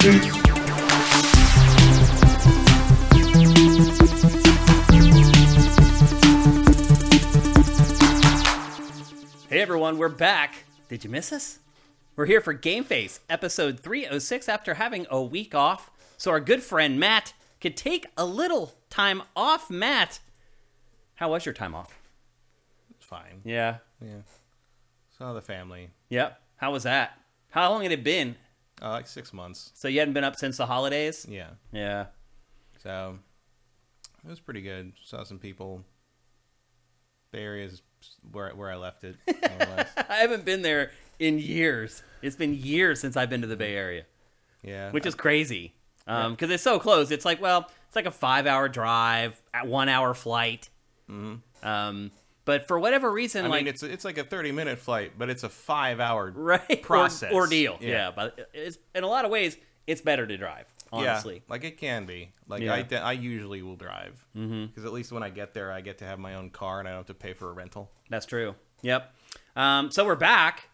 Hey everyone, we're back. Did you miss us? We're here for GameFace, episode 306, after having a week off, so our good friend Matt could take a little time off. Matt, how was your time off? It's fine. Yeah. Saw the family. Yep. How was that? How long had it been? Like 6 months. So you hadn't been up since the holidays? Yeah. So it was pretty good. Saw some people. Bay Area is where I left it, more or less. I haven't been there in years. It's been years since I've been to the Bay Area. Yeah. Which is crazy. Because it's so close. It's like, it's like a 5-hour drive, a 1-hour flight. Mm-hmm. But for whatever reason, I mean, it's like a 30-minute flight, but it's a 5-hour process. Ordeal. Yeah. But in a lot of ways, it's better to drive, honestly. Yeah, like it can be. Like I usually will drive. Because at least when I get there, I get to have my own car and I don't have to pay for a rental. That's true. Yep. So we're back.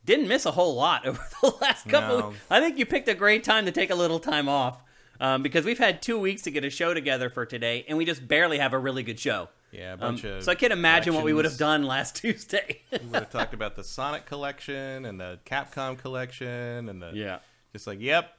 Didn't miss a whole lot over the last couple weeks. I think you picked a great time to take a little time off. Because we've had 2 weeks to get a show together for today, and we just barely have a really good show. Yeah, a bunch of so I can't imagine what we would have done last Tuesday. We would have talked about the Sonic collection and the Capcom collection and just like, yep,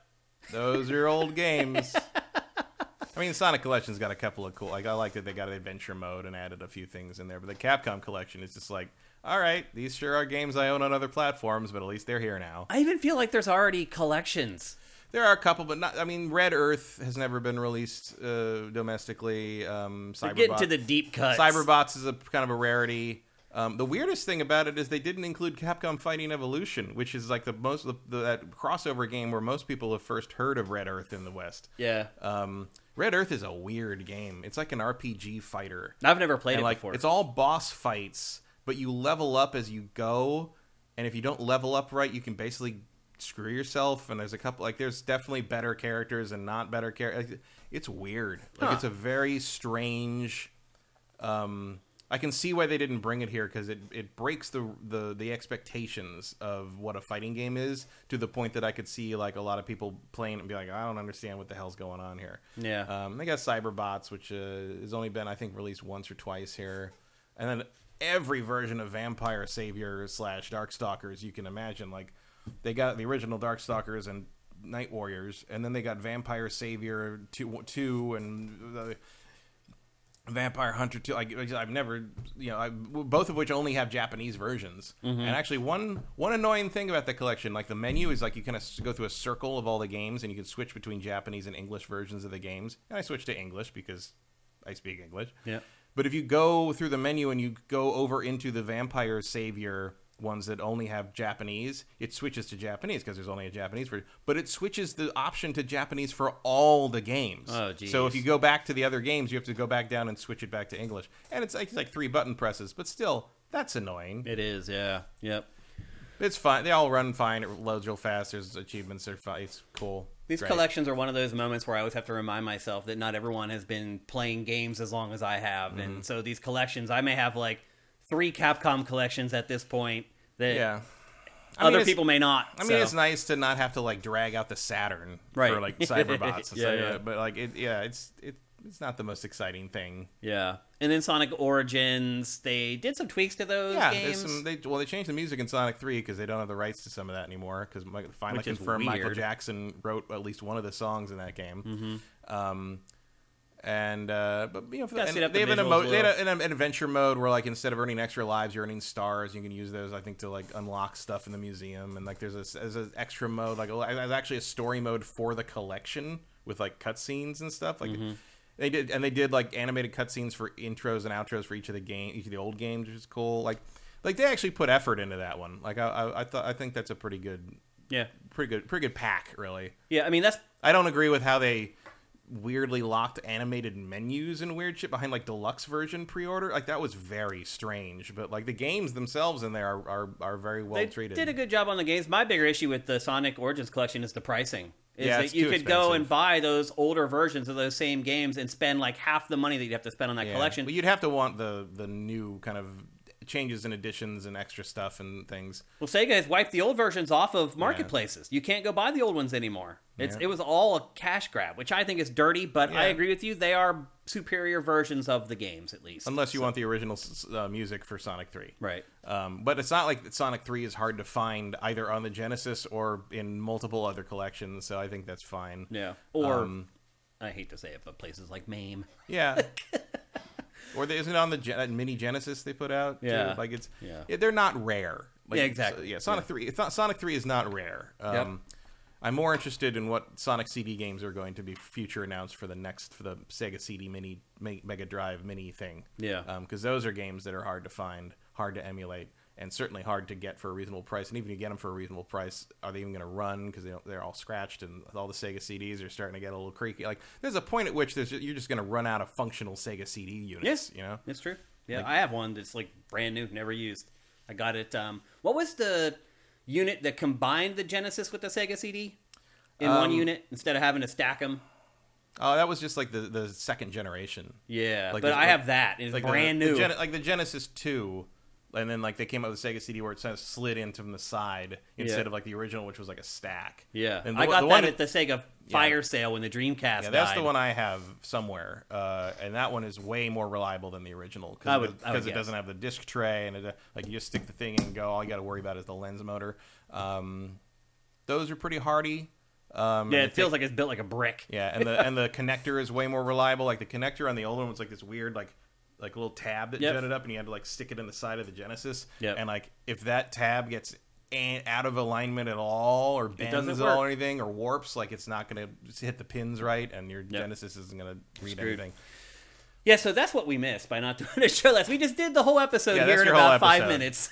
those are old games. I mean, the Sonic collection's got a couple of cool. Like I like that they got an adventure mode and added a few things in there. But the Capcom collection is just like, all right, these sure are games I own on other platforms, but at least they're here now. I even feel like there's already collections. There are a couple, but not. I mean, Red Earth has never been released domestically. They're getting to the deep cuts. Cyberbots is a kind of a rarity. The weirdest thing about it is they didn't include Capcom Fighting Evolution, which is like that crossover game where most people have first heard of Red Earth in the West. Yeah. Red Earth is a weird game. It's like an RPG fighter. I've never played it before. It's all boss fights, but you level up as you go, and if you don't level up right, you can basically screw yourself. And there's a couple, like, there's definitely better characters and not better characters. It's weird. Like, it's a very strange. I can see why they didn't bring it here, because it breaks the expectations of what a fighting game is, to the point that I could see like a lot of people playing and be like, I don't understand what the hell's going on here. Yeah. They got Cyberbots, which has only been, I think, released once or twice here, and then every version of Vampire Savior / Darkstalkers you can imagine. Like, they got the original Darkstalkers and Night Warriors, and then they got Vampire Savior 2 and Vampire Hunter 2. I've never, both of which only have Japanese versions. Mm-hmm. And actually, one annoying thing about the collection, like the menu is like you kind of go through a circle of all the games, and you can switch between Japanese and English versions of the games. And I switched to English because I speak English. Yeah. But if you go through the menu and you go over into the Vampire Savior ones that only have Japanese, it switches to Japanese because there's only a Japanese version. But it switches the option to Japanese for all the games. Oh, geez. So if you go back to the other games, you have to go back down and switch it back to English. And it's like 3 button presses, but still, that's annoying. It is, yeah. Yep. It's fine. They all run fine. It loads real fast. There's achievements. They're fine. It's cool. These collections are one of those moments where I always have to remind myself that not everyone has been playing games as long as I have. Mm-hmm. And so these collections, I may have like 3 Capcom collections at this point that other people may not. I mean, it's nice to not have to like drag out the Saturn for like Cyberbots. But like it's not the most exciting thing. Yeah. And then Sonic Origins, they did some tweaks to those games. They changed the music in Sonic 3 because they don't have the rights to some of that anymore, because finally confirmed Michael Jackson wrote at least one of the songs in that game. Mm-hmm. But they have an adventure mode where, like, instead of earning extra lives, you're earning stars. You can use those, I think, to like unlock stuff in the museum. And like there's an extra mode, like there's actually a story mode for the collection with like cutscenes and stuff. Like they did like animated cutscenes for intros and outros for each of the old games, which is cool. Like they actually put effort into that one. Like I think that's a pretty good pack, really. Yeah, I mean I don't agree with how they weirdly locked animated menus and weird shit behind like deluxe version pre-order. Like that was very strange, but like the games themselves in there are very well treated. They did a good job on the games. My bigger issue with the Sonic Origins collection is the pricing. That you could go and buy those older versions of those same games and spend like half the money that you'd have to spend on that collection. But you'd have to want the new kind of changes and additions and extra stuff and things. Well, Sega has wiped the old versions off of marketplaces. You can't go buy the old ones anymore. It was all a cash grab, which I think is dirty, but I agree with you. They are superior versions of the games, at least. Unless you want the original music for Sonic 3. Right. But it's not like Sonic 3 is hard to find either on the Genesis or in multiple other collections, so I think that's fine. Yeah. Or, I hate to say it, but places like MAME. Yeah. Or isn't it on the mini Genesis they put out? Yeah. Too? Like they're not rare. Like, yeah, exactly. Sonic 3. Sonic 3 is not rare. I'm more interested in what Sonic CD games are going to be future announced for the Sega CD Mini Mega Drive Mini thing. Yeah. Because those are games that are hard to find, hard to emulate, and certainly hard to get for a reasonable price. And even if you get them for a reasonable price, are they even going to run? Because they're all scratched, and all the Sega CDs are starting to get a little creaky. Like, there's a point at which you're just going to run out of functional Sega CD units. Yes, you know, it's true. Yeah, I have one that's like brand new, never used. I got it. What was the unit that combined the Genesis with the Sega CD in one unit instead of having to stack them? Oh, that was just like the second generation. Yeah, like but I have that. It's like brand new. Like the Genesis 2, and then like they came out with the Sega CD where it kind of slid into from the side instead of like the original, which was like a stack. Yeah, and I got that at the Sega Fire Sale when the Dreamcast Yeah, that's the one I have somewhere, and that one is way more reliable than the original because it doesn't have the disc tray, and like you just stick the thing in and go. All you got to worry about is the lens motor. Those are pretty hardy. It feels like it's built like a brick. Yeah, and the connector is way more reliable. Like the connector on the old one was like this weird like little tab that jutted up, and you had to like stick it in the side of the Genesis. Yep. And like if that tab gets out of alignment at all, or bends at all, or anything, or warps, like it's not going to hit the pins right, and your Genesis isn't going to read anything. Yeah, so that's what we missed by not doing a show last. We just did the whole episode here in about 5 minutes.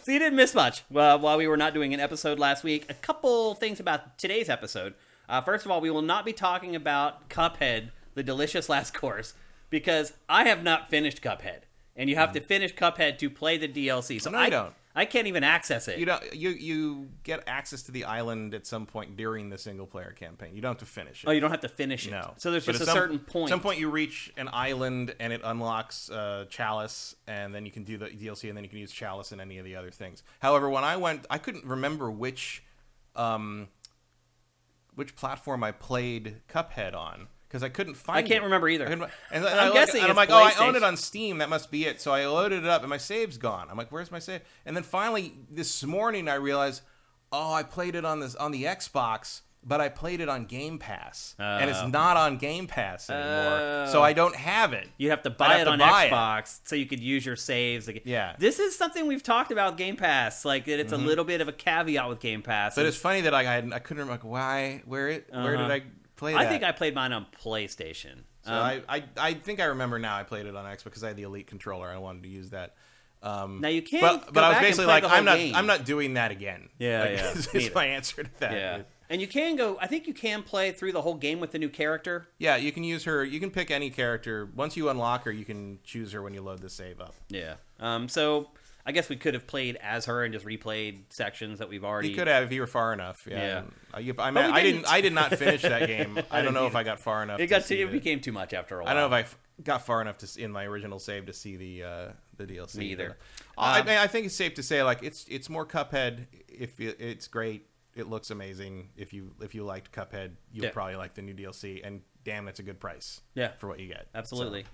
So you didn't miss much while we were not doing an episode last week. A couple things about today's episode. First of all, we will not be talking about Cuphead, the delicious last course, because I have not finished Cuphead. And you have to finish Cuphead to play the DLC. So I don't. I can't even access it. You don't. You get access to the island at some point during the single player campaign. You don't have to finish it. Oh, you don't have to finish it. No. So there's just a certain point. At some point, you reach an island and it unlocks Chalice, and then you can do the DLC, and then you can use Chalice and any of the other things. However, when I went, I couldn't remember which platform I played Cuphead on. Because I couldn't find it. I can't remember either. And I'm guessing I'm like, oh, I own it on Steam. That must be it. So I loaded it up, and my save's gone. I'm like, where's my save? And then finally, this morning, I realized, oh, I played it on the Xbox, but I played it on Game Pass. And it's not on Game Pass anymore. So I don't have it. You have to buy it on Xbox so you could use your saves. Yeah. This is something we've talked about with Game Pass. Like, it's a little bit of a caveat with Game Pass. But it's funny that I couldn't remember, like, where did I... I think I played mine on PlayStation. So I think I remember now. I played it on Xbox because I had the Elite controller. I wanted to use that. Now you can, but I was basically like, I'm not doing that again. Yeah, It's my answer to that. Yeah. And you can go. I think you can play through the whole game with the new character. Yeah, you can use her. You can pick any character. Once you unlock her, you can choose her when you load the save up. Yeah. So I guess we could have played as her and just replayed sections that we've already. You could have if you were far enough. Yeah. I did not finish that game. I don't know if I got far enough. It became too much after a while. I don't know if I got far enough in my original save to see the DLC. Me either. I think it's safe to say like it's more Cuphead. It's great. It looks amazing. If you liked Cuphead, you'll probably like the new DLC. And damn, it's a good price. Yeah. For what you get. Absolutely. So.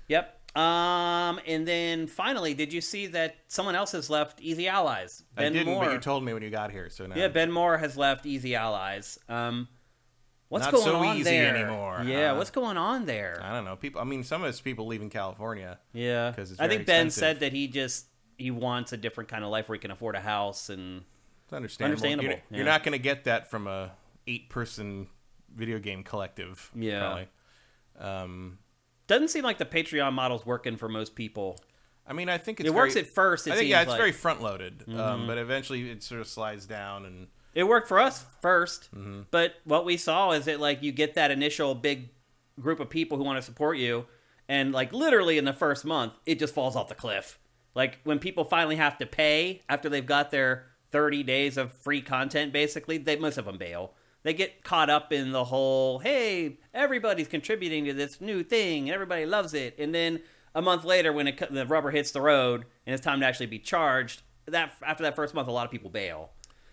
Yep. And then finally, did you see that someone else has left Easy Allies? Ben Moore. But you told me when you got here, so now. Yeah, Ben Moore has left Easy Allies. What's Not going so on easy there anymore? Yeah, what's going on there? I don't know. People. I mean, some of it's people leaving California. Yeah, because I think Ben said that he wants a different kind of life where he can afford a house, and it's understandable. You're not going to get that from a 8-person video game collective. Yeah. Probably. Doesn't seem like the Patreon model's working for most people. I mean, I think it works at first. It's very front loaded, but eventually it sort of slides down, and it worked for us first. But what we saw is that like you get that initial big group of people who want to support you, and like literally in the first month, it just falls off the cliff. Like when people finally have to pay after they've got their 30 days of free content, basically, most of them bail. They get caught up in the whole, hey, everybody's contributing to this new thing, and everybody loves it. And then a month later, when the rubber hits the road and it's time to actually be charged, after that first month, a lot of people bail.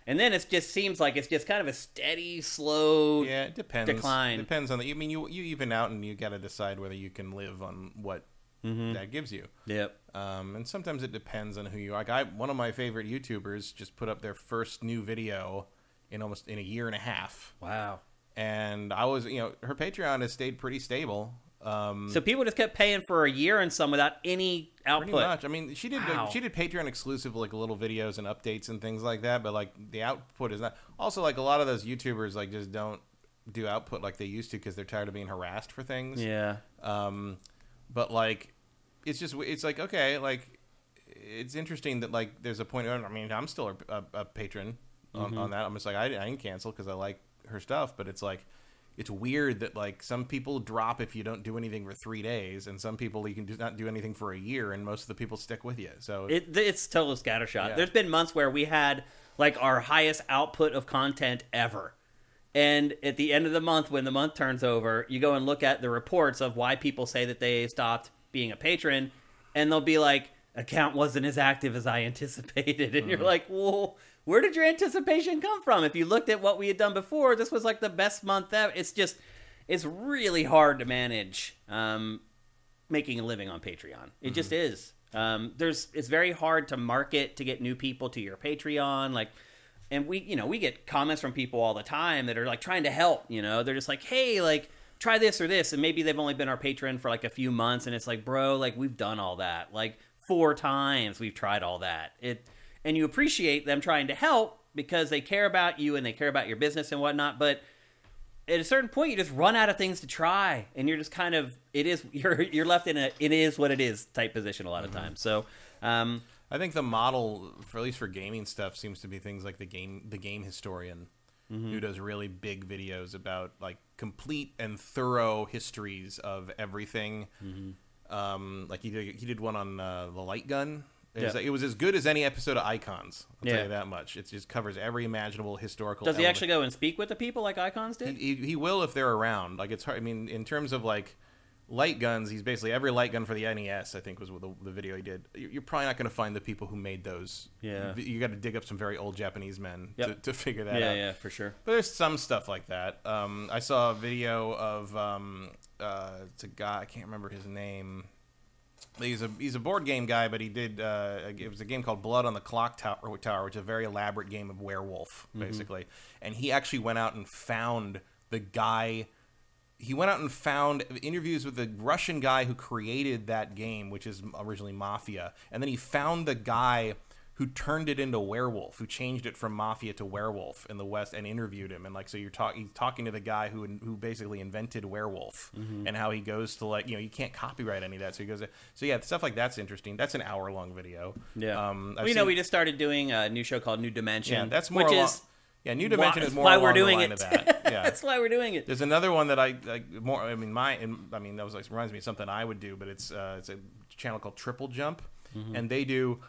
And then it just seems like it's just kind of a steady, slow it depends. Decline. Depends on you even out, and you got to decide whether you can live on what that gives you. Yep. And sometimes it depends on who you are. Like one of my favorite YouTubers just put up their first new video in a year and a half. Wow. And I was, her Patreon has stayed pretty stable. So people just kept paying for a year and some without any output. Pretty much. I mean, she did Patreon exclusive, like little videos and updates and things like that. But like the output is not. Also, like a lot of those YouTubers like just don't do output like they used to because they're tired of being harassed for things. Yeah. But like, it's like okay, like it's interesting that like there's a point. I mean, I'm still a patron on that. I'm just like I didn't cancel because I like her stuff, but it's like. It's weird that like some people drop if you don't do anything for 3 days, and some people you can not do anything for a year, and most of the people stick with you. So it's total scattershot. Yeah. There's been months where we had like our highest output of content ever, and at the end of the month, when the month turns over, you go and look at the reports of why people say that they stopped being a patron, and they'll be like, account wasn't as active as I anticipated, and you're like, well. Where did your anticipation come from? If you looked at what we had done before, this was like the best month ever. It's really hard to manage making a living on Patreon. It just is. It's very hard to market to get new people to your Patreon. And we get comments from people all the time that are like trying to help. They're just like, hey, like try this or this, and maybe they've only been our patron for like a few months, and it's like, bro, like we've done all that, like 4 times we've tried all that. And you appreciate them trying to help because they care about you and they care about your business and whatnot. But at a certain point, you just run out of things to try, and you're just kind of you're left in a it is what it is type position a lot of times. So I think the model, at least for gaming stuff, seems to be things like the game historian, who does really big videos about like complete and thorough histories of everything. Like he did one on the light gun. It was as good as any episode of Icons. I'll tell you that much. It just covers every imaginable historical. Does he actually go and speak with the people like Icons did? He will if they're around. Like it's hard. I mean, in terms of like light guns, he's basically every light gun for the NES. I think was the video he did. You're probably not going to find the people who made those. Yeah, you got to dig up some very old Japanese men to figure that out. Yeah, for sure. But there's some stuff like that. I saw a video of it's a guy. I can't remember his name. He's a board game guy, but he did it was a game called Blood on the Clock Tower, which is a very elaborate game of werewolf, basically. And he actually went out and found the guy. He went out and found interviews with the Russian guy who created that game, which is originally Mafia, and then he found the guy who turned it into werewolf, who changed it from Mafia to werewolf in the West, and interviewed him. And like, so he's talking to the guy who basically invented werewolf, and how he goes to like, you can't copyright any of that. So he goes, so yeah, stuff like that's interesting. That's an hour-long video. Yeah. We just started doing a new show called New Dimension. Yeah, that's more New Dimension is more why along we're doing the line it. of that. Yeah. That's why we're doing it. There's another one that I like more. I mean, that was like reminds me of something I would do, but it's a channel called Triple Jump, and they do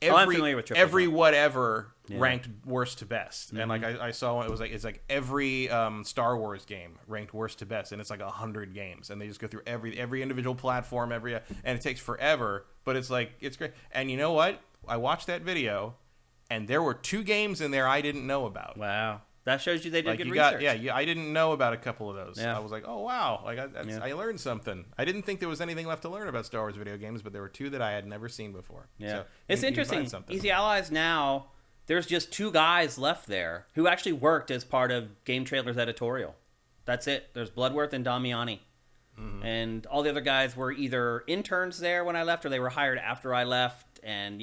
I'm familiar with every whatever ranked worst to best. And like I saw one, it's like every Star Wars game ranked worst to best, and it's like 100 games, and they just go through every individual platform, and it takes forever, but it's like it's great. And you know what? I watched that video, and there were 2 games in there I didn't know about. Wow. That shows you they did good research. I didn't know about a couple of those. Yeah. I was like, oh, wow. Like I learned something. I didn't think there was anything left to learn about Star Wars video games, but there were 2 that I had never seen before. Yeah. So it's interesting. Easy Allies now, there's just 2 guys left there who actually worked as part of Game Trailer's editorial. That's it. There's Bloodworth and Damiani. And all the other guys were either interns there when I left, or they were hired after I left. And,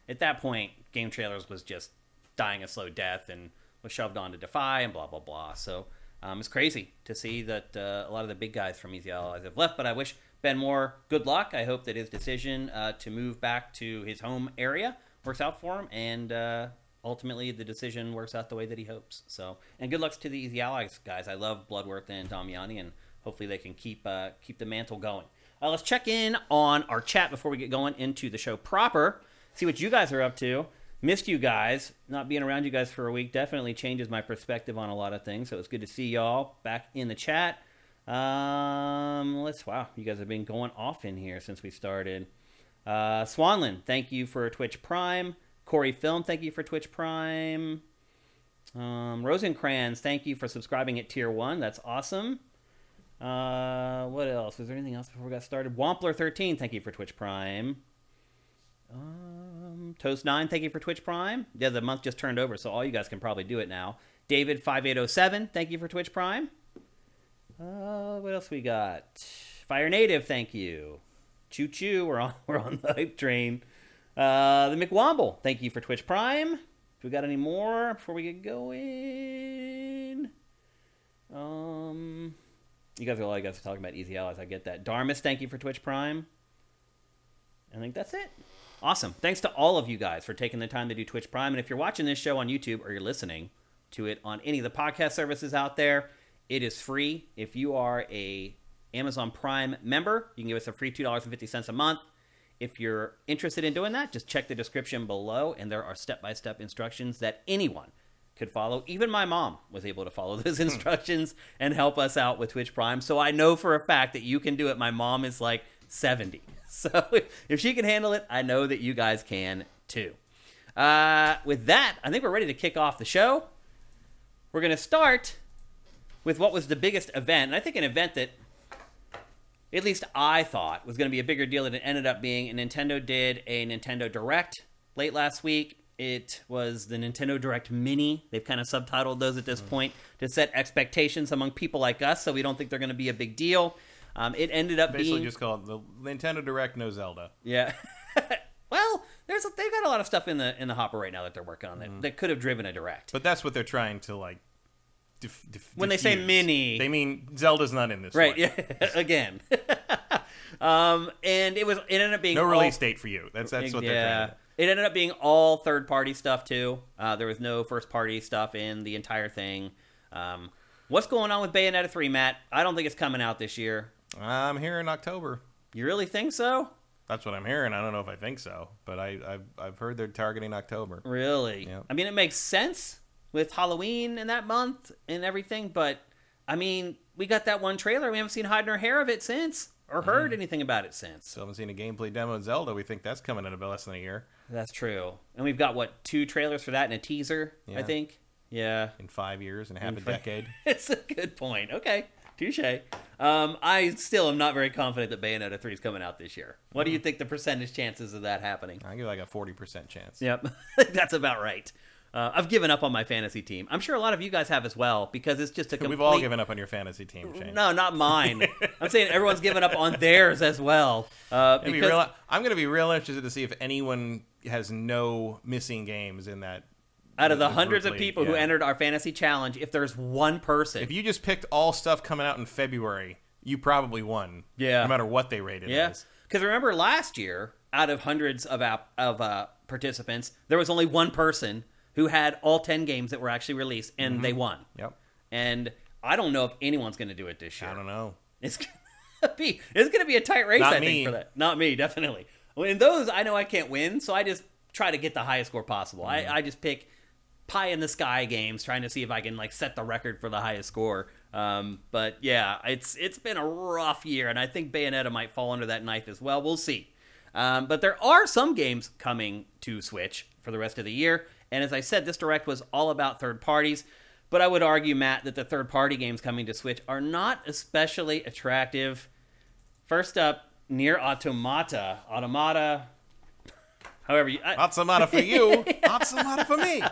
at that point, Game Trailers was just dying a slow death and was shoved on to Defy and blah, blah, blah. So it's crazy to see that a lot of the big guys from Easy Allies have left, but I wish Ben Moore good luck. I hope that his decision to move back to his home area works out for him, and ultimately the decision works out the way that he hopes. So, and good luck to the Easy Allies guys. I love Bloodworth and Damiani, and hopefully they can keep the mantle going. Let's check in on our chat before we get going into the show proper, see what you guys are up to. Missed you guys. Not being around you guys for a week definitely changes my perspective on a lot of things. So it's good to see y'all back in the chat. Wow, you guys have been going off in here since we started. Swanland, thank you for Twitch Prime. Corey Film, thank you for Twitch Prime. Rosencrans, thank you for subscribing at Tier 1. That's awesome. What else? Was there anything else before we got started? Wampler13, thank you for Twitch Prime. Toast9, thank you for Twitch Prime. Yeah, the month just turned over, so all you guys can probably do it now. David5807, thank you for Twitch Prime. What else we got? Fire Native, thank you. Choo choo, we're on the hype train. The McWomble, thank you for Twitch Prime. Do we got any more before we get going? You guys are talking about Easy Allies. I get that. Darmus, thank you for Twitch Prime. I think that's it. Awesome. Thanks to all of you guys for taking the time to do Twitch Prime. And if you're watching this show on YouTube or you're listening to it on any of the podcast services out there, it is free. If you are a Amazon Prime member, you can give us a free $2.50 a month. If you're interested in doing that, just check the description below, and there are step-by-step instructions that anyone could follow. Even my mom was able to follow those instructions and help us out with Twitch Prime. So I know for a fact that you can do it. My mom is like 70. So if she can handle it, I know that you guys can too. With that, I think we're ready to kick off the show. We're going to start with what was the biggest event. And I think an event that at least I thought was going to be a bigger deal than it ended up being. And Nintendo did a Nintendo Direct late last week. It was the Nintendo Direct Mini. They've kind of subtitled those at this point to set expectations among people like us, so we don't think they're going to be a big deal. It ended up basically being... just called the Nintendo Direct No Zelda. Yeah. Well, they've got a lot of stuff in the hopper right now that they're working on that could have driven a Direct. But that's what they're trying to, like, when they say mini, they mean Zelda's not in this right? one. Yeah, again. And it ended up being no release date for you. That's what they're trying to do. It ended up being all third-party stuff too. There was no first-party stuff in the entire thing. What's going on with Bayonetta 3, Matt? I don't think it's coming out this year. I'm hearing October. You really think so? That's what I'm hearing. I don't know if I think so, but I've heard they're targeting October. Really? Yeah. I mean, it makes sense with Halloween in that month and everything, but I mean, we got that one trailer. We haven't seen hide nor hair of it since, or heard anything about it since. Still haven't seen a gameplay demo of Zelda. We think that's coming in about less than a year. That's true. And we've got, 2 trailers for that and a teaser, I think? Yeah. In 5 years and half a decade. It's a good point. Okay. Touche. I still am not very confident that Bayonetta 3 is coming out this year. What do you think the percentage chances of that happening? I give like a 40% chance. Yep. That's about right. I've given up on my fantasy team. I'm sure a lot of you guys have as well, because it's just a complete... We've all given up on your fantasy team, Shane. No, not mine. I'm saying everyone's given up on theirs as well. I'm going to be real interested to see if anyone has no missing games in that. Out of the hundreds of people who entered our fantasy challenge, if there's one person... If you just picked all stuff coming out in February, you probably won. Yeah. No matter what they rated it as. Because remember last year, out of hundreds of participants, there was only one person who had all 10 games that were actually released, and they won. Yep. And I don't know if anyone's going to do it this year. I don't know. It's going to be a tight race, I think, for that. Not me, definitely. Well, in those, I know I can't win, so I just try to get the highest score possible. I just pick pie-in-the-sky games, trying to see if I can set the record for the highest score. But yeah, it's been a rough year, and I think Bayonetta might fall under that knife as well. We'll see. But there are some games coming to Switch for the rest of the year. And as I said, this Direct was all about third parties. But I would argue, Matt, that the third-party games coming to Switch are not especially attractive. First up, Nier Automata. However, Automata for you, Automata for me.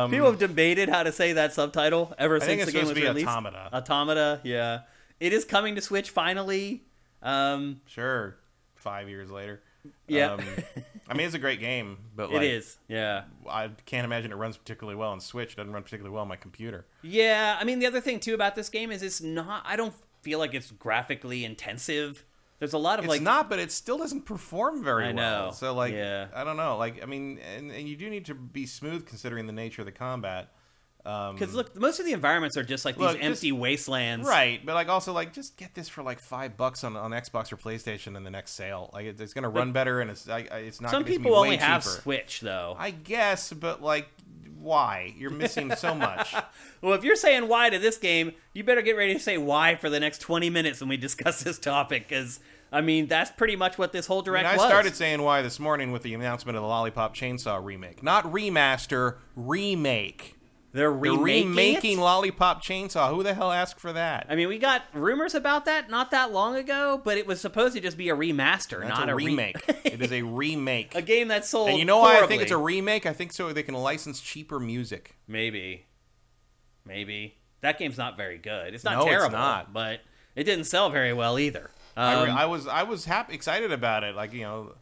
People have debated how to say that subtitle ever since the game was released. Automata. Automata, yeah. It is coming to Switch finally. Sure, 5 years later. Yeah. I mean, it's a great game, but it is, yeah. I can't imagine it runs particularly well on Switch. It doesn't run particularly well on my computer. Yeah, I mean, the other thing, too, about this game is it's not... I don't feel like it's graphically intensive. There's a lot of, It's not, but it still doesn't perform very well. I know. So, I don't know. I mean, and you do need to be smooth considering the nature of the combat. Because, look, most of the environments are just these empty wastelands. Right, but also just get this for $5 on Xbox or PlayStation in the next sale. It's going to run better, and it's not. Some people only have Switch, though. I guess, but why. You're missing so much. Well, if you're saying why to this game, you better get ready to say why for the next 20 minutes when we discuss this topic, because, I mean, that's pretty much what this whole direct was. I started saying why this morning with the announcement of the Lollipop Chainsaw remake. Not remaster, remake. They're remaking Lollipop Chainsaw. Who the hell asked for that? I mean, we got rumors about that not that long ago, but it was supposed to just be a remaster, That's not a remake. It is a remake. A game that sold And you know horribly. why I think it's a remake? I think so they can license cheaper music. Maybe. That game's not very good. It's not No, terrible, it's not. But it didn't sell very well either. I was excited about it. Like, you know,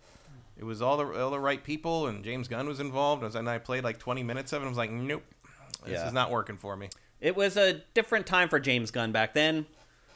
it was all the right people, and James Gunn was involved. And I played like 20 minutes of it. And I was like, nope. This is not working for me. It was a different time for James Gunn back then.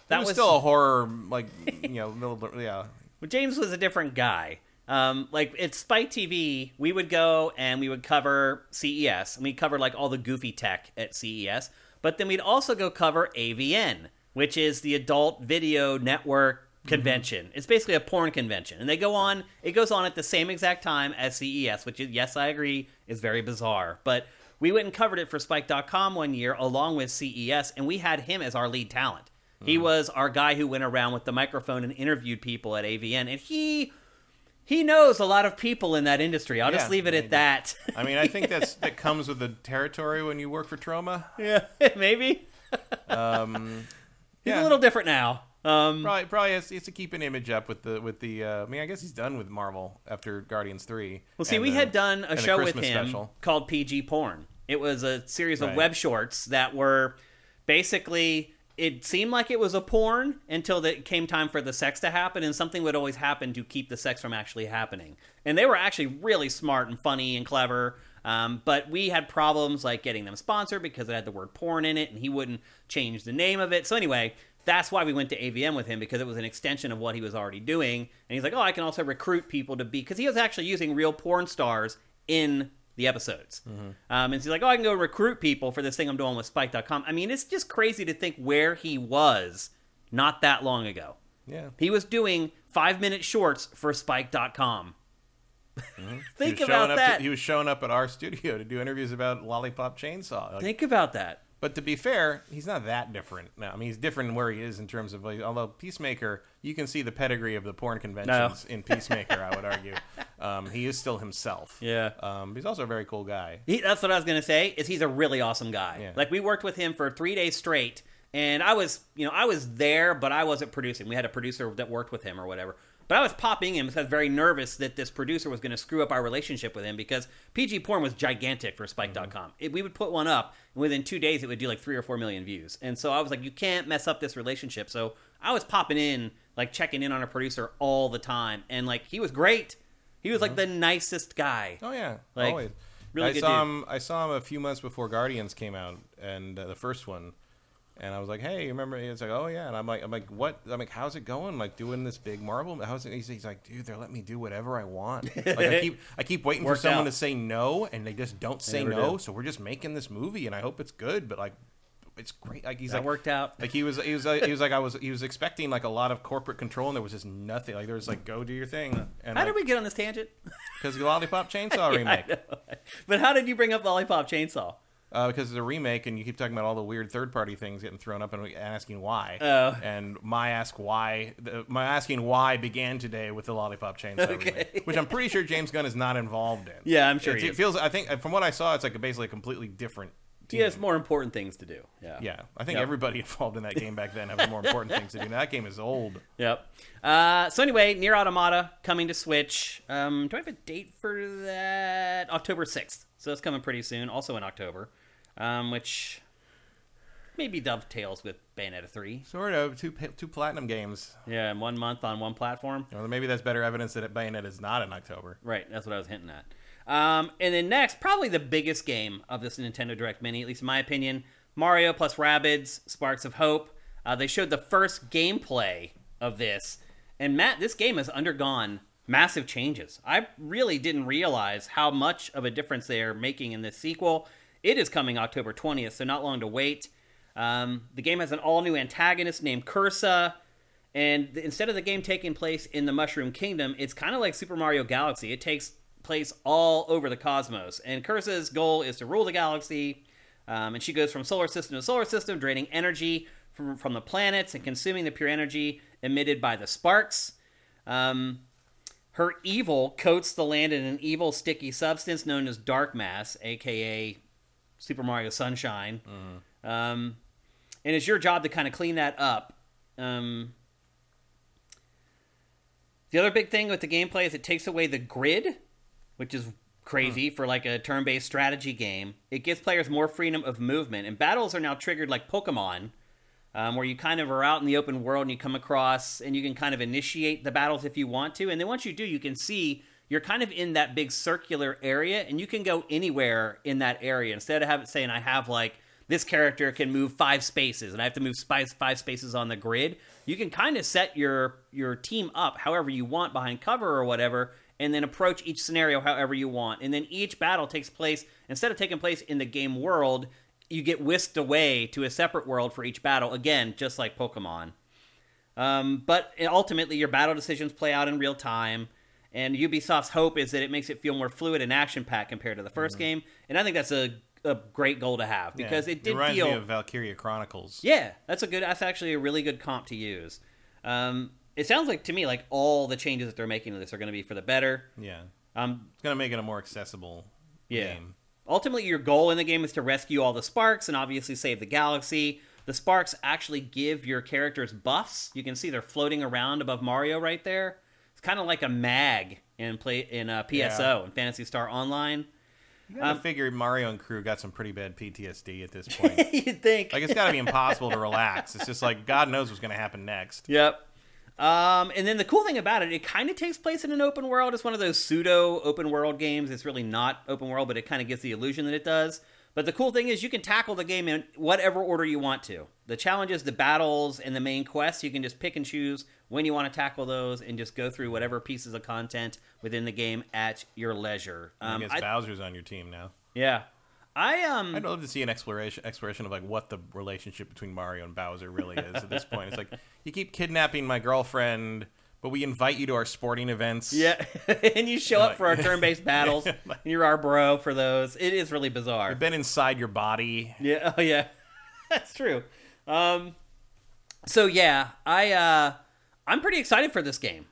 That was still a horror, like, you know, yeah. Well, James was a different guy. Like, at Spike TV, we would go and we would cover CES. And we'd cover, like, all the goofy tech at CES. But then we'd also go cover AVN, which is the Adult Video Network convention. It's basically a porn convention. And it goes on at the same exact time as CES, which, yes, I agree, is very bizarre. But we went and covered it for Spike.com one year along with CES, and we had him as our lead talent. He was our guy who went around with the microphone and interviewed people at AVN, and he knows a lot of people in that industry. I'll just leave it at that. I mean, I think that comes with the territory when you work for Troma. Yeah, maybe. He's a little different now. Probably has to keep an image up with the. I mean, I guess he's done with Marvel after Guardians 3. Well, see, we had done a show with him special called PG Porn. It was a series of web shorts that were basically. It seemed like it was a porn until it came time for the sex to happen, and something would always happen to keep the sex from actually happening. And they were actually really smart and funny and clever. But we had problems like getting them sponsored because it had the word porn in it, and he wouldn't change the name of it. So anyway, that's why we went to AVM with him, because it was an extension of what he was already doing. And he's like, oh, I can also recruit people to be... Because he was actually using real porn stars in the episodes. And so he's like, oh, I can go recruit people for this thing I'm doing with Spike.com. I mean, it's just crazy to think where he was not that long ago. Yeah. He was doing 5-minute shorts for Spike.com. Think about that. He was showing up at our studio to do interviews about Lollipop Chainsaw. Like, think about that. But to be fair, he's not that different now. I mean, he's different where he is in terms of, like, although Peacemaker, you can see the pedigree of the porn conventions in Peacemaker, I would argue. He is still himself. Yeah. He's also a very cool guy. That's what I was going to say, is he's a really awesome guy. Yeah. Like, we worked with him for 3 days straight, and I was there, but I wasn't producing. We had a producer that worked with him or whatever. But I was popping him because I was very nervous that this producer was going to screw up our relationship with him, because PG Porn was gigantic for Spike.com. We would put one up, and within 2 days, it would do like 3 or 4 million views. And so I was like, you can't mess up this relationship. So I was popping in, like checking in on a producer all the time. And like, he was great. He was like the nicest guy. Oh, yeah. Like, always. Really good dude. I saw him a few months before Guardians came out, and the first one. And I was like, "Hey, you remember?" It's like, "Oh yeah." And I'm like, "What?" I'm like, "How's it going? Like doing this big Marvel? How's it?" He's like, "Dude, they're letting me do whatever I want. Like I keep waiting for someone to say no, and they just don't say no. So we're just making this movie, and I hope it's good. But like, it's great. Like that worked out. Like he was like I was expecting like a lot of corporate control, and there was just nothing. Like there was like, go do your thing. And how did we get on this tangent? Because the Lollipop Chainsaw remake. But how did you bring up Lollipop Chainsaw? Because it's a remake, and you keep talking about all the weird third-party things getting thrown up and asking why. Oh. And my asking why began today with the Lollipop Chainsaw remake, which I'm pretty sure James Gunn is not involved in. Yeah, I'm sure it feels. I think from what I saw, it's like basically a completely different team. He has more important things to do. Yeah. Yeah, I think everybody involved in that game back then has more important things to do. Now, that game is old. Yep. So anyway, Nier Automata coming to Switch. Do I have a date for that? October 6th. So it's coming pretty soon. Also in October. Which maybe dovetails with Bayonetta 3. Sort of. Two platinum games. Yeah, in 1 month on one platform. Or maybe that's better evidence that Bayonetta is not in October. Right, that's what I was hinting at. And then next, probably the biggest game of this Nintendo Direct Mini, at least in my opinion, Mario plus Rabbids Sparks of Hope. They showed the first gameplay of this. And Matt, this game has undergone massive changes. I really didn't realize how much of a difference they are making in this sequel. It is coming October 20th, so not long to wait. The game has an all-new antagonist named Cursa, and instead of the game taking place in the Mushroom Kingdom, it's kind of like Super Mario Galaxy. It takes place all over the cosmos. And Cursa's goal is to rule the galaxy. And she goes from solar system to solar system, draining energy from the planets and consuming the pure energy emitted by the sparks. Her evil coats the land in an evil sticky substance known as dark mass, aka Super Mario Sunshine. And it's your job to kind of clean that up. The other big thing with the gameplay is it takes away the grid, which is crazy for like a turn-based strategy game. It gives players more freedom of movement, and battles are now triggered like Pokemon, where you kind of are out in the open world and you come across and you can kind of initiate the battles if you want to, and then once you do, you can see you're kind of in that big circular area and you can go anywhere in that area instead of saying I have like this character can move 5 spaces and I have to move 5 spaces on the grid. You can kind of set your team up however you want behind cover or whatever, and then approach each scenario however you want. And then each battle takes place, instead of taking place in the game world, you get whisked away to a separate world for each battle, again, just like Pokemon. But ultimately, your battle decisions play out in real time, and Ubisoft's hope is that it makes it feel more fluid and action-packed compared to the first game, and I think that's a great goal to have, because it did reminds feel... me of Valkyria Chronicles. Yeah, that's actually a really good comp to use. It sounds like to me like all the changes that they're making to this are going to be for the better. Yeah. It's going to make it a more accessible game. Ultimately, your goal in the game is to rescue all the sparks and obviously save the galaxy. The sparks actually give your characters buffs. You can see they're floating around above Mario right there. It's kind of like a mag in PSO and Phantasy Star Online. You gotta figure Mario and crew got some pretty bad PTSD at this point. You'd think. Like, it's gotta be impossible to relax. It's just like, God knows what's gonna happen next. Yep. And then the cool thing about it, it kind of takes place in an open world. It's one of those pseudo open world games. It's really not open world, but it kind of gives the illusion that it does. But the cool thing is you can tackle the game in whatever order you want to. The challenges, the battles, and the main quests, you can just pick and choose when you want to tackle those and just go through whatever pieces of content within the game at your leisure. I guess Bowser's on your team now. Yeah. I'd love to see an exploration of like what the relationship between Mario and Bowser really is at this point. It's like, you keep kidnapping my girlfriend, but we invite you to our sporting events. Yeah, and you show up for our turn-based battles. And you're our bro for those. It is really bizarre. We've been inside your body. Yeah, oh yeah, that's true. So yeah, I'm pretty excited for this game.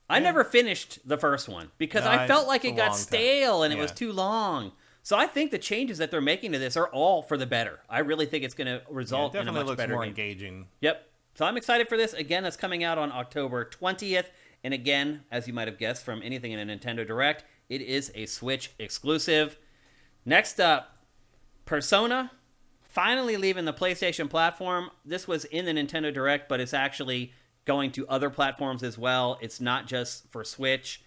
I never finished the first one because I felt like it got stale and it was too long. So I think the changes that they're making to this are all for the better. I really think it's going to result in a much better game. Definitely looks more engaging. Yep. So I'm excited for this. Again, that's coming out on October 20th. And again, as you might have guessed from anything in a Nintendo Direct, it is a Switch exclusive. Next up, Persona, finally leaving the PlayStation platform. This was in the Nintendo Direct, but it's actually going to other platforms as well. It's not just for Switch.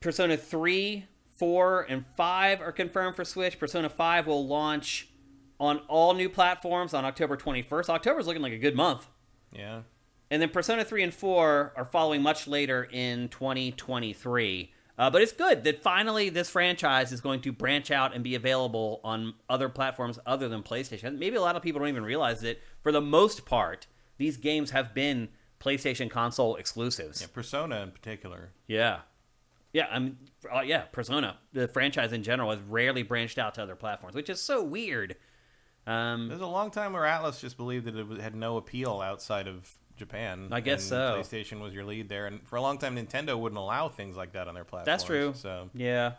Persona 3, 4, and 5 are confirmed for Switch. Persona 5 will launch on all new platforms on October 21st. October's looking like a good month. Yeah. And then Persona 3 and 4 are following much later in 2023. But it's good that finally this franchise is going to branch out and be available on other platforms other than PlayStation. Maybe a lot of people don't even realize that for the most part, these games have been PlayStation console exclusives. Yeah, Persona in particular. Yeah. Yeah, Persona, the franchise in general, has rarely branched out to other platforms, which is so weird. There's a long time where Atlas just believed that it had no appeal outside of Japan. I guess so. PlayStation was your lead there, and for a long time, Nintendo wouldn't allow things like that on their platform. That's true. So yeah,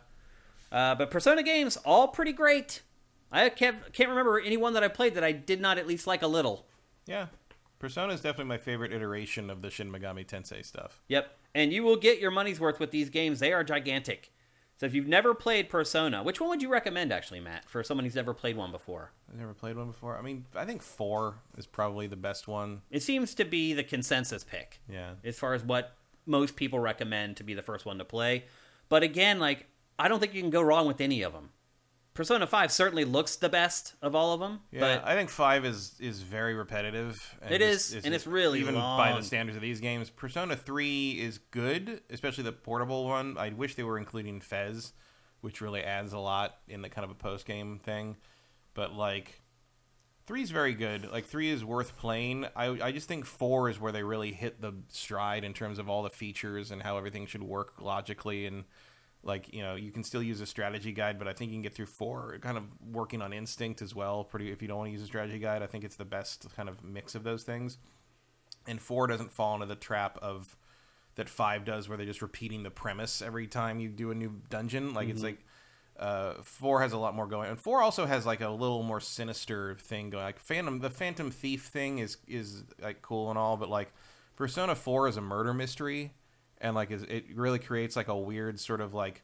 but Persona games all pretty great. I can't remember anyone that I played that I did not at least like a little. Yeah, Persona is definitely my favorite iteration of the Shin Megami Tensei stuff. Yep. And you will get your money's worth with these games. They are gigantic. So if you've never played Persona, which one would you recommend, actually, Matt, for someone who's never played one before? I've never played one before. I mean, I think 4 is probably the best one. It seems to be the consensus pick. Yeah. As far as what most people recommend to be the first one to play. But again, like, I don't think you can go wrong with any of them. Persona 5 certainly looks the best of all of them. Yeah, but I think 5 is very repetitive. It is, and it's really even long. by the standards of these games. Persona 3 is good, especially the portable one. I wish they were including Fez, which really adds a lot in the kind of a post-game thing. But, like, 3's very good. Like 3 is worth playing. I just think 4 is where they really hit the stride in terms of all the features and how everything should work logically. And like, you know, you can still use a strategy guide, but I think you can get through 4 kind of working on instinct as well. If you don't want to use a strategy guide, I think it's the best kind of mix of those things. And 4 doesn't fall into the trap of that 5 does, where they're just repeating the premise every time you do a new dungeon. Like it's like 4 has a lot more going, and 4 also has like a little more sinister thing going. Like the Phantom Thief thing is like cool and all, but like Persona 4 is a murder mystery, and like it really creates like a weird sort of like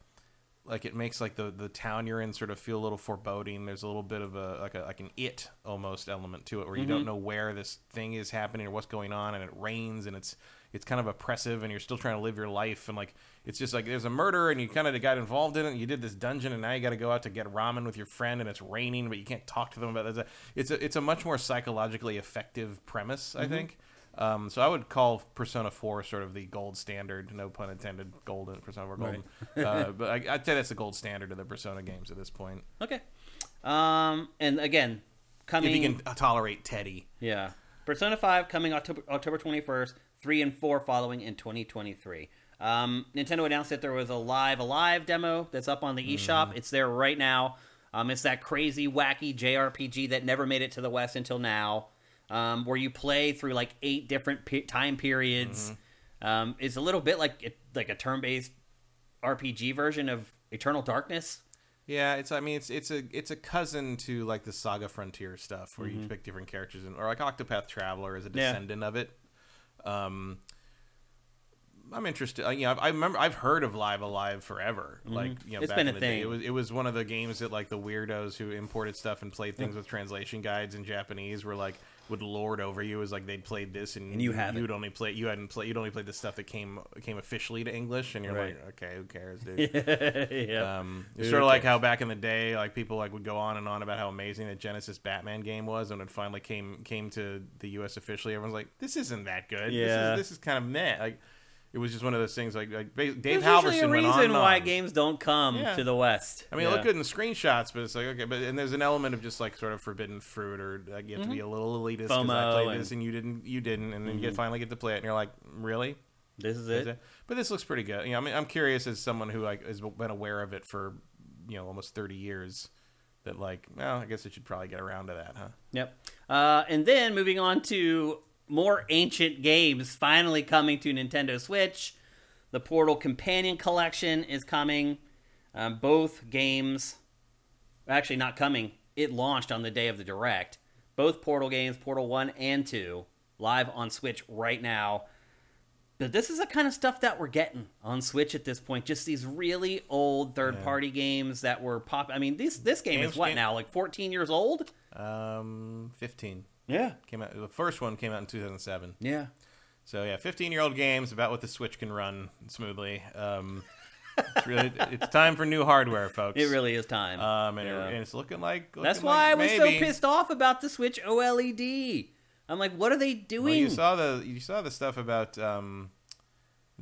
it makes like the town you're in sort of feel a little foreboding. There's a little bit of like an It almost element to it, where you don't know where this thing is happening or what's going on, and it rains, and it's kind of oppressive, and you're still trying to live your life, and like it's just like there's a murder, and you kind of got involved in it, and you did this dungeon, and now you got to go out to get ramen with your friend, and it's raining, but you can't talk to them about that. It's a much more psychologically effective premise, I think. So I would call Persona 4 sort of the gold standard, no pun intended, golden, Persona 4 golden. Right. But I'd say that's the gold standard of the Persona games at this point. Okay. And again, coming... If you can tolerate Teddy. Yeah. Persona 5 coming October 21st, 3 and 4 following in 2023. Nintendo announced that there was a Alive demo that's up on the eShop. It's there right now. It's that crazy, wacky JRPG that never made it to the West until now. Where you play through like 8 different time periods. It's a little bit like a turn-based RPG version of Eternal Darkness. Yeah, it's a cousin to like the Saga Frontier stuff, where you pick different characters, or like Octopath Traveler is a descendant of it. I'm interested. I remember I've heard of Live Alive forever. Like, it's back been in a the thing. Day. It was one of the games that like the weirdos who imported stuff and played things with translation guides in Japanese were like would lord over you as like they'd played this and you'd only played the stuff that came officially to English, and you're like, okay, who cares, dude? It's sort of like how back in the day, like people like would go on and on about how amazing the Genesis Batman game was, and it finally came to the US officially. Everyone's like, this isn't that good. This is kind of meh. Like, it was just one of those things. Like Dave Halverson went on. There's a reason why games don't come to the West. I mean, it looked good in the screenshots, but it's like, okay, and there's an element of just like sort of forbidden fruit, or like you have to be a little elitist because I played this and you didn't, and then you finally get to play it, and you're like, really? This is it? But this looks pretty good. I mean, I'm curious as someone who like has been aware of it for almost 30 years. That like, well, I guess it should probably get around to that, huh? Yep. And then moving on to more ancient games finally coming to Nintendo Switch. The Portal Companion Collection is coming. Both games, actually not coming. It launched on the day of the Direct. Both Portal games, Portal 1 and 2, live on Switch right now. But this is the kind of stuff that we're getting on Switch at this point. Just these really old third-party games that were pop. I mean, this game is what now? Like 14 years old? 15. Yeah. The first one came out in 2007. Yeah. So yeah, 15-year-old games about what the Switch can run smoothly. It's time for new hardware, folks. It really is time. And it's looking like that's why I was so pissed off about the Switch OLED. I'm like, what are they doing? Well, you saw the stuff about the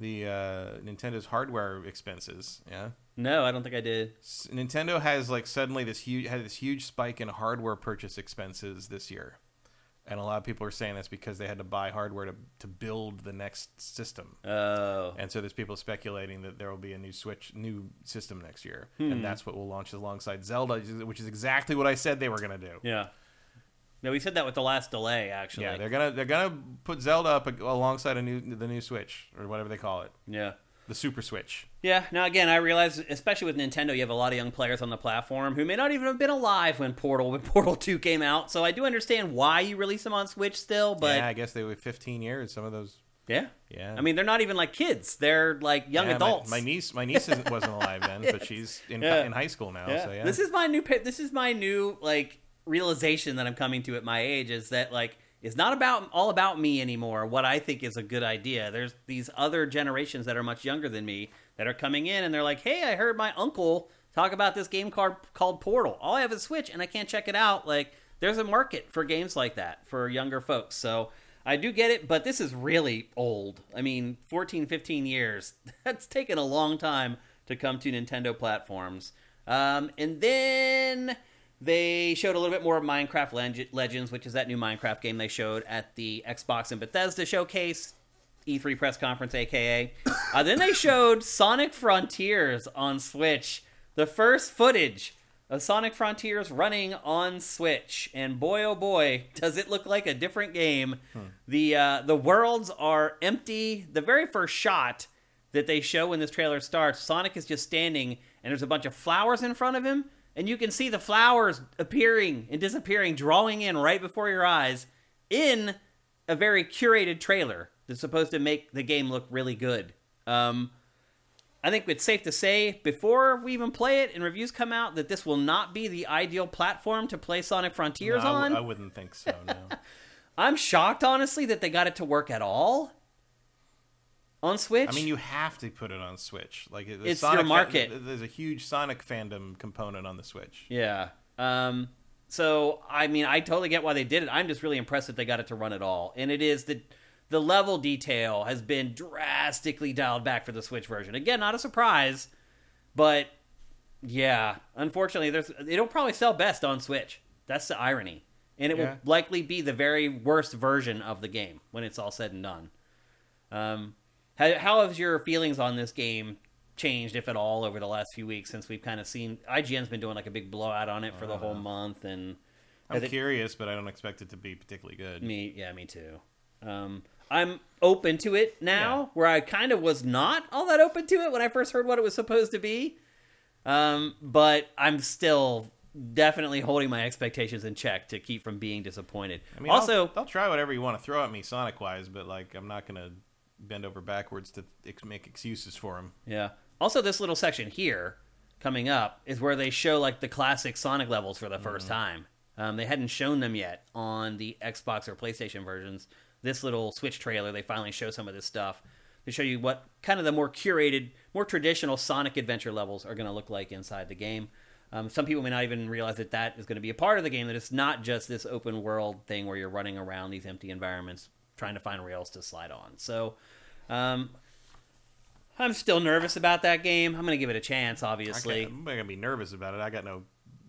Nintendo's hardware expenses. Yeah. No, I don't think I did. Nintendo has like suddenly this huge spike in hardware purchase expenses this year. And a lot of people are saying that's because they had to buy hardware to build the next system. Oh. And so there's people speculating that there will be a new system next year. And that's what will launch alongside Zelda, which is exactly what I said they were going to do. Yeah. No, we said that with the last delay, actually. Yeah, they're gonna put Zelda up alongside the new Switch, or whatever they call it. Yeah. The Super Switch. Yeah. Now, again, I realize, especially with Nintendo, you have a lot of young players on the platform who may not even have been alive when Portal 2 came out. So I do understand why you release them on Switch still, but... Yeah, I guess they were 15 years, some of those... Yeah? Yeah. I mean, they're not even like kids. They're like young adults. My niece wasn't alive then, but she's in high school now, so yeah. This is my new, like, realization that I'm coming to at my age, is that, like, it's not all about me anymore, what I think is a good idea. There's these other generations that are much younger than me that are coming in, and they're like, hey, I heard my uncle talk about this game called Portal. All I have is Switch, and I can't check it out. Like, there's a market for games like that for younger folks. So I do get it, but this is really old. I mean, 14, 15 years. That's taken a long time to come to Nintendo platforms. And then They showed a little bit more of Minecraft Legends, which is that new Minecraft game they showed at the Xbox and Bethesda showcase, E3 press conference, aka. Then they showed Sonic Frontiers on Switch. The first footage of Sonic Frontiers running on Switch. And boy, oh boy, does it look like a different game. The worlds are empty. The very first shot that they show when this trailer starts, Sonic is just standing, and there's a bunch of flowers in front of him. And you can see the flowers appearing and disappearing, drawing in right before your eyes in a very curated trailer that's supposed to make the game look really good. I think it's safe to say, before we even play it and reviews come out, that this will not be the ideal platform to play Sonic Frontiers on. I wouldn't think so, no. I'm shocked, honestly, that they got it to work at all on Switch. I mean, you have to put it on Switch. Like, it's Sonic your market. There's a huge Sonic fandom component on the Switch. Yeah. So, I mean, I totally get why they did it. I'm just really impressed that they got it to run at all. And it is the level detail has been drastically dialed back for the Switch version. Again, not a surprise, but yeah, unfortunately, it'll probably sell best on Switch. That's the irony. And it will likely be the very worst version of the game when it's all said and done. How have your feelings on this game changed, if at all, over the last few weeks since we've kind of seen IGN's been doing like a big blowout on it for the whole month? And I'm curious, but I don't expect it to be particularly good. Me too. I'm open to it now, where I kind of was not all that open to it when I first heard what it was supposed to be. But I'm still definitely holding my expectations in check to keep from being disappointed. I mean, also, I'll try whatever you want to throw at me Sonic-wise, but like I'm not going to bend over backwards to make excuses for him. Yeah. Also, this little section here coming up is where they show like the classic Sonic levels for the first time. They hadn't shown them yet on the Xbox or PlayStation versions. This little Switch trailer, they finally show some of this stuff to show you what kind of the more curated, more traditional Sonic adventure levels are going to look like inside the game. Some people may not even realize that is going to be a part of the game, that it's not just this open world thing where you're running around these empty environments trying to find rails to slide on. So I'm still nervous about that game. I'm going to give it a chance, obviously. I'm not going to be nervous about it.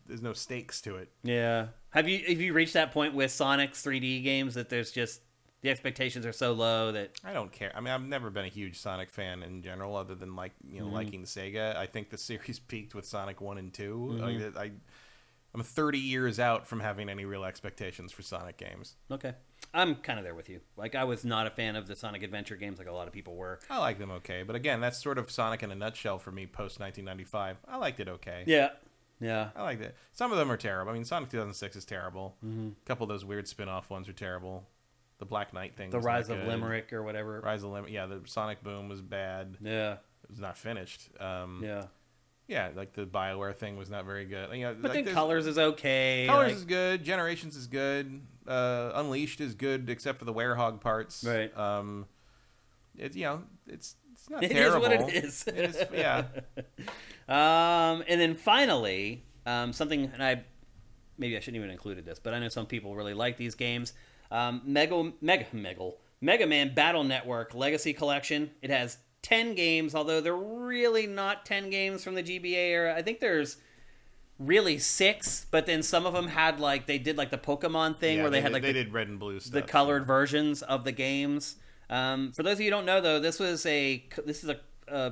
There's no stakes to it. Yeah. Have you reached that point with Sonic's 3D games that there's just the expectations are so low that I don't care? I mean, I've never been a huge Sonic fan in general, other than liking Sega. I think the series peaked with Sonic 1 and 2. I'm 30 years out from having any real expectations for Sonic games. Okay. I'm kind of there with you. Like, I was not a fan of the Sonic Adventure games like a lot of people were. I like them okay, but again, that's sort of Sonic in a nutshell for me post 1995. I liked it okay. Yeah. Yeah. I liked it. Some of them are terrible. I mean, Sonic 2006 is terrible. A couple of those weird spin-off ones are terrible. The Black Knight thing. The Rise of Limerick or whatever. Rise of Limerick. Yeah, the Sonic Boom was bad. Yeah. It was not finished. Yeah, like the BioWare thing was not very good. But then Colors is okay. Colors is good. Generations is good. Unleashed is good, except for the Werehog parts. Right. It's not it terrible. It is what it is. It is, yeah. And then finally, something, and maybe I shouldn't even included this, but I know some people really like these games. Mega Man Battle Network Legacy Collection. It has 10 games, although they're really not 10 games from the GBA era. I think there's really 6, but then some of them had they did the Pokemon thing where they did red and blue stuff, the colored versions of the games. For those of you who don't know, though, this is a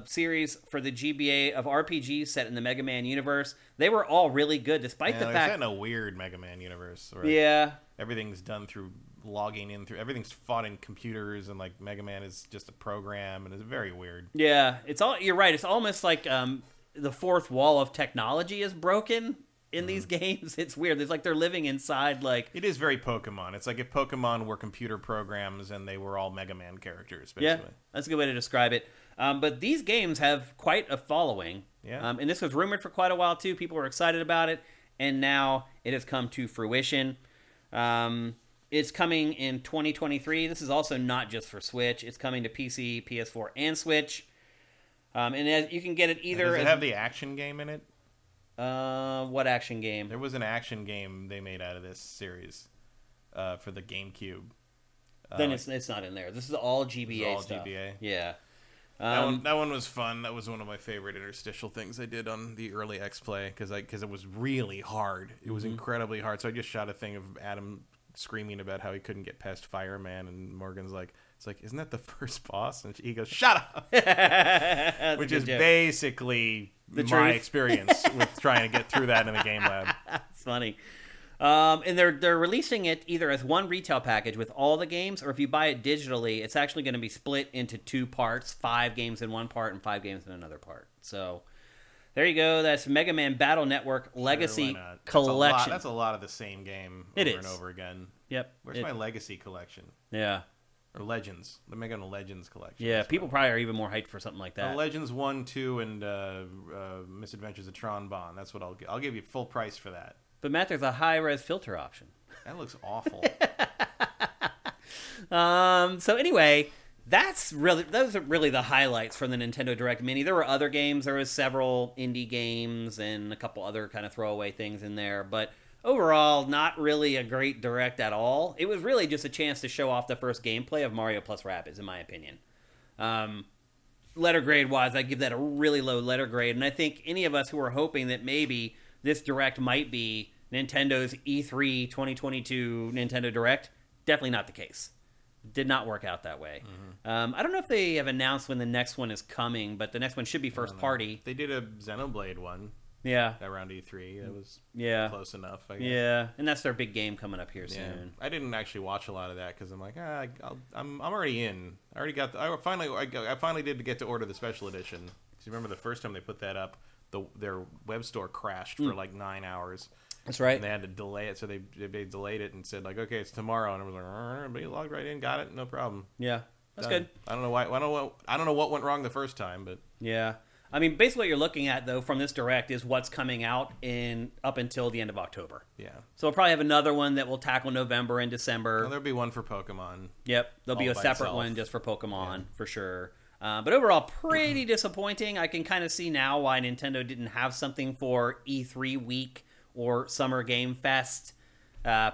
series for the GBA of RPGs set in the Mega Man universe. They were all really good, despite the fact set in a weird Mega Man universe. Everything's done through logging in through. Everything's fought in computers, and Mega Man is just a program, and it's very weird. Yeah, you're right. It's almost like the fourth wall of technology is broken in these games. It's weird. It's like they're living inside It is very Pokemon. It's like if Pokemon were computer programs and they were all Mega Man characters, basically. Yeah, that's a good way to describe it. But these games have quite a following. Yeah. And this was rumored for quite a while, too. People were excited about it. And now it has come to fruition. It's coming in 2023. This is also not just for Switch. It's coming to PC, PS4, and Switch. And you can get it either... Does it have the action game in it? What action game? There was an action game they made out of this series for the GameCube. Then it's not in there. This is all GBA all stuff. GBA? Yeah. That one was fun. That was one of my favorite interstitial things I did on the early X-Play because it was really hard. It was incredibly hard. So I just shot a thing of Adam screaming about how he couldn't get past Fireman, and Morgan's like, "It's like, isn't that the first boss?" And he goes, "Shut up," which is basically my experience with trying to get through that in a game lab. It's funny. And they're releasing it either as one retail package with all the games, or if you buy it digitally, it's actually going to be split into 2 parts, 5 games in one part and 5 games in another part. So there you go. That's Mega Man Battle Network Legacy Collection. That's a lot of the same game over and over again. Yep. Where's my Legacy collection? Yeah. Or Legends. The Mega Man Legends collection. Yeah, people probably are even more hyped for something like that. Legends 1, 2, and Misadventures of Tron Bonne. That's what I'll give you full price for that. But Matt, there's a high-res filter option. That looks awful. So anyway, those are really the highlights from the Nintendo Direct Mini. There were other games. There was several indie games and a couple other kind of throwaway things in there. But overall, not really a great Direct at all. It was really just a chance to show off the first gameplay of Mario plus Rabbids, in my opinion. Letter grade-wise, I give that a really low letter grade. And I think any of us who were hoping that maybe this Direct might be Nintendo's E3 2022 Nintendo Direct, definitely not the case. Did not work out that way. I don't know if they have announced when the next one is coming, but the next one should be first party. They did a Xenoblade one. Yeah. Around E3. That was close enough, I guess. Yeah, and that's their big game coming up here soon. I didn't actually watch a lot of that because I'm like, I'm already in. I already got. I finally did get to order the special edition. Because you remember the first time they put that up, their web store crashed for like 9 hours. That's right. And they had to delay it, so they delayed it and said like, okay, it's tomorrow, and I was like, but you logged right in, got it, no problem. Yeah, that's good. I don't know why. I don't know what went wrong the first time, but yeah. I mean, basically what you're looking at, though, from this Direct is what's coming out up until the end of October. Yeah. So we'll probably have another one that will tackle November and December. Well, there'll be one for Pokemon. Yep. There'll be a separate one just for Pokemon, for sure. But overall, pretty disappointing. I can kind of see now why Nintendo didn't have something for E3 week or Summer Game Fest,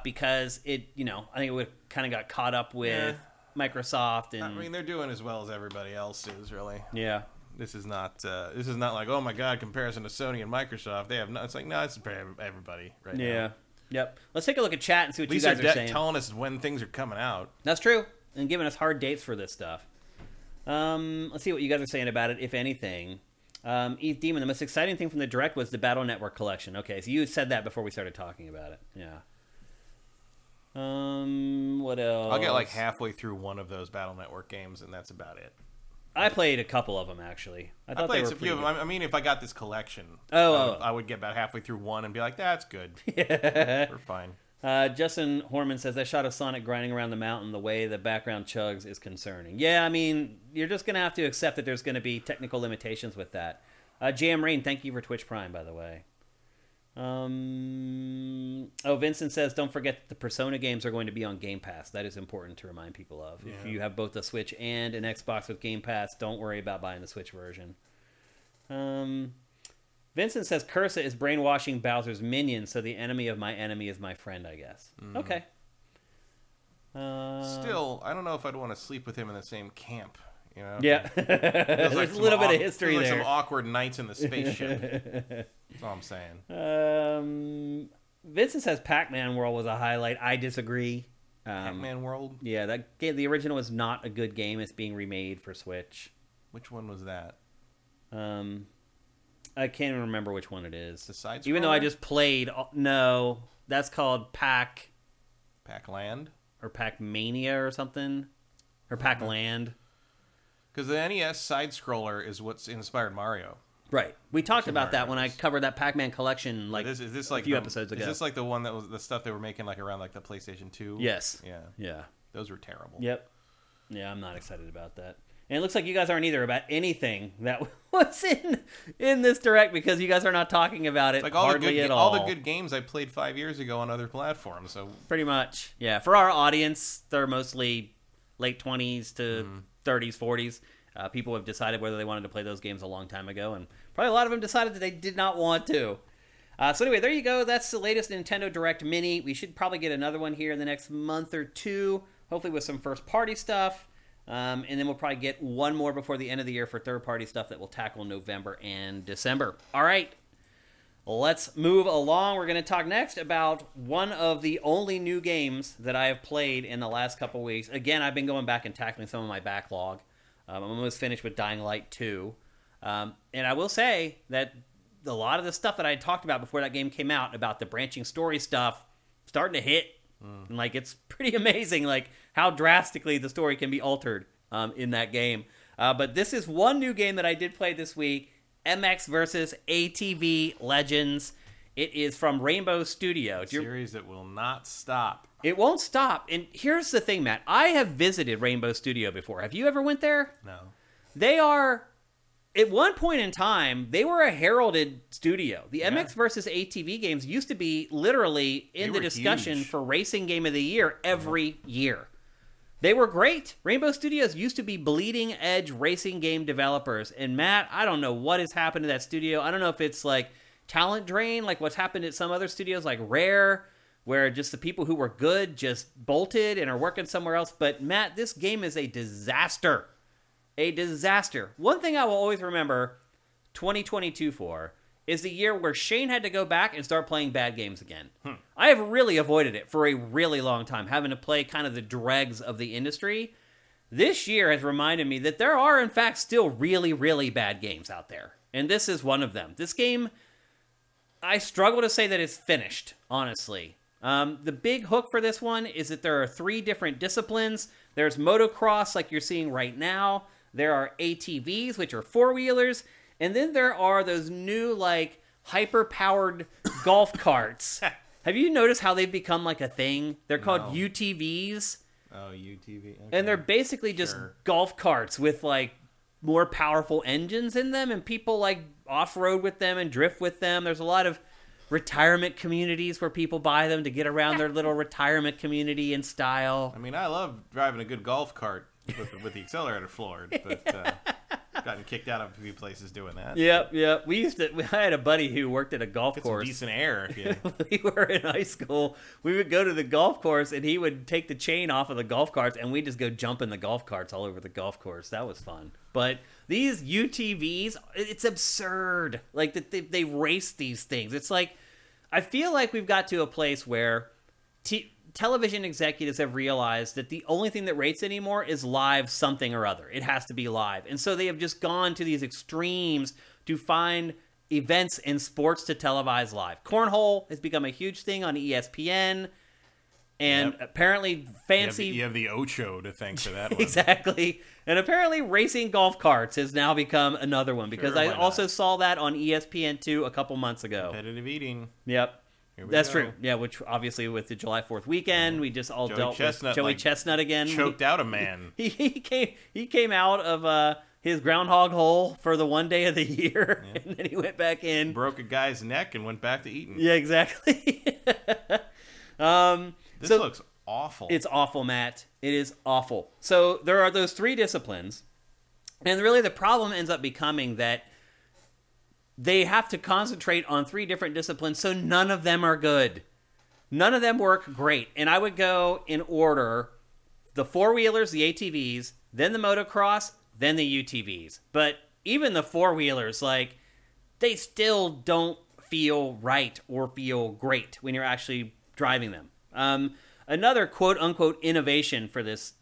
because I think it would kind of got caught up with Microsoft. And I mean, they're doing as well as everybody else is, really. Yeah. This is not like, oh my god, comparison to Sony and Microsoft. They have no. It's like, no, it's everybody right now. Yeah. Yep. Let's take a look at chat and see what you guys are saying. Telling us when things are coming out. That's true, and giving us hard dates for this stuff. Let's see what you guys are saying about it, if anything. Eth Demon, the most exciting thing from the Direct was the Battle Network collection. Okay, so you said that before we started talking about it. Yeah. What else? I'll get like halfway through one of those Battle Network games, and that's about it. I played a couple of them, actually. I played a few of them. I mean, if I got this collection, I would get about halfway through one and be like, that's good. We're fine. Justin Horman says, that shot of Sonic grinding around the mountain, the way the background chugs is concerning. Yeah, I mean, you're just going to have to accept that there's going to be technical limitations with that. Jam Rain, thank you for Twitch Prime, by the way. Vincent says, don't forget the Persona games are going to be on Game Pass. That is important to remind people of. Yeah. If you have both a Switch and an Xbox with Game Pass, don't worry about buying the Switch version. Vincent says, Cursa is brainwashing Bowser's minions, so the enemy of my enemy is my friend, I guess. Okay. Still, I don't know if I'd want to sleep with him in the same camp. You know? Yeah. There's a little bit of history there. Some awkward nights in the spaceship. That's all I'm saying. Vincent says Pac-Man World was a highlight. I disagree. Pac-Man World? Yeah, that game, the original was not a good game. It's being remade for Switch. Which one was that? I can't even remember which one it is. The side scroller? Even though I just played... No, that's called Pac-Land? Or Pac-Mania or something. Or Pac-Land. Because the NES side-scroller is what's inspired Mario. Right. We talked about that when I covered that Pac-Man collection is this like a few episodes ago. Is this like the one that was the stuff they were making like around like the PlayStation 2? Yes. Yeah. Yeah. Those were terrible. Yep. Yeah, I'm not excited about that. And it looks like you guys aren't either about anything that was in this Direct, because you guys are not talking about it hardly at all. All the good games I played 5 years ago on other platforms. So pretty much. Yeah. For our audience, they're mostly late 20s to 30s, 40s. People have decided whether they wanted to play those games a long time ago, and probably a lot of them decided that they did not want to. So anyway, there you go. That's the latest Nintendo Direct Mini. We should probably get another one here in the next month or two, hopefully with some first-party stuff. And then we'll probably get one more before the end of the year for third-party stuff that will tackle November and December. All right, let's move along. We're going to talk next about one of the only new games that I have played in the last couple weeks. Again, I've been going back and tackling some of my backlog. I'm almost finished with Dying Light 2. And I will say that a lot of the stuff that I had talked about before that game came out, about the branching story stuff, starting to hit. And, like, it's pretty amazing, like, how drastically the story can be altered in that game. But this is one new game that I did play this week, MX versus ATV Legends. It is from Rainbow Studio. Series that will not stop. It won't stop. And here's the thing, Matt. I have visited Rainbow Studio before. Have you ever went there? No. They are... At one point in time, they were a heralded studio. The MX versus ATV games used to be literally in the discussion for Racing Game of the Year every year. They were great. Rainbow Studios used to be bleeding edge racing game developers. And Matt, I don't know what has happened to that studio. I don't know if it's like talent drain, like what's happened at some other studios like Rare, where just the people who were good just bolted and are working somewhere else. But Matt, this game is a disaster. A disaster. One thing I will always remember 2022 for is the year where Shane had to go back and start playing bad games again. I have really avoided it for a really long time, having to play kind of the dregs of the industry. This year has reminded me that there are, in fact, still really, really bad games out there. And this is one of them. This game, I struggle to say that it's finished, honestly. The big hook for this one is that there are 3 different disciplines. There's motocross, like you're seeing right now. There are ATVs, which are 4-wheelers. And then there are those new, like, hyper-powered golf carts. Have you noticed how they've become, like, a thing? They're called UTVs. Oh, UTV. Okay. And they're basically just golf carts with, like, more powerful engines in them. And people, like, off-road with them and drift with them. There's a lot of retirement communities where people buy them to get around their little retirement community in style. I mean, I love driving a good golf cart with the accelerator floored, but gotten kicked out of a few places doing that. Yep. I had a buddy who worked at a golf course. Some decent air. If you... We were in high school. We would go to the golf course, and he would take the chain off of the golf carts, and we'd just go jump in the golf carts all over the golf course. That was fun. But these UTVs, it's absurd. Like, that they race these things. It's like, I feel like we've got to a place where television executives have realized that the only thing that rates anymore is live something or other. It has to be live. And so they have just gone to these extremes to find events in sports to televise live. Cornhole has become a huge thing on ESPN. And apparently fancy... You have the Ocho to thank for that one. Exactly. And apparently racing golf carts has now become another one, because I also saw that on ESPN2 a couple months ago. Competitive eating. Yep. That's true. Yeah, which obviously with the July 4th weekend, we just all dealt with Joey Chestnut again. Choked out a man. He came out of his groundhog hole for the one day of the year, and then he went back in. Broke a guy's neck and went back to eating. Yeah, exactly. This looks awful. It's awful, Matt. It is awful. So there are those 3 disciplines, and really the problem ends up becoming that they have to concentrate on 3 different disciplines, so none of them are good. None of them work great. And I would go in order: the 4-wheelers, the ATVs, then the motocross, then the UTVs. But even the 4-wheelers, like, they still don't feel right or feel great when you're actually driving them. Another quote-unquote innovation for this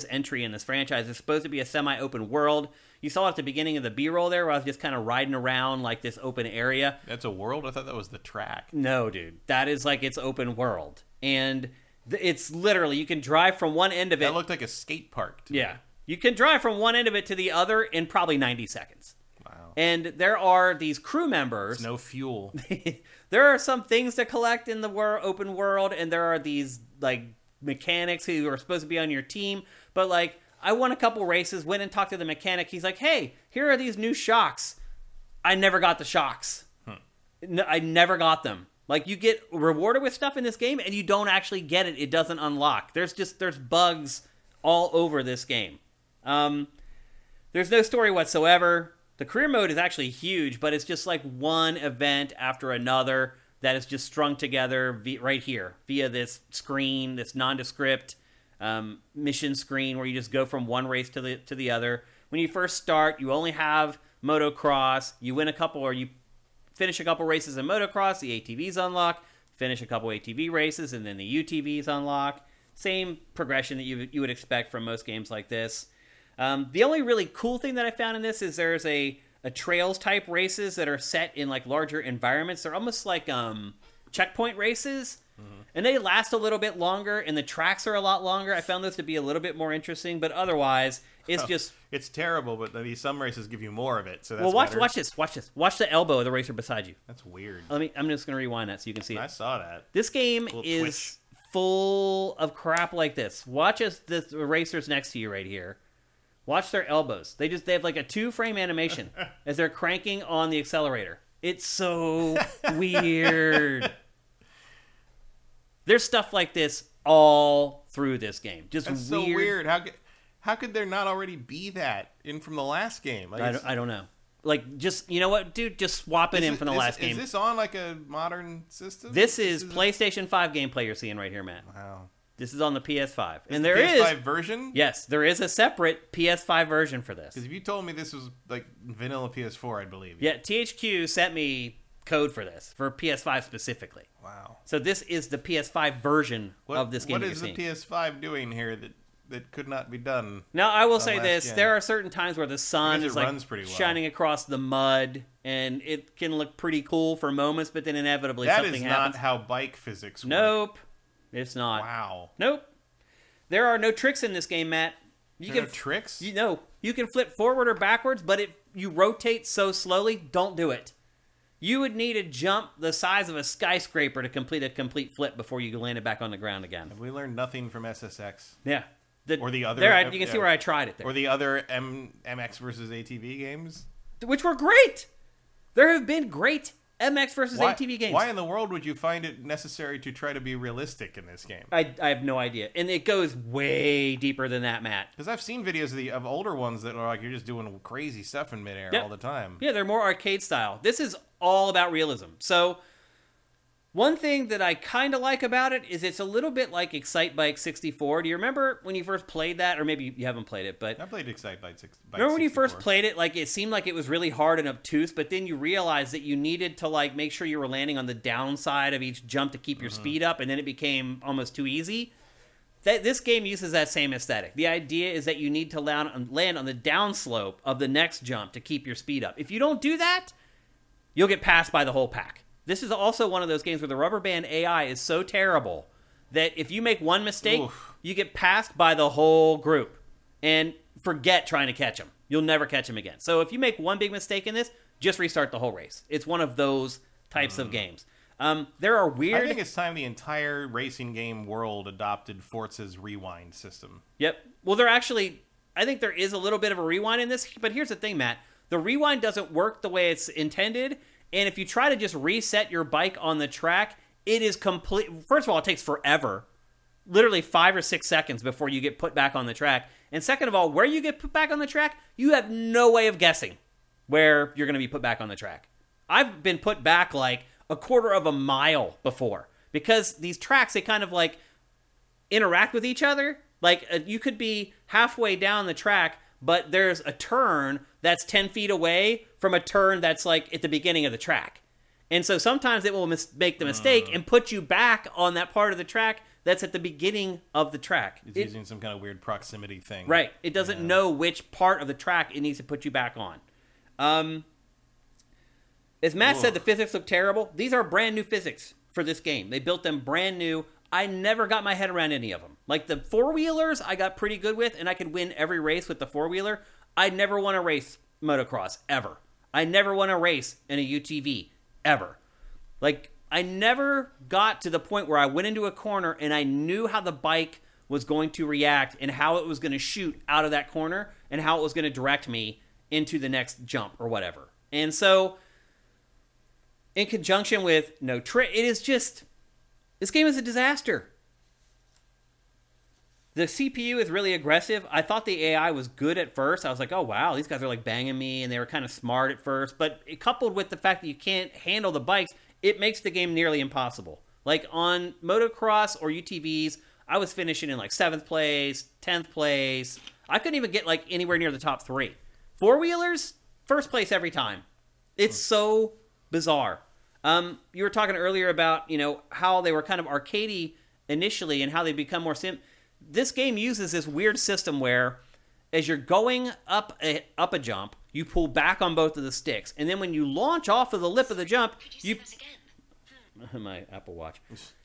entry in this franchise is supposed to be a semi-open world. You saw at the beginning of the B-roll there where I was just kind of riding around like this open area. That's a world? I thought that was the track. No, dude. That is like its open world. And it's literally, you can drive from one end of it. That looked like a skate park to me. You can drive from one end of it to the other in probably 90 seconds. Wow. And there are these crew members. There's no fuel. There are some things to collect in the open world, and there are these, like, mechanics who are supposed to be on your team. But, like, I won a couple races, went and talked to the mechanic. He's like, hey, here are these new shocks. I never got the shocks. No, I never got them. Like, you get rewarded with stuff in this game, and you don't actually get it. It doesn't unlock. There's bugs all over this game. There's no story whatsoever. The career mode is actually huge, but it's just like one event after another that is just strung together right here via this screen, this nondescript mission screen where you just go from one race to the other. When you first start, you only have motocross. You win a couple, or you finish a couple races in motocross, the ATVs unlock. Finish a couple ATV races, and then the UTVs unlock. Same progression that you would expect from most games like this. The only really cool thing that I found in this is there's a trails type races that are set in like larger environments. They're almost like checkpoint races, and they last a little bit longer, and the tracks are a lot longer. I found those to be a little bit more interesting, but otherwise it's just... It's terrible, but some races give you more of it, so that's well, watch this. Watch the elbow of the racer beside you. That's weird. I'm just going to rewind that so you can see it. I saw that. This game is twitch. full of crap like this. Watch the racers next to you right here. Watch their elbows. They have like a 2-frame animation as they're cranking on the accelerator. It's so weird. There's stuff like this all through this game. Just That's weird. so weird. How could there not already be that in from the last game? Like, I don't know. Like, just, you know what, dude? Just swap it in from the last game. Is this on like a modern system? This is PlayStation 5 gameplay you're seeing right here, Matt. Wow. This is on the PS5. And the there is PS5 version? Yes, there is a separate PS5 version for this. Because if you told me this was like vanilla PS4, I'd believe you. Yeah, THQ sent me code for this, for PS5 specifically. Wow. So this is the PS5 version of this game. What is the PS5 doing here that could not be done? Now, I will say this. Gen? There are certain times where the sun is like well. shining across the mud, and it can look pretty cool for moments, but then inevitably something happens. That is not how bike physics work. Nope. It's not. Wow. Nope. There are no tricks in this game, Matt. There are no tricks? You can flip forward or backwards, but you rotate so slowly, don't do it. You would need a jump the size of a skyscraper to complete a complete flip before you land it back on the ground again. Have we learned nothing from SSX? Yeah. Or the other... you can see where I tried it there. Or the other MX versus ATV games? Which were great! There have been great MX versus ATV games. Why in the world would you find it necessary to try to be realistic in this game? I have no idea. And it goes way deeper than that, Matt. Because I've seen videos of older ones that are like you're just doing crazy stuff in midair all the time. Yeah, they're more arcade style. This is all about realism. So, one thing that I kind of like about it is it's a little bit like Excite Bike 64. Do you remember when you first played that? Or maybe you haven't played it, but... I played Excite Bike 64. Remember when you first played it, like, it seemed like it was really hard and obtuse, but then you realized that you needed to, like, make sure you were landing on the downside of each jump to keep your speed up, and then it became almost too easy? This game uses that same aesthetic. The idea is that you need to land on the downslope of the next jump to keep your speed up. If you don't do that, you'll get passed by the whole pack. This is also one of those games where the rubber band AI is so terrible that if you make one mistake, you get passed by the whole group. And forget trying to catch them. You'll never catch them again. So if you make one big mistake in this, just restart the whole race. It's one of those types of games. There are weird... I think it's time the entire racing game world adopted Forza's rewind system. Yep. Well, I think there is a little bit of a rewind in this, but here's the thing, Matt. The rewind doesn't work the way it's intended, and if you try to just reset your bike on the track, it is complete... First of all, it takes forever. Literally 5 or 6 seconds before you get put back on the track. And second of all, where you get put back on the track, you have no way of guessing where you're going to be put back on the track. I've been put back like a quarter of a mile before. Because these tracks, they kind of like interact with each other. Like you could be halfway down the track, but there's a turn that's 10 feet away from a turn that's like at the beginning of the track. And so sometimes it will make the mistake and put you back on that part of the track that's at the beginning of the track. It's using some kind of weird proximity thing. Right. It doesn't know which part of the track it needs to put you back on. As Matt said, the physics look terrible. These are brand new physics for this game. They built them brand new. I never got my head around any of them. Like the four-wheelers I got pretty good with, and I could win every race with the four-wheeler. I never won a race motocross, ever. I never won a race in a UTV, ever. Like, I never got to the point where I went into a corner and I knew how the bike was going to react and how it was going to shoot out of that corner and how it was going to direct me into the next jump or whatever. And so, in conjunction with no trick, it is just... This game is a disaster. The CPU is really aggressive. I thought the AI was good at first. I was like, oh, wow, these guys are like banging me, and they were kind of smart at first. But coupled with the fact that you can't handle the bikes, it makes the game nearly impossible. Like on motocross or UTVs, I was finishing in like 7th place, 10th place. I couldn't even get like anywhere near the top 3. 4-wheelers, first place every time. It's so bizarre. You were talking earlier about, how they were kind of arcadey initially and how they become more This game uses this weird system where as you're going up a jump, you pull back on both of the sticks, and then when you launch off of the lip of the jump, you my Apple Watch.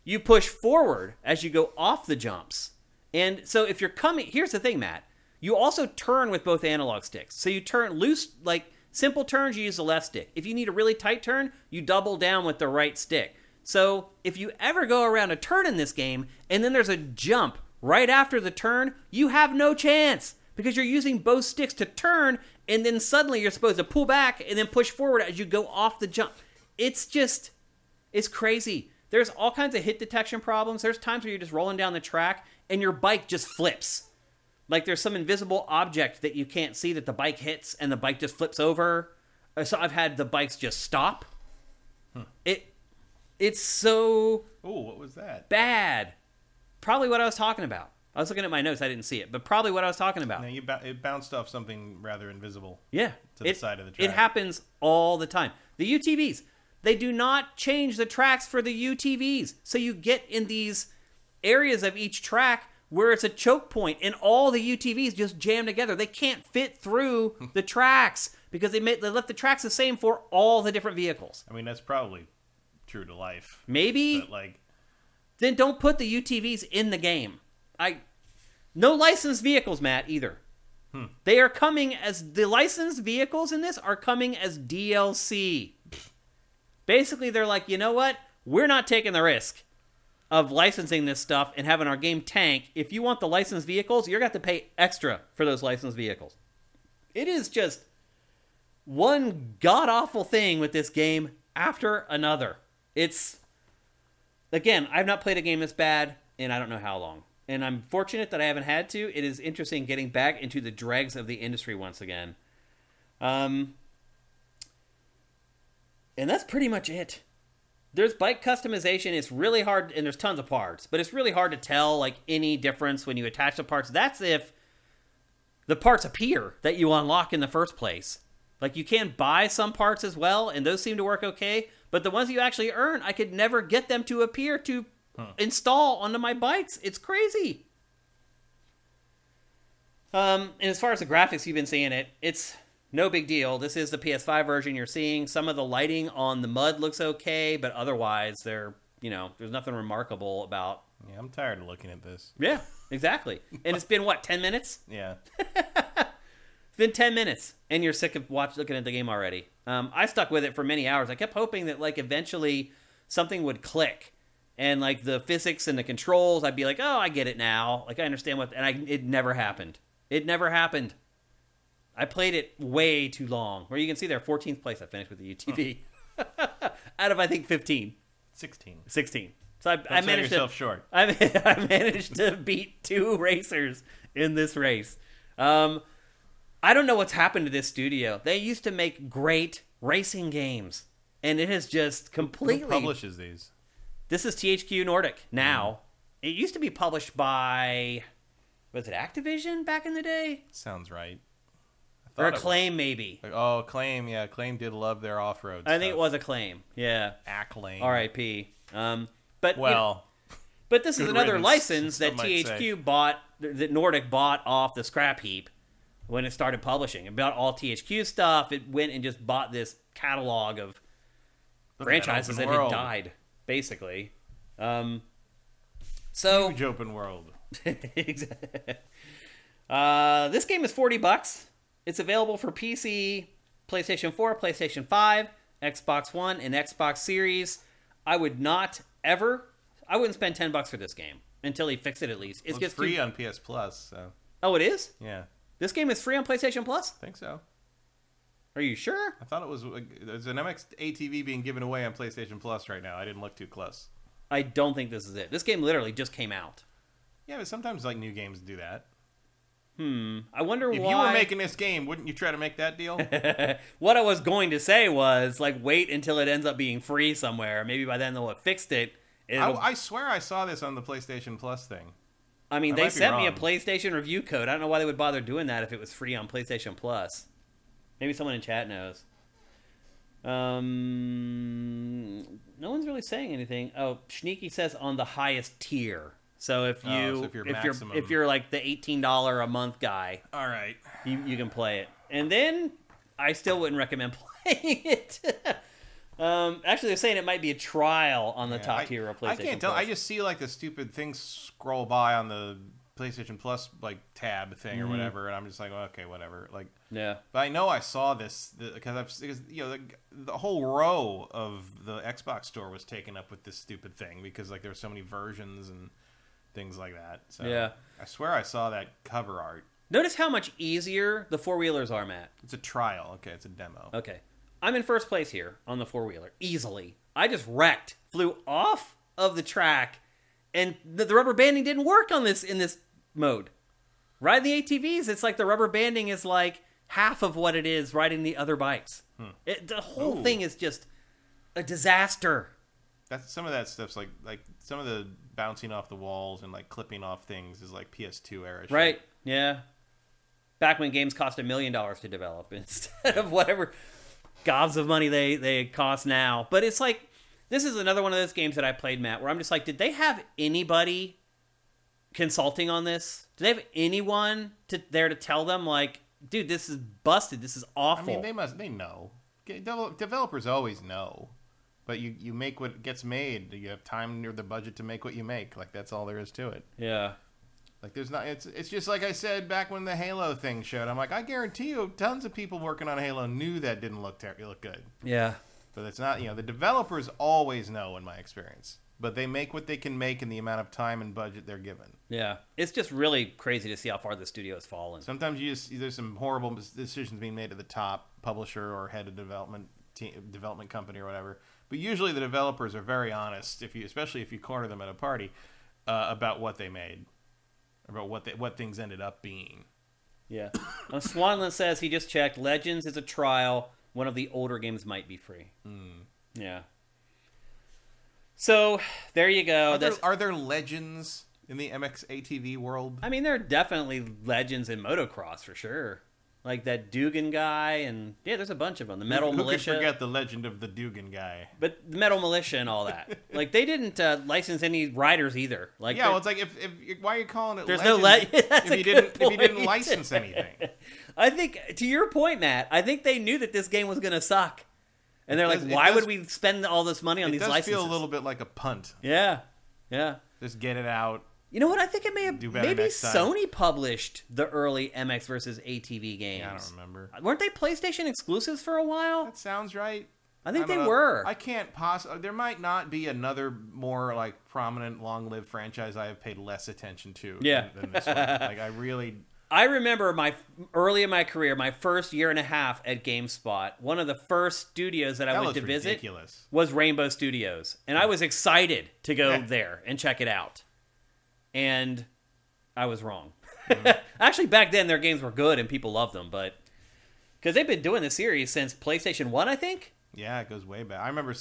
You push forward as you go off the jumps. And so if you're coming, here's the thing, Matt. You also turn with both analog sticks. So you turn loose, like simple turns, you use the left stick. If you need a really tight turn, you double down with the right stick. So if you ever go around a turn in this game, and then there's a jump right after the turn, you have no chance because you're using both sticks to turn, and then suddenly you're supposed to pull back and then push forward as you go off the jump. It's crazy. There's all kinds of hit detection problems. There's times where you're just rolling down the track and your bike just flips. Like there's some invisible object that you can't see that the bike hits and the bike just flips over. So I've had the bikes just stop. It's so what was that? Bad. Probably what I was talking about. I was looking at my notes. I didn't see it, but probably what I was talking about. No, it bounced off something rather invisible. Yeah. To the side of the track. It happens all the time. The UTVs, they do not change the tracks for the UTVs. So you get in these areas of each track where it's a choke point and all the UTVs just jam together. They can't fit through the tracks because they left the tracks the same for all the different vehicles. I mean, that's probably true to life. Maybe. But then don't put the UTVs in the game. No licensed vehicles, Matt, either. They are coming as the licensed vehicles in this are coming as DLC. Basically, they're like, you know what? We're not taking the risk of licensing this stuff and having our game tank. If you want the licensed vehicles, you're going to have to pay extra for those licensed vehicles. It is just one god-awful thing with this game after another. Again, I've not played a game this bad in I don't know how long. And I'm fortunate that I haven't had to. It is interesting getting back into the dregs of the industry once again. And that's pretty much it. There's bike customization. It's really hard, and there's tons of parts. But it's really hard to tell any difference when you attach the parts. That's if the parts appear that you unlock in the first place. You can buy some parts as well, and those seem to work okay. But the ones you actually earn, I could never get them to appear to install onto my bikes. It's crazy. And as far as the graphics, you've been seeing it. It's no big deal. This is the PS5 version you're seeing. Some of the lighting on the mud looks okay, but otherwise, there's nothing remarkable about. Yeah, I'm tired of looking at this. Yeah, exactly. And it's been, 10 minutes? Yeah. It's been 10 minutes, and you're sick of looking at the game already. I stuck with it for many hours. I kept hoping that, eventually something would click. And, the physics and the controls, I'd be like, oh, I get it now. I understand it never happened. It never happened. I played it way too long. Where you can see there, 14th place I finished with the UTV. Out of, I think, 15. 16. So I managed yourself short. I managed to beat 2 racers in this race. I don't know what's happened to this studio. They used to make great racing games. And it has just completely... Who publishes these? This is THQ Nordic now. It used to be published by... Was it Activision back in the day? Sounds right. Or Acclaim, maybe. Acclaim. Yeah, Acclaim did love their off-road stuff. I think it was Acclaim. Yeah. Acclaim. R.I.P. But this is another riddance, license that THQ bought, that Nordic bought off the scrap heap when it started publishing. It bought all THQ stuff. It went and just bought this catalog of franchises that had died, basically. Huge open world. This game is $40. It's available for PC, PlayStation 4, PlayStation 5, Xbox One, and Xbox Series. I wouldn't spend $10 for this game until he fixed it at least. It's free on PS Plus. So. Oh, it is? Yeah. This game is free on PlayStation Plus? I think so. Are you sure? I thought it was. There's an MX ATV being given away on PlayStation Plus right now. I didn't look too close. I don't think this is it. This game literally just came out. Yeah, but sometimes new games do that. I wonder why. If you were making this game, wouldn't you try to make that deal? What I was going to say was, wait until it ends up being free somewhere. Maybe by then they'll have fixed it. I swear I saw this on the PlayStation Plus thing. I mean, I they might be sent me a wrong. PlayStation review code. I don't know why they would bother doing that if it was free on PlayStation Plus. Maybe someone in chat knows. No one's really saying anything. Oh, Sneaky says on the highest tier. So if you're like the $18 a month guy, all right, you can play it. And then I still wouldn't recommend playing it. Actually, they're saying it might be a trial on the top tier of PlayStation. I can't tell. Plus. I just see like the stupid things scroll by on the PlayStation Plus like tab thing or whatever, and I'm just like, well, okay, whatever. Like, yeah. But I know I saw this because the whole row of the Xbox store was taken up with this stupid thing because like there were so many versions and things like that. So yeah. I swear I saw that cover art. Notice how much easier the four-wheelers are, Matt. It's a trial. Okay, it's a demo. Okay. I'm in first place here on the four-wheeler, easily. I just wrecked, flew off of the track, and the rubber banding didn't work on this in this mode. Riding the ATVs, it's like the rubber banding is like half of what it is riding the other bikes. The whole thing is just a disaster. That's some of that stuff's like some of the bouncing off the walls and like clipping off things is like PS2 era shit. Right, yeah. Back when games cost $1 million to develop instead of whatever gobs of money they cost now. But it's like, this is another one of those games that I played, Matt, where I'm just like, did they have anybody consulting on this? Do they have anyone there to tell them, like, dude, this is busted, this is awful? I mean, they know. Developers always know. But you make what gets made. You have time or the budget to make what you make. Like, that's all there is to it. Yeah. Like, there's not. It's just like I said back when the Halo thing showed. I'm like, I guarantee you, tons of people working on Halo knew that didn't look good. Yeah. But it's not. The developers always know, in my experience. But they make what they can make in the amount of time and budget they're given. Yeah. It's just really crazy to see how far the studio has fallen. Sometimes there's some horrible decisions being made at the top, publisher or head of development company or whatever. But usually the developers are very honest, especially if you corner them at a party, about what they made, about what things ended up being. Yeah. Swanland says he just checked. Legends is a trial. One of the older games might be free. Yeah. So there you go. Are there legends in the MX ATV world? I mean, there are definitely legends in motocross for sure. Like that Dugan guy, and yeah, there's a bunch of them. The Metal Militia. Who could forget the legend of the Dugan guy? But the Metal Militia and all that. Like, they didn't license any riders either. Like, yeah, well, it's like if why are you calling it? There's legends no if you didn't license anything. I think, to your point, Matt, I think they knew that this game was going to suck, and they're like, why would we spend all this money on these licenses? It does feel a little bit like a punt. Yeah, yeah. Just get it out. You know what? I think it may have maybe Sony published the early MX versus ATV games. Yeah, I don't remember. Weren't they PlayStation exclusives for a while? That sounds right. I think they were. I can't possibly. There might not be another more like prominent, long-lived franchise I have paid less attention to. Yeah. Than this one. Like I remember early in my career, my first year and a half at GameSpot, one of the first studios that I went to visit was Rainbow Studios, and I was excited to go there and check it out. And I was wrong. Actually, back then, their games were good and people loved them, but because they've been doing the series since PlayStation 1, I think. Yeah, it goes way back. I remember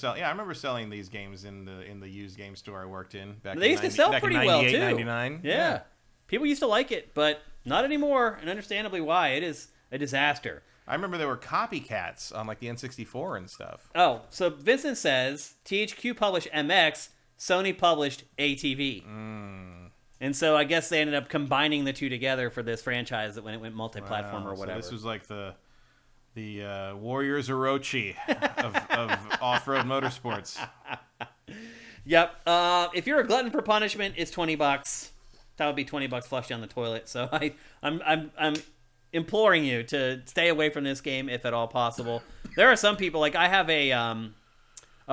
selling these games in the used game store I worked in back. They used to sell pretty well too. 99. Yeah, people used to like it, but not anymore, and understandably why. It is a disaster. I remember there were copycats on like the N64 and stuff. Oh, so Vincent says THQ published MX, Sony published ATV. And so I guess they ended up combining the two together for this franchise that when it went multi-platform or whatever. So this was like the Warriors Orochi of off-road motorsports. Yep. If you're a glutton for punishment, it's $20. That would be $20 flushed down the toilet. So I'm imploring you to stay away from this game if at all possible. There are some people, like I have a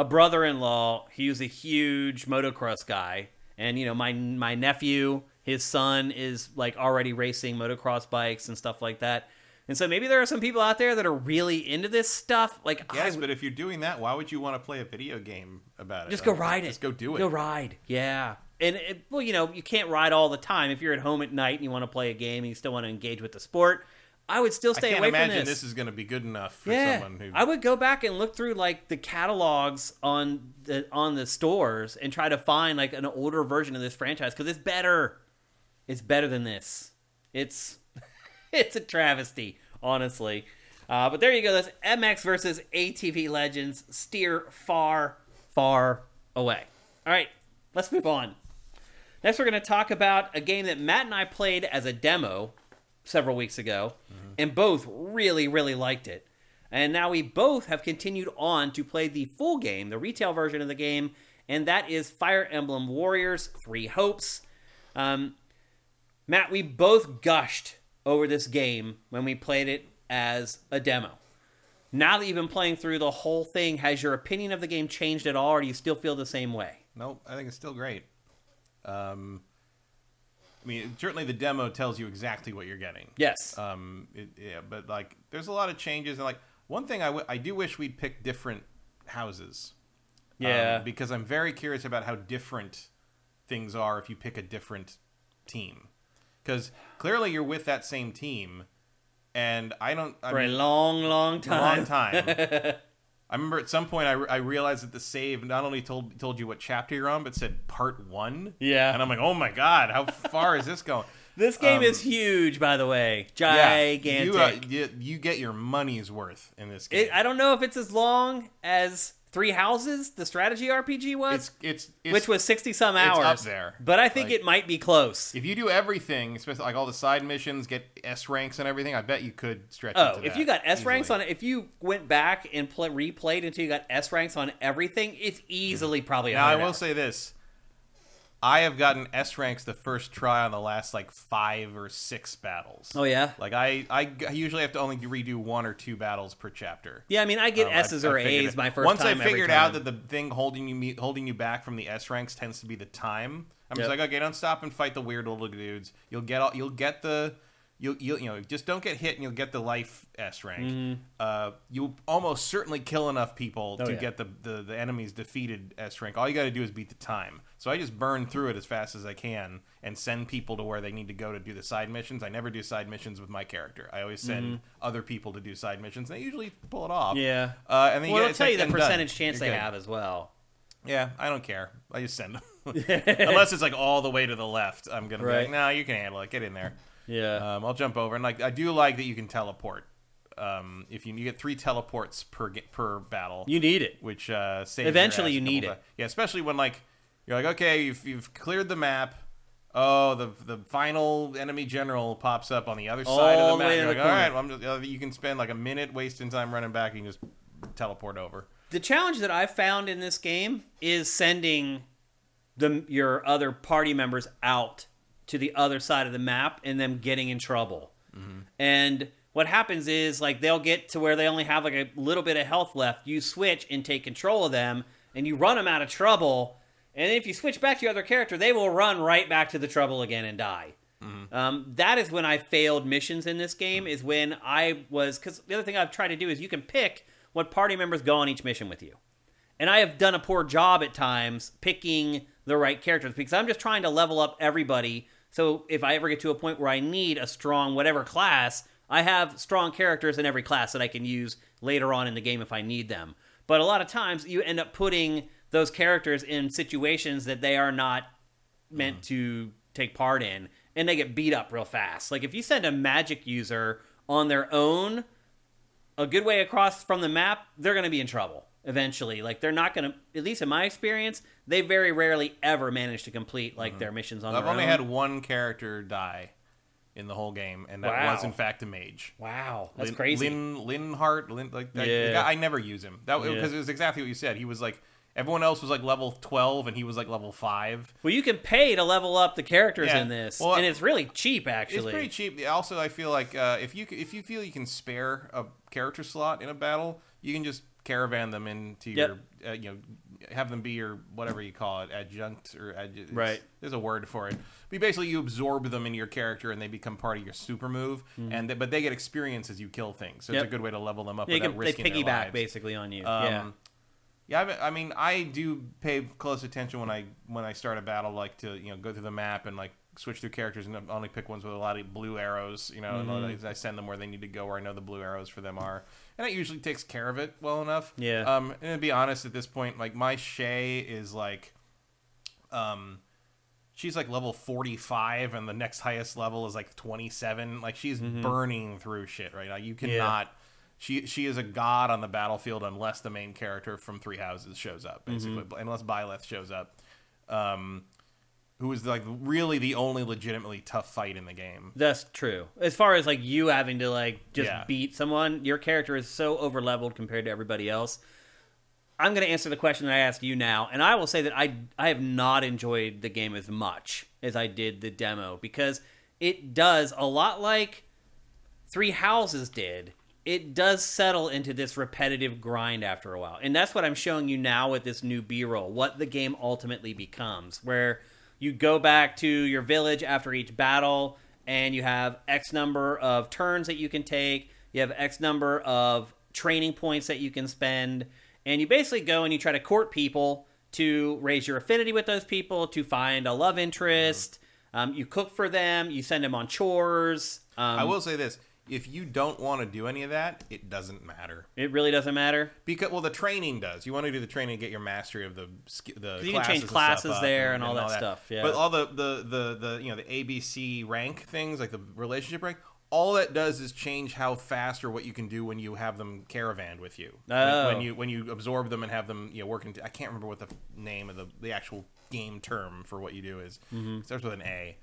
brother-in-law. He was a huge motocross guy. And, my nephew, his son is, like, already racing motocross bikes and stuff like that. And so maybe there are some people out there that are really into this stuff. Like, yes, but if you're doing that, why would you want to play a video game about it? Just go ride it. Just go do it. Go ride. Yeah. And, you can't ride all the time. If you're at home at night and you want to play a game and you still want to engage with the sport, I would still stay away from this. I can't imagine this is going to be good enough for someone who... I would go back and look through like the catalogs on the stores and try to find like an older version of this franchise because it's better. is better than this. It's it's a travesty, honestly. But there you go. That's MX versus ATV Legends. Steer far, far away. All right, let's move on. Next, we're going to talk about a game that Matt and I played as a demo several weeks ago, and both really, really liked it. And now we both have continued on to play the full game, the retail version of the game, and that is Fire Emblem Warriors 3 Hopes. Matt, we both gushed over this game when we played it as a demo. Now that you've been playing through the whole thing, has your opinion of the game changed at all, or do you still feel the same way? Nope, I think it's still great. I mean, certainly the demo tells you exactly what you're getting. Yes. But like, there's a lot of changes, and like one thing I do wish we'd pick different houses. Yeah. Because I'm very curious about how different things are if you pick a different team. Because clearly you're with that same team, and for a long time. Long time. I remember at some point I realized that the save not only told you what chapter you're on, but said part 1. Yeah. And I'm like, oh my god, how far is this going? This game is huge, by the way. Gigantic. You get your money's worth in this game. I don't know if it's as long as Three Houses, the strategy RPG was, it's which was 60-some hours. It's up there. But I think it might be close. If you do everything, especially like all the side missions, get S ranks and everything, I bet you could stretch Oh, into that if you got S easily. ranks on it, if you went back and replayed until you got S ranks on everything, it's easily probably 100 Now, I will hours. say this. I have gotten S ranks the first try on the last like 5 or 6 battles. Oh, yeah? Like I usually have to only redo 1 or 2 battles per chapter. Yeah, I mean, I get S's or A's my first Once time. Once I figured out that the thing holding you back from the S ranks tends to be the time, I'm just like, okay, don't stop and fight the weird little dudes. You'll get the just don't get hit and you'll get the life S rank. You'll almost certainly kill enough people to get the enemy's defeated S rank. All you got to do is beat the time. So I just burn through it as fast as I can and send people to where they need to go to do the side missions. I never do side missions with my character. I always send other people to do side missions. They usually pull it off. Yeah. And then it'll tell you the percentage chance they have as well. Yeah, I don't care. I just send them. Unless it's like all the way to the left, I'm gonna be like, no, you can handle it. Get in there. Yeah. I'll jump over, and like I do like that you can teleport. If you get 3 teleports per battle, you need it. Which saves eventually you need it. Yeah, especially when like you're like, okay, you've cleared the map. Oh, the final enemy general pops up on the other side of the map. You're like, all right, well, you can spend like a minute wasting time running back, and you can just teleport over. The challenge that I've found in this game is sending your other party members out to the other side of the map and them getting in trouble. And what happens is like they'll get to where they only have like a little bit of health left. You switch and take control of them, and you run them out of trouble. And if you switch back to your other character, they will run right back to the trouble again and die. That is when I failed missions in this game, is when because the other thing I've tried to do is you can pick what party members go on each mission with you. And I have done a poor job at times picking the right characters because I'm just trying to level up everybody. So if I ever get to a point where I need a strong whatever class, I have strong characters in every class that I can use later on in the game if I need them. But a lot of times you end up putting those characters in situations that they are not meant to take part in, and they get beat up real fast. Like if you send a magic user on their own a good way across from the map, they're going to be in trouble eventually. Like they're not going to, at least in my experience, they very rarely ever manage to complete like their missions on their own. I've only had one character die in the whole game, and that was in fact a mage. Wow, that's crazy. Linhart, the guy, I never use him. Because it was exactly what you said. He was like, everyone else was like level 12, and he was like level 5. Well, you can pay to level up the characters in this, and it's really cheap, actually. It's pretty cheap. Also, I feel like if you feel you can spare a character slot in a battle, you can just caravan them into your, have them be your, whatever you call it, adjunct, or right. There's a word for it. But basically, you absorb them into your character, and they become part of your super move, but they get experience as you kill things. So it's a good way to level them up without risking their lives. They piggyback basically on you. Yeah, I mean, I do pay close attention when I start a battle, like to go through the map and like switch through characters and only pick ones with a lot of blue arrows. And I send them where they need to go, where I know the blue arrows for them are, and it usually takes care of it well enough. Yeah. And to be honest, at this point, like my Shay is like, she's like level 45 and the next highest level is like 27. Like she's burning through shit right now. You cannot. She is a god on the battlefield unless the main character from Three Houses shows up, basically, unless Byleth shows up, who is like really the only legitimately tough fight in the game. That's true. As far as like you having to like just beat someone, your character is so over leveled compared to everybody else. I'm going to answer the question that I asked you now, and I will say that I have not enjoyed the game as much as I did the demo, because it does, a lot like Three Houses did, it does settle into this repetitive grind after a while. And that's what I'm showing you now with this new B-roll, what the game ultimately becomes, where you go back to your village after each battle, and you have X number of turns that you can take, you have X number of training points that you can spend, and you basically go and you try to court people to raise your affinity with those people, to find a love interest. You cook for them, you send them on chores. I will say this. If you don't want to do any of that, it doesn't matter. It really doesn't matter? Because, well, the training does. You want to do the training and get your mastery of the you can change classes there and all that stuff. Yeah. But all the the ABC rank things, like the relationship rank, all that does is change how fast or what you can do when you have them caravan with you. Oh. When you absorb them and have them working. I can't remember what the name of the actual game term for what you do is. It starts with an A.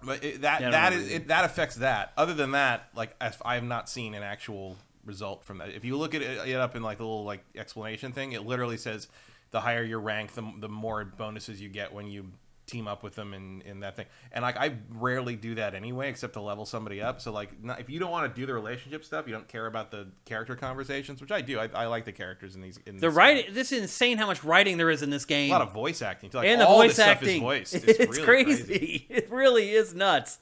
But that affects that. Other than that, like I have not seen an actual result from that. If you look at it up in like the little like explanation thing, it literally says the higher your rank, the more bonuses you get when you team up with them in that thing. And like I rarely do that anyway, except to level somebody up. So like if you don't want to do the relationship stuff, you don't care about the character conversations, which I do. I like the characters in these. The writing. This is insane how much writing there is in this game. A lot of voice acting. Like, and the all voice this stuff acting. is voiced. It's really crazy. It really is nuts.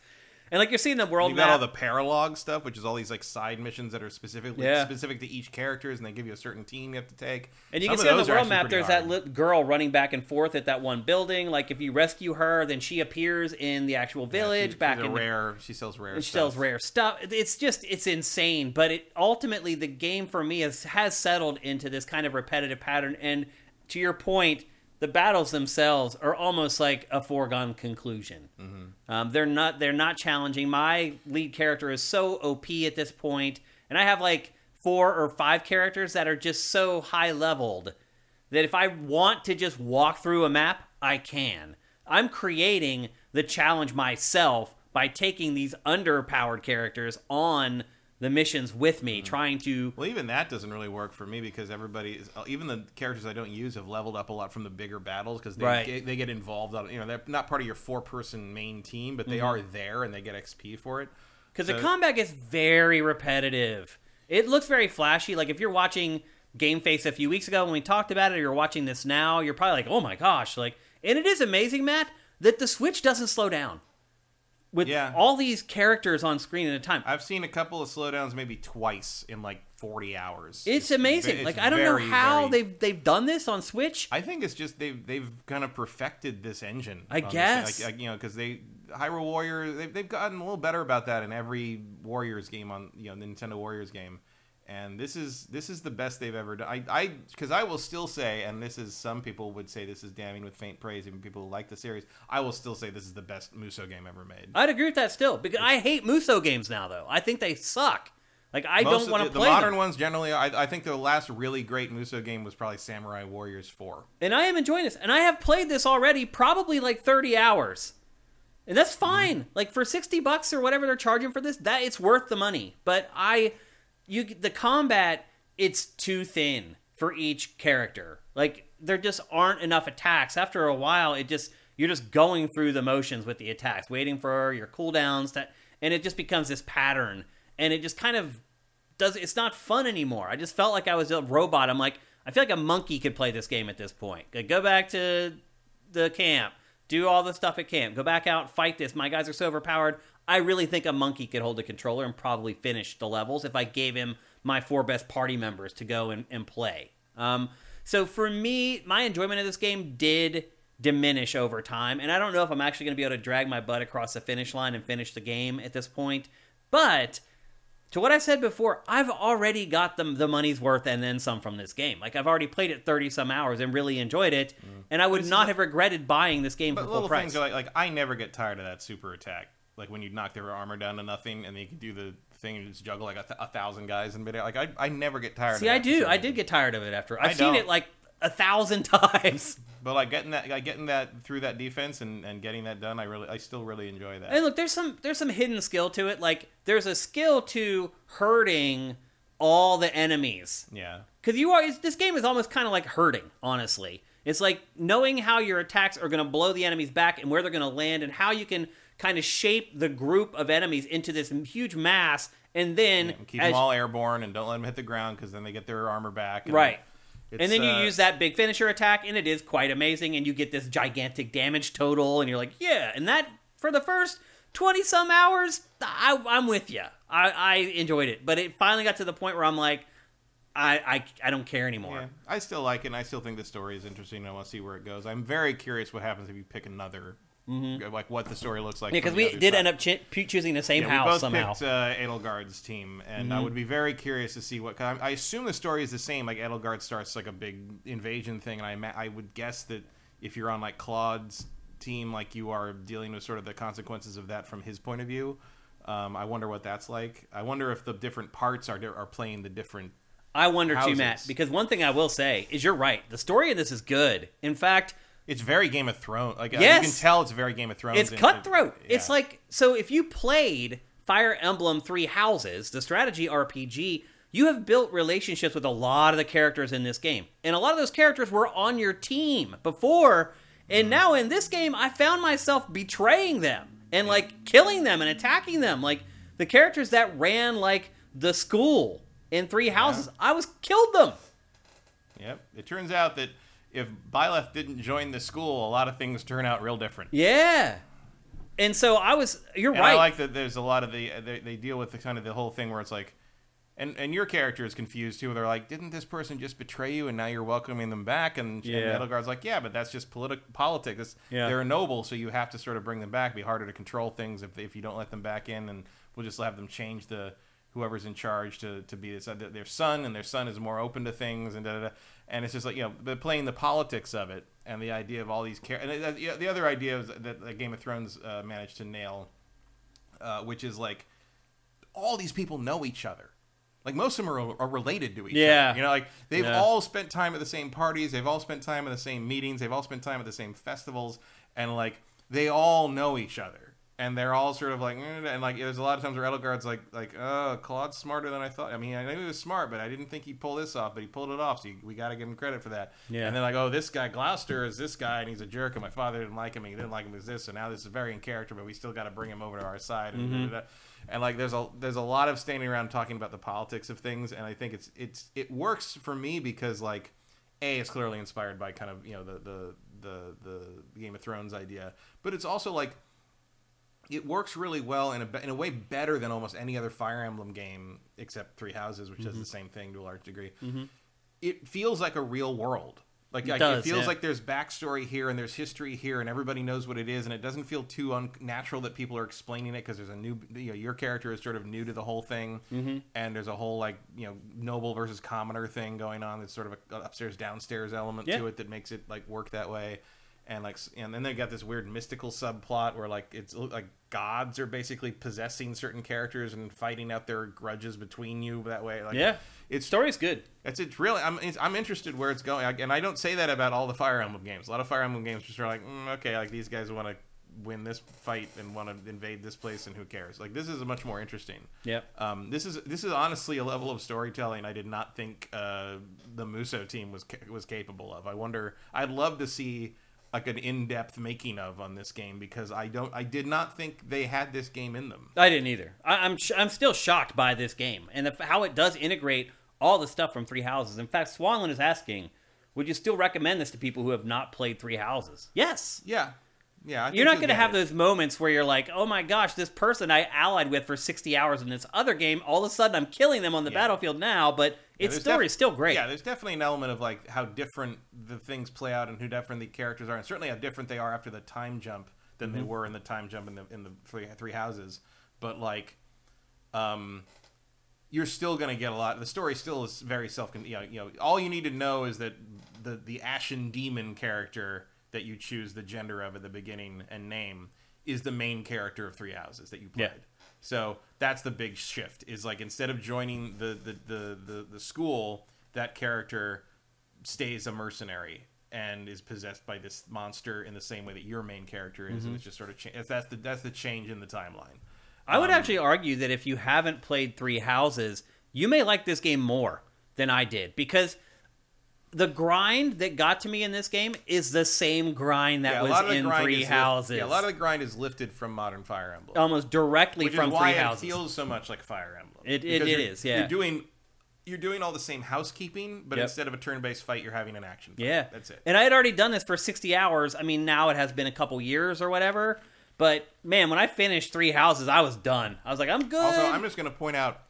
And like you're seeing the world you map. got all the paralog stuff, which is all these like side missions that are specific to each characters, and they give you a certain team you have to take. And you can see on the world map there's that girl running back and forth at that one building. Like if you rescue her, then she appears in the actual village. She sells rare. She sells rare stuff. It's insane. But it ultimately the game for me has settled into this kind of repetitive pattern. And to your point, the battles themselves are almost like a foregone conclusion. They're not challenging. My lead character is so OP at this point, and I have like 4 or 5 characters that are just so high leveled that if I want to just walk through a map, I can. I'm creating the challenge myself by taking these underpowered characters on the missions with me, trying to... Well, even that doesn't really work for me because even the characters I don't use have leveled up a lot from the bigger battles because they get involved. They're not part of your 4-person main team, but they are there and they get XP for it. Because the combat gets very repetitive. It looks very flashy. Like if you're watching GameFace a few weeks ago when we talked about it, or you're watching this now, you're probably like, oh my gosh. And it is amazing, Matt, that the Switch doesn't slow down. With all these characters on screen at a time. I've seen a couple of slowdowns maybe twice in like 40 hours. It's amazing. I don't know how they've done this on Switch. I think it's just they've kind of perfected this engine. I guess. Because Hyrule Warriors, they've gotten a little better about that in every Warriors game on the Nintendo Warriors game. And this is the best they've ever done. Because I will still say, and some people would say this is damning with faint praise, even people who like the series. I will still say this is the best Muso game ever made. I'd agree with that still, because I hate Muso games now, though. I think they suck. I don't want to play the modern them. ones generally. I think the last really great Muso game was probably Samurai Warriors 4. And I am enjoying this, and I have played this already, probably like 30 hours, and that's fine. For $60 or whatever they're charging for this, it's worth the money. But the combat, it's too thin for each character. There just aren't enough attacks. After a while, you're just going through the motions with the attacks, waiting for your cooldowns, and it just becomes this pattern. And it just kind of it's not fun anymore. I just felt like I was a robot. I'm like, I feel like a monkey could play this game at this point. Go back to the camp, do all the stuff at camp, go back out, fight this. My guys are so overpowered. I really think a monkey could hold a controller and probably finish the levels if I gave him my 4 best party members to go and play. So for me, my enjoyment of this game did diminish over time, and I don't know if I'm actually going to be able to drag my butt across the finish line and finish the game at this point. But to what I said before, I've already got the money's worth and then some from this game. I've already played it 30-some hours and really enjoyed it, And I would not have regretted buying this game for full little price. things are like I never get tired of that super attack. Like when you knock their armor down to nothing, and then you can do the thing and just juggle like 1,000 guys in midair. Like I never get tired. See, of that. I do. I did get tired of it after. I've seen it like 1,000 times. But like getting that through that defense and getting that done, I still really enjoy that. And look, there's some hidden skill to it. Like there's a skill to hurting all the enemies. Yeah. Because this game is almost kind of like hurting, honestly. It's like knowing how your attacks are going to blow the enemies back and where they're going to land and how you can kind of shape the group of enemies into this huge mass, and then keep them all airborne and don't let them hit the ground because then they get their armor back. And right. And then you use that big finisher attack, and it is quite amazing, and you get this gigantic damage total, and you're like, yeah. And that, for the first 20-some hours, I'm with you. I enjoyed it. But it finally got to the point where I'm like, I don't care anymore. Yeah, I still like it, and I still think the story is interesting, and I want to see where it goes. I'm very curious what happens if you pick another, like what the story looks like. Yeah, because we did end up choosing the same house somehow. We both picked Edelgard's team, and I would be very curious to see what. I assume the story is the same. Like Edelgard starts like a big invasion thing, and I would guess that if you're on like Claude's team, like you are dealing with sort of the consequences of that from his point of view. I wonder what that's like. I wonder if the different parts are playing the different. I wonder houses. too, Matt, because one thing I will say is you're right. The story in this is good. In fact, it's very Game of Thrones. Like yes, you can tell it's very Game of Thrones. It's cutthroat. Yeah. It's like, so if you played Fire Emblem Three Houses, the strategy RPG, you have built relationships with a lot of the characters in this game. And a lot of those characters were on your team before, and now in this game, I found myself betraying them and like killing them and attacking them. Like the characters that ran like the school in Three Houses, I killed them. Yep. It turns out that if Byleth didn't join the school, a lot of things turn out real different. Yeah. And so you're right. I like that there's a lot of they deal with the kind of the whole thing where it's like, and your character is confused too. They're like, didn't this person just betray you and now you're welcoming them back? And Edelgard's like, yeah, but that's just politics. They're noble, so you have to sort of bring them back. It'd be harder to control things if you don't let them back in, and we'll just have them change whoever's in charge to be their son, and their son is more open to things, and and it's just like, they're playing the politics of it, and the idea of all these and the other idea is that Game of Thrones managed to nail, which is like all these people know each other. Like most of them are related to each other. Like they've all spent time at the same parties, they've all spent time at the same meetings, they've all spent time at the same festivals, and like they all know each other. And they're all sort of like, and like there's a lot of times where Edelgard's like, oh, Claude's smarter than I thought. I mean, I knew he was smart, but I didn't think he'd pull this off. But he pulled it off, so we got to give him credit for that. Yeah. And then like, oh, this guy Gloucester is this guy, and he's a jerk, and my father didn't like him, and he didn't like him as this, so now this is very in character, but we still got to bring him over to our side. And like, there's a lot of standing around talking about the politics of things, and I think it works for me because like, it's clearly inspired by kind of the Game of Thrones idea, but it's also like. It works really well in a way better than almost any other Fire Emblem game, except Three Houses, which does the same thing to a large degree. It feels like a real world. It feels like there's backstory here and there's history here, and everybody knows what it is, and it doesn't feel too unnatural that people are explaining it because there's a new, your character is sort of new to the whole thing, and there's a whole noble versus commoner thing going on. That's sort of an upstairs downstairs element to it that makes it like work that way. And then they got this weird mystical subplot where like it's like gods are basically possessing certain characters and fighting out their grudges between you that way. Story's good. It's really I'm interested where it's going, and I don't say that about all the Fire Emblem games. A lot of Fire Emblem games just are like, okay, like these guys want to win this fight and want to invade this place, and who cares? Like this is much more interesting. Yeah. This is honestly a level of storytelling I did not think the Muso team was capable of. I'd love to see like an in-depth making of on this game, because I did not think they had this game in them. I didn't either. I'm still shocked by this game and how it does integrate all the stuff from Three Houses. In fact, Swanland is asking, would you still recommend this to people who have not played Three Houses? Yes. Yeah. You're not going to have those moments where you're like, oh my gosh, this person I allied with for 60 hours in this other game, all of a sudden I'm killing them on the battlefield now, but its story is still great. Yeah, there's definitely an element of like how different the things play out and who different the characters are, and certainly how different they are after the time jump than they were in the time jump in the Three Houses. But like, you're still going to get a lot. The story still is very all you need to know is that the Ashen Demon character that you choose the gender of at the beginning and name is the main character of Three Houses that you played. Yeah. So that's the big shift. Is like instead of joining the school, that character stays a mercenary and is possessed by this monster in the same way that your main character is, and it's just sort of that's the change in the timeline. I would actually argue that if you haven't played Three Houses, you may like this game more than I did, because the grind that got to me in this game is the same grind that was in Three Houses. A lot of the grind is lifted from Modern Fire Emblem, almost directly which from is why Three Houses. It feels so much like Fire Emblem. It is, yeah. You're doing all the same housekeeping, but instead of a turn-based fight, you're having an action fight. Yeah. That's it. And I had already done this for 60 hours. I mean, now it has been a couple years or whatever. But, man, when I finished Three Houses, I was done. I was like, I'm good. Also, I'm just going to point out,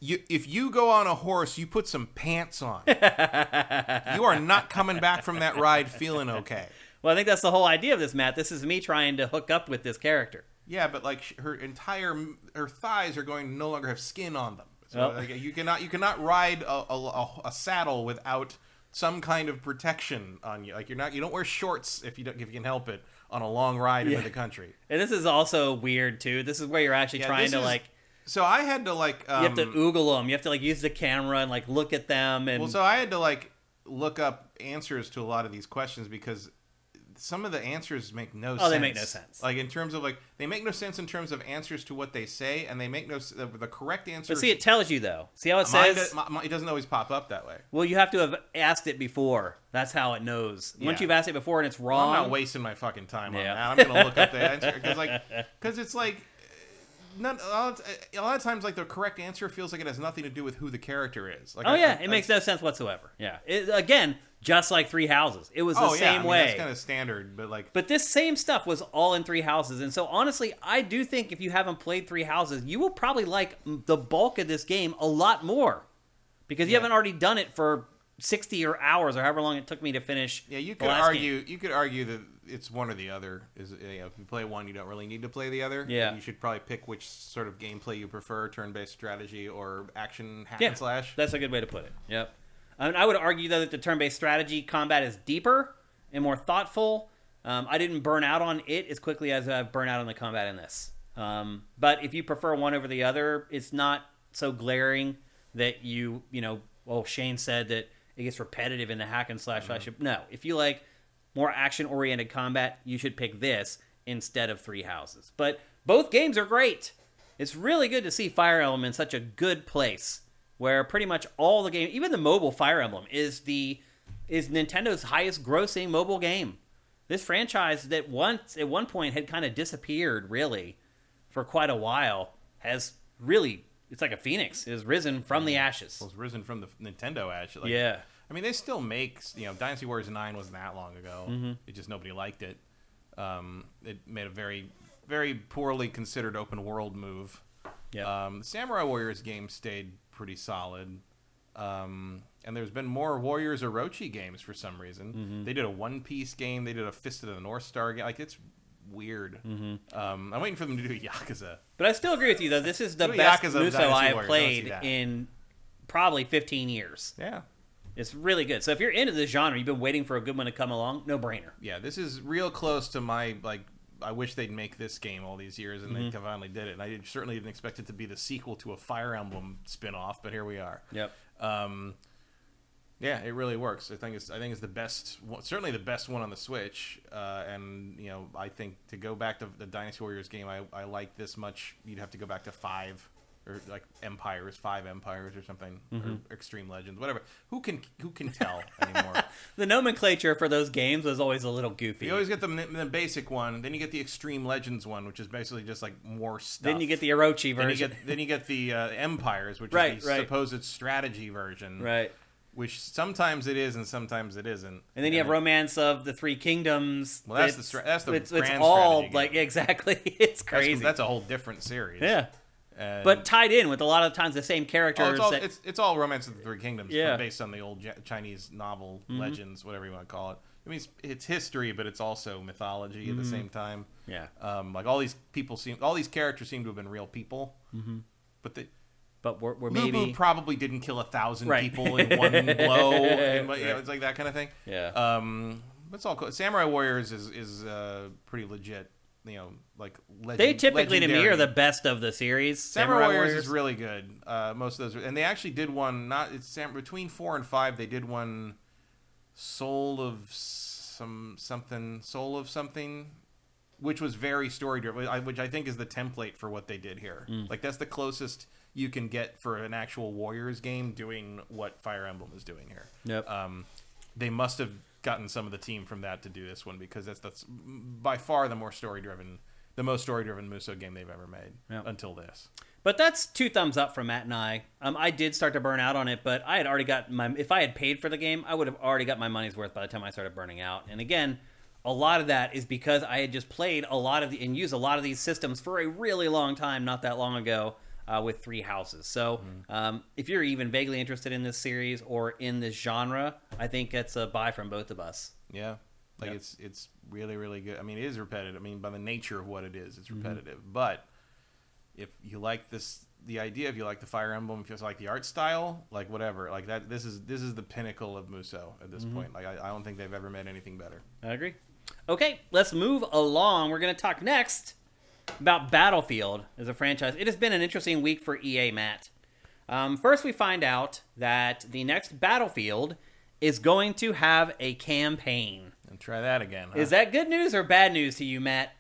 if you go on a horse, you put some pants on. You are not coming back from that ride feeling okay. Well, I think that's the whole idea of this, Matt. This is me trying to hook up with this character. Yeah, but like her thighs are going to no longer have skin on them. So like, you cannot ride a saddle without some kind of protection on you. Like you don't wear shorts if you can help it on a long ride into the country. And this is also weird too. This is where you're actually trying to So I had to you have to oogle them. You have to use the camera and look at them. And so I had to look up answers to a lot of these questions, because some of the answers make no sense. Oh, they make no sense. Like in terms of they make no sense in terms of answers to what they say, and they make the correct answer. But see, it tells you though. See how it says? It doesn't always pop up that way. Well, you have to have asked it before. That's how it knows. Once you've asked it before and it's wrong, I'm not wasting my fucking time on that. I'm going to look up the answer because it's like. A lot of times, the correct answer feels like it has nothing to do with who the character is. It makes no sense whatsoever. Yeah, again, just like Three Houses, it was the same way. That's kind of standard, but this same stuff was all in Three Houses, and so honestly, I do think if you haven't played Three Houses, you will probably like the bulk of this game a lot more, because you haven't already done it for 60 hours or however long it took me to finish. Yeah, you could argue that it's one or the other. If you play one, you don't really need to play the other. Yeah, you should probably pick which sort of gameplay you prefer: turn-based strategy or action hack and slash. That's a good way to put it. Yep. I would argue though that the turn-based strategy combat is deeper and more thoughtful. I didn't burn out on it as quickly as I've burned out on the combat in this. But if you prefer one over the other, it's not so glaring that Shane said that it gets repetitive in the hack and slash. No, if you like more action-oriented combat, you should pick this instead of Three Houses. But both games are great. It's really good to see Fire Emblem in such a good place, where pretty much all the game, even the mobile Fire Emblem, is Nintendo's highest-grossing mobile game. This franchise that once at one point had kind of disappeared, really, for quite a while, has really. It's like a phoenix. It has risen from the ashes. Well, it's risen from the Nintendo ashes. Yeah. I mean, they still make, Dynasty Warriors 9 wasn't that long ago. Mm-hmm. It just nobody liked it. It made a very, very poorly considered open world move. Yeah. The Samurai Warriors game stayed pretty solid. And there's been more Warriors Orochi games for some reason. Mm-hmm. They did a One Piece game. They did a Fist of the North Star game. It's weird. Mm-hmm. I'm waiting for them to do Yakuza. But I still agree with you, though. This is the best Musou I have played in probably 15 years. Yeah. It's really good. So if you're into this genre, you've been waiting for a good one to come along, no brainer. Yeah, this is real close to my, I wish they'd make this game all these years, and they finally did it. And I certainly didn't expect it to be the sequel to a Fire Emblem spin-off, but here we are. Yep. Yeah, it really works. I think it's the best, certainly the best one on the Switch. And I think to go back to the Dynasty Warriors game, I like this much. You'd have to go back to 5 or 5 Empires or something, or Extreme Legends, whatever. Who can tell anymore? The nomenclature for those games was always a little goofy. You always get the basic one, then you get the Extreme Legends one, which is basically just more stuff. Then you get the Orochi version. Then you get the Empires, which is the supposed strategy version. Right. Which sometimes it is and sometimes it isn't. And then you have Romance of the Three Kingdoms. Well, that's the grand all strategy exactly. It's crazy. That's a whole different series. Yeah. But tied in with a lot of times the same characters. It's all Romance of the Three Kingdoms, based on the old Chinese novel legends, whatever you want to call it. I mean, it's history, but it's also mythology at the same time. Yeah. All these characters seem to have been real people, but but we're Lubu maybe probably didn't kill 1,000 Right. people in one blow. And, it's like that kind of thing. Yeah. It's all cool. Samurai Warriors is pretty legit. Like They typically to me legendary. are the best of the series. Samurai Warriors is really good. Most of those, and they actually did one. Between 4 and 5, they did one. Soul of something, which was very story driven, which I think is the template for what they did here. Like that's the closest you can get for an actual Warriors game doing what Fire Emblem is doing here. Yep. They must have gotten some of the team from that to do this one because that's by far the most story driven Musou game they've ever made until this. But that's 2 thumbs up from Matt and I. I did start to burn out on it, but I had already got if I had paid for the game, I would have already got my money's worth by the time I started burning out. And again, a lot of that is because I had just played and used a lot of these systems for a really long time, not that long ago, with 3 houses. So if you're even vaguely interested in this series or in this genre, I think it's a buy from both of us. Yeah. It's really, really good. I mean, it is repetitive. I mean, by the nature of what it is, it's repetitive. But if you like the idea, if you like the Fire Emblem, if you like the art style, like whatever, like that, this is the pinnacle of Musou at this point. Like I don't think they've ever made anything better. I agree. Okay, let's move along. We're going to talk next about Battlefield as a franchise. It has been an interesting week for EA, Matt. First, we find out that the next Battlefield is going to have a campaign. And try that again. Huh? Is that good news or bad news to you, Matt?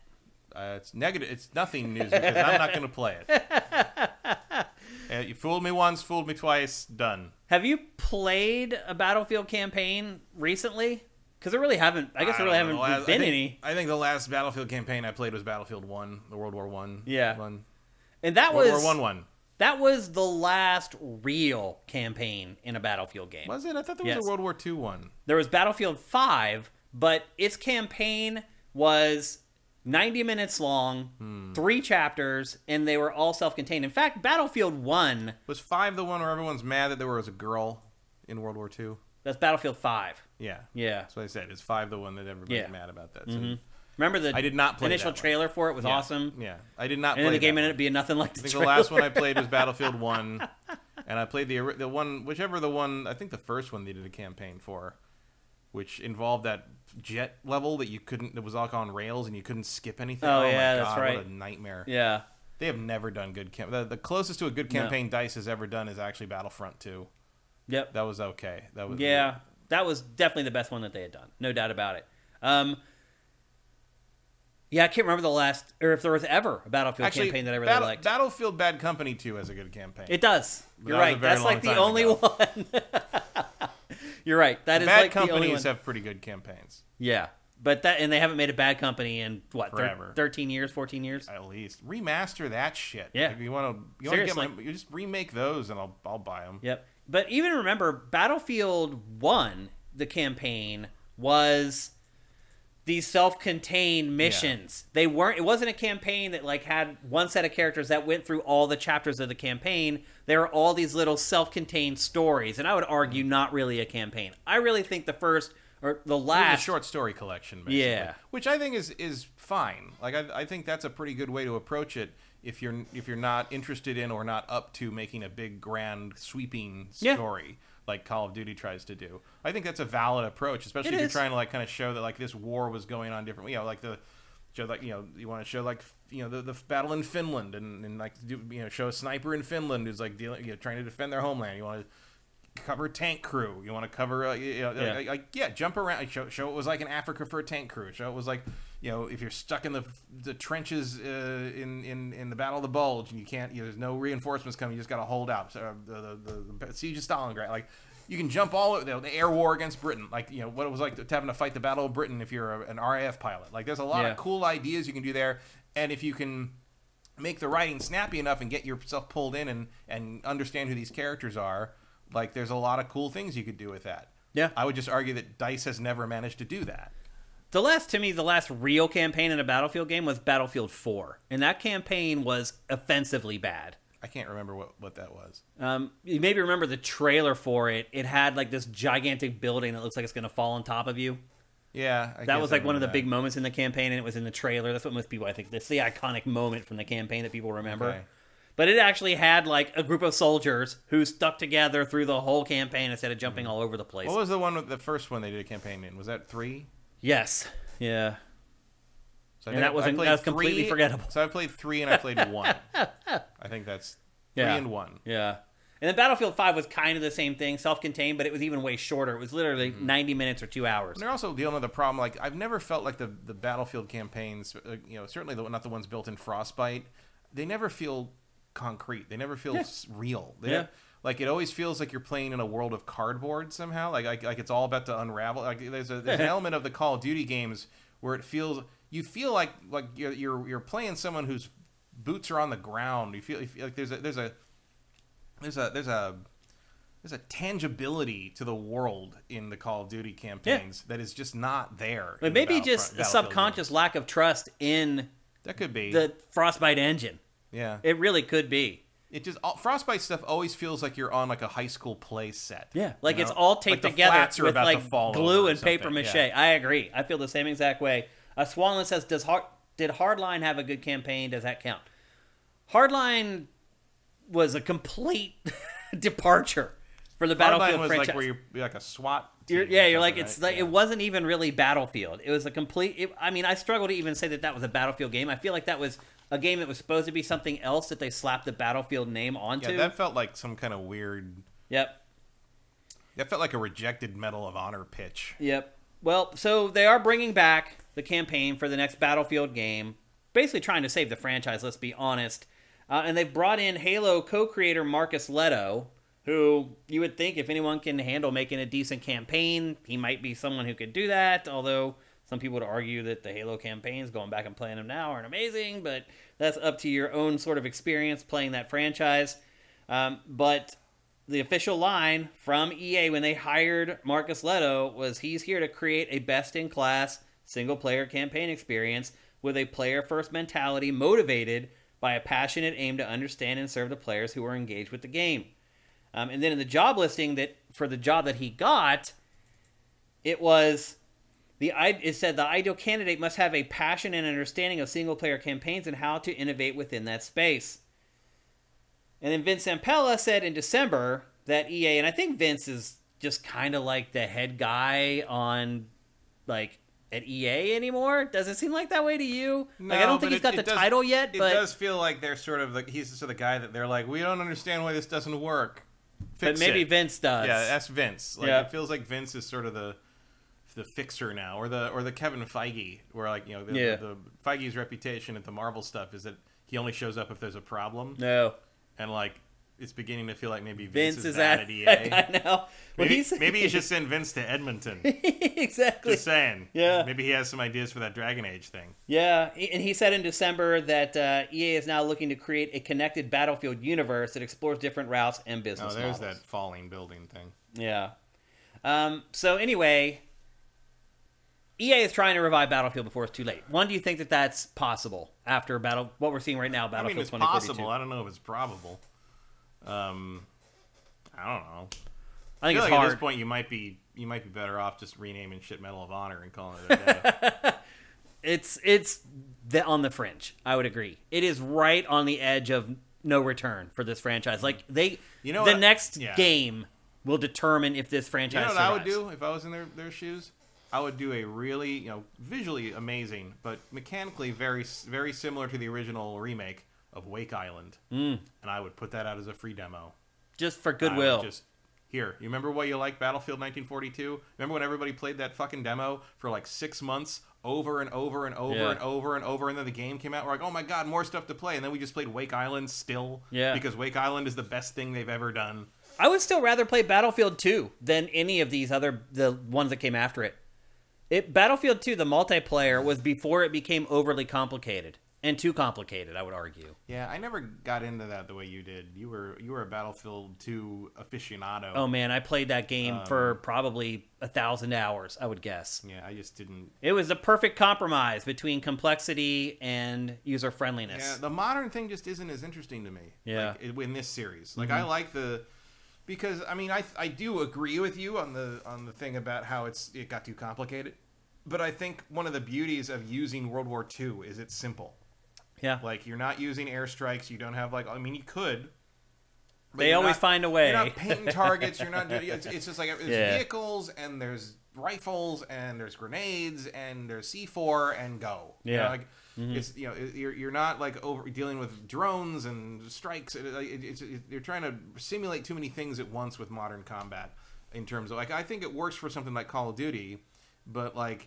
It's negative. It's nothing news because I'm not going to play it. You fooled me once, fooled me twice. Done. Have you played a Battlefield campaign recently? Because there really haven't. I guess there really haven't been any. I think the last Battlefield campaign I played was Battlefield 1, the World War 1. Yeah. One. And that World was War 1. That was the last real campaign in a Battlefield game. Was it? I thought there was a World War 2 one. There was Battlefield 5, but its campaign was 90 minutes long, 3 chapters, and they were all self-contained. In fact, Battlefield 1... Was 5 the one where everyone's mad that there was a girl in World War 2? That's Battlefield 5. Yeah. Yeah. That's what I said. Is 5 the one that everybody's mad about that? So remember the I did not play initial that trailer for it was awesome? Yeah. I did not and play then the game that ended up being nothing like the I think trailer. the last one I played was Battlefield 1, and I played the one, whichever the one, I think the first one they did a campaign for, which involved that jet level that was all on rails and you couldn't skip anything. Oh my yeah, God, that's right. What a nightmare. Yeah. They have never done good the closest to a good campaign DICE has ever done is actually Battlefront 2. Yep. That was okay. That was that was definitely the best one that they had done. No doubt about it. Yeah, I can't remember the last, or if there was ever a Battlefield campaign that I really liked. Battlefield Bad Company 2 has a good campaign. It does. You're right. That's like the only ago. one. You're right. That is like the only one. Bad companies have pretty good campaigns. Yeah. But and they haven't made a Bad Company in what? Forever. 13 years, 14 years? At least. Remaster that shit. Yeah. If you want to Seriously. you just remake those and I'll buy them. Yep. But even remember Battlefield 1, the campaign was these self-contained missions. It wasn't a campaign that like had one set of characters that went through all the chapters of the campaign. There were all these little self-contained stories, and I would argue not really a campaign. I really think the first or the last It was a short story collection, basically. Yeah. Which I think is fine. Like I think that's a pretty good way to approach it if you're not interested in or not up to making a big grand sweeping story. Like Call of Duty tries to do. I think that's a valid approach, especially if you're trying to like kind of show that like this war was going on differently. You know, like you want to show like the battle in Finland and like show a sniper in Finland who's like trying to defend their homeland. You want to cover tank crew. You want to cover jump around. Show it was like in Africa for a tank crew. Show it was like if you're stuck in the trenches in the Battle of the Bulge and you can't there's no reinforcements coming. You just got to hold out. So, the siege of Stalingrad. Like you can jump all over the air war against Britain. Like what it was like having to fight the Battle of Britain if you're an RAF pilot. Like there's a lot of cool ideas you can do there, and if you can make the writing snappy enough and get yourself pulled in and understand who these characters are. Like, there's a lot of cool things you could do with that. Yeah. I would just argue that DICE has never managed to do that. The last real campaign in a Battlefield game was Battlefield 4. And that campaign was offensively bad. I can't remember what that was. You maybe remember the trailer for it. It had, like, this gigantic building that looks like it's going to fall on top of you. Yeah. That was, like, one of the big moments in the campaign, and it was in the trailer. That's what most people, I think, that's the iconic moment from the campaign that people remember. Okay. But it actually had like a group of soldiers who stuck together through the whole campaign instead of jumping all over the place. What was the one with the first one they did a campaign in? Was that 3? Yes. Yeah. So and that was completely forgettable. So I played 3 and I played 1. I think that's 3 and 1. Yeah. And then Battlefield 5 was kind of the same thing, self-contained, but it was even way shorter. It was literally 90 minutes or 2 hours. And they're also dealing with a problem. Like, I've never felt like the Battlefield campaigns, certainly not the ones built in Frostbite, they never feel concrete. They never feel real. Like, it always feels like you're playing in a world of cardboard somehow. Like it's all about to unravel. Like, there's an element of the Call of Duty games where you feel like you're playing someone whose boots are on the ground. You feel like there's a tangibility to the world in the Call of Duty campaigns that is just not there. But maybe just a subconscious lack of trust in that could be the Frostbite engine. Yeah, it really could be. It just Frostbite stuff always feels like you're on like a high school play set. Yeah, like it's all taped together with like glue and paper mache. Yeah. I agree. I feel the same exact way. Swanland says, did Hardline have a good campaign? Does that count? Hardline was a complete departure for the Battlefield was franchise. Like where you're like a SWAT team. You're like, it's like it wasn't even really Battlefield. It was a complete. I struggle to even say that was a Battlefield game. I feel like that was a game that was supposed to be something else that they slapped the Battlefield name onto. Yeah, that felt like some kind of weird. Yep. That felt like a rejected Medal of Honor pitch. Yep. Well, so they are bringing back the campaign for the next Battlefield game, basically trying to save the franchise. Let's be honest. And they've brought in Halo co-creator Marcus Leto, who you would think if anyone can handle making a decent campaign, he might be someone who could do that, although some people would argue that the Halo campaigns, going back and playing them now, aren't amazing, but that's up to your own sort of experience playing that franchise. But the official line from EA when they hired Marcus Leto was he's here to create a best-in-class single-player campaign experience with a player-first mentality motivated by a passionate aim to understand and serve the players who are engaged with the game. And then in the job listing for the job that he got, it said the ideal candidate must have a passion and understanding of single-player campaigns and how to innovate within that space. And then Vince Zampella said in December that EA, and I think Vince is just kind of like the head guy on, like, at EA anymore. Does it seem like that way to you? No, like, I don't think he's got the title yet, but it does feel like they're sort of like he's sort of the guy that they're like, we don't understand why this doesn't work. But maybe Vince does. Yeah, that's Vince. Like it feels like Vince is sort of the fixer now, or the Kevin Feige, where like the Feige's reputation at the Marvel stuff is that he only shows up if there's a problem. No, and like it's beginning to feel like maybe Vince is at EA. I know. Maybe he should send Vince to Edmonton. Exactly. Just saying. Yeah. Maybe he has some ideas for that Dragon Age thing. Yeah, and he said in December that EA is now looking to create a connected Battlefield universe that explores different routes and business models. There's that falling building thing. Yeah. So anyway, EA is trying to revive Battlefield before it's too late. One, do you think that that's possible after what we're seeing right now, Battlefield 2042? It's possible. I don't know if it's probable. I don't know. I think it's like hard. At this point, you might be better off just renaming shit Medal of Honor and calling it a day. It's on the fringe. I would agree. It is right on the edge of no return for this franchise. Like the next game will determine if this franchise. You know what survives. I would do if I was in their shoes? I would do a really visually amazing but mechanically very very similar to the original remake of Wake Island, and I would put that out as a free demo, just for goodwill. Here, you remember what you like Battlefield 1942? Remember when everybody played that fucking demo for like 6 months over and over and over and over and over, and then the game came out, we're like, oh my god, more stuff to play, and then we just played Wake Island still, because Wake Island is the best thing they've ever done. I would still rather play Battlefield 2 than any of these the ones that came after it. Battlefield 2, the multiplayer, was before it became overly complicated. And too complicated, I would argue. Yeah, I never got into that the way you did. You were a Battlefield 2 aficionado. Oh man, I played that game for probably 1,000 hours, I would guess. Yeah, I just didn't. It was the perfect compromise between complexity and user friendliness. Yeah, the modern thing just isn't as interesting to me. Yeah, like, in this series, like I like because I mean I do agree with you on the thing about how it got too complicated, but I think one of the beauties of using World War II is it's simple. Yeah. Like, you're not using airstrikes. You don't have, like, I mean, you could. They always find a way. You're not painting targets. You're not doing, it's just like, there's vehicles, and there's rifles, and there's grenades, and there's C4, and go. Yeah. You know, like, it's, you know, you're not like over dealing with drones and strikes. You're trying to simulate too many things at once with modern combat. In terms of, like, I think it works for something like Call of Duty, but like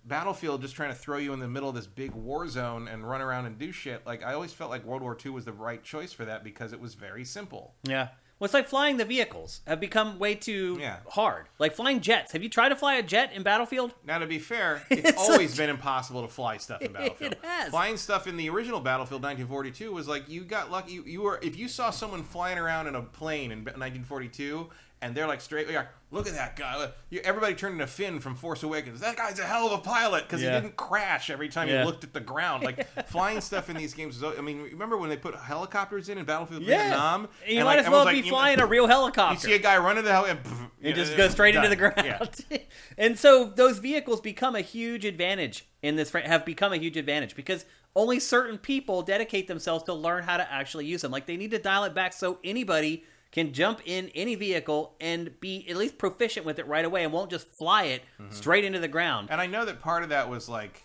Battlefield, just trying to throw you in the middle of this big war zone and run around and do shit. Like, I always felt like World War II was the right choice for that because it was very simple. Yeah. Well, it's like flying the vehicles have become way too hard. Like flying jets. Have you tried to fly a jet in Battlefield? Now, to be fair, it's always been impossible to fly stuff in Battlefield. It has. Flying stuff in the original Battlefield 1942 was like, you got lucky. You were, if you saw someone flying around in a plane in 1942, and they're like straight, like, look at that guy. Everybody turned into Finn from Force Awakens. That guy's a hell of a pilot because he didn't crash every time he looked at the ground. Like, flying stuff in these games. I mean, remember when they put helicopters in Battlefield Vietnam? And you might as well be flying a real helicopter. You see a guy run into the helicopter, and just go straight into the ground. Yeah. And so those vehicles become a huge advantage in this. Have become a huge advantage because only certain people dedicate themselves to learn how to actually use them. Like, they need to dial it back so anybody can jump in any vehicle and be at least proficient with it right away and won't just fly it straight into the ground. And I know that part of that was like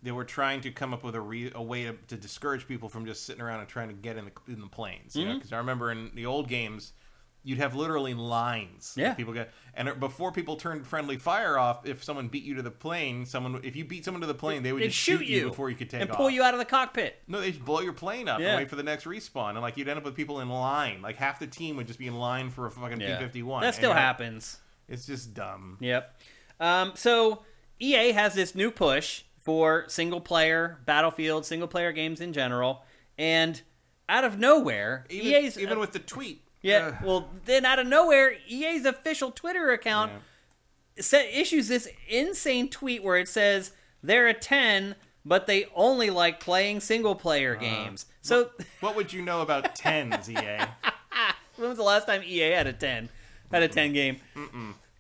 they were trying to come up with a way to discourage people from just sitting around and trying to get in the planes. You know, because I remember in the old games, you'd have literally lines. Yeah. People get, and before people turned friendly fire off, if someone beat you to the plane, if you beat someone to the plane, they would just shoot you before you could take off. And pull you out of the cockpit. No, they'd blow your plane up and wait for the next respawn. And like, you'd end up with people in line. Like, half the team would just be in line for a fucking P-51. That still happens. It's just dumb. Yep. So EA has this new push for single-player Battlefield, single-player games in general. And out of nowhere, EA's... Even with the tweet. Yeah, well, then out of nowhere, EA's official Twitter account issues this insane tweet where it says they're a 10, but they only like playing single-player games. So, what would you know about 10s, EA? When was the last time EA had a 10 game?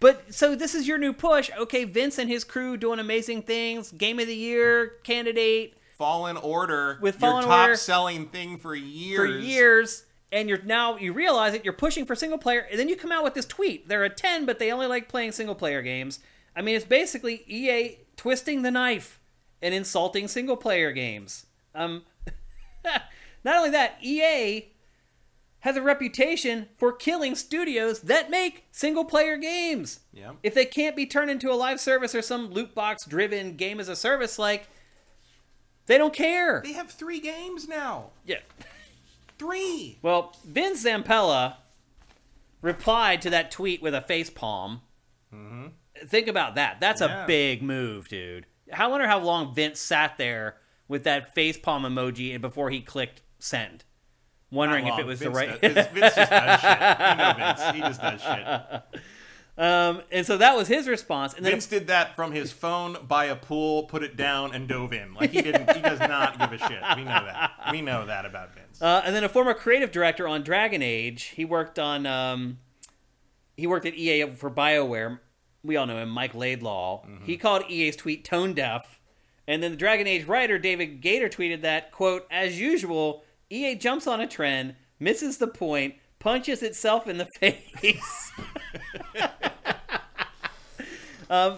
But, so this is your new push. Okay, Vince and his crew doing amazing things. Game of the Year candidate. Fallen Order. With Fallen your Order. top-selling thing for years. And you realize that you're pushing for single player, and then you come out with this tweet. They're a 10, but they only like playing single player games. I mean, it's basically EA twisting the knife and insulting single player games. Not only that, EA has a reputation for killing studios that make single player games. Yeah. If they can't be turned into a live service or some loot box driven game as a service, like, they don't care. They have 3 games now. Yeah. 3. Well, Vince Zampella replied to that tweet with a face palm. Think about that. That's a big move, dude. I wonder how long Vince sat there with that face palm emoji before he clicked send, wondering if it was Vince the right. Vince just does shit. You know Vince. He just does shit. And so that was his response. And then Vince did that from his phone, by a pool, put it down, and dove in. Like, he does not give a shit. We know that. We know that about Vince. And then a former creative director on Dragon Age, he worked at EA for BioWare. We all know him, Mike Laidlaw. He called EA's tweet tone deaf. And then the Dragon Age writer, David Gator, tweeted that, quote, as usual, EA jumps on a trend, misses the point, punches itself in the face.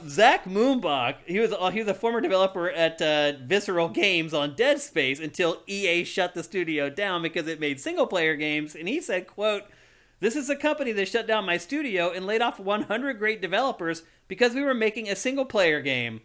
Zach Moonbach, he was a former developer at Visceral Games on Dead Space until EA shut the studio down because it made single-player games. And he said, quote, this is a company that shut down my studio and laid off 100 great developers because we were making a single-player game.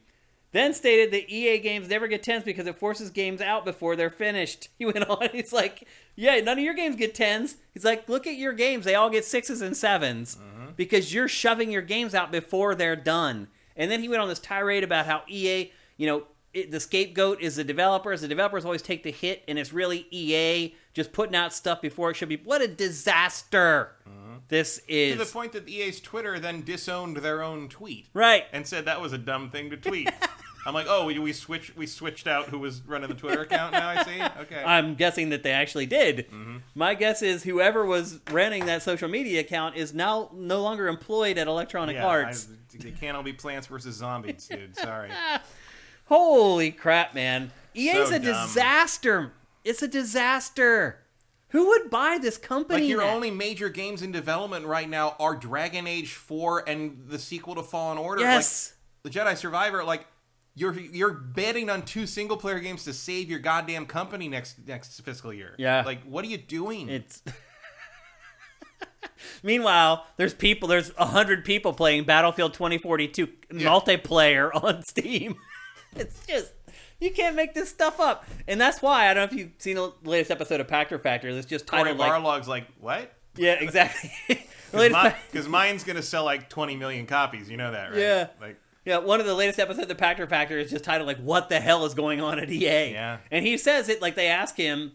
Then stated that EA games never get 10s because it forces games out before they're finished. He went on, he's like, yeah, none of your games get 10s. He's like, look at your games. They all get 6s and 7s because you're shoving your games out before they're done. And then he went on this tirade about how EA, the scapegoat is the developers. The developers always take the hit, and it's really EA just putting out stuff before it should be. What a disaster this is. To the point that EA's Twitter then disowned their own tweet. Right. And said that was a dumb thing to tweet. I'm like, oh, we switched out who was running the Twitter account now, I see? Okay. I'm guessing that they actually did. My guess is whoever was running that social media account is now no longer employed at Electronic Arts. They can't all be Plants vs. Zombies, dude. Sorry. Holy crap, man. EA's So a dumb. disaster. It's a disaster. Who would buy this company? Like, your now? only major games in development right now are Dragon Age 4 and the sequel to Fallen Order. Yes. Like, the Jedi Survivor, like, you're betting on 2 single-player games to save your goddamn company next fiscal year. Yeah. Like, what are you doing? It's... Meanwhile, there's 100 people playing Battlefield 2042 multiplayer on Steam. It's just... You can't make this stuff up. And that's why, I don't know if you've seen the latest episode of Pachter Factor, that's just titled Corey Barlog's like, what? Yeah, exactly. Because mine's going to sell like 20 million copies. You know that, right? Yeah. Like, yeah, one of the latest episodes of Pachter Factor is just titled, like, what the hell is going on at EA? Yeah. And he says it, like, they ask him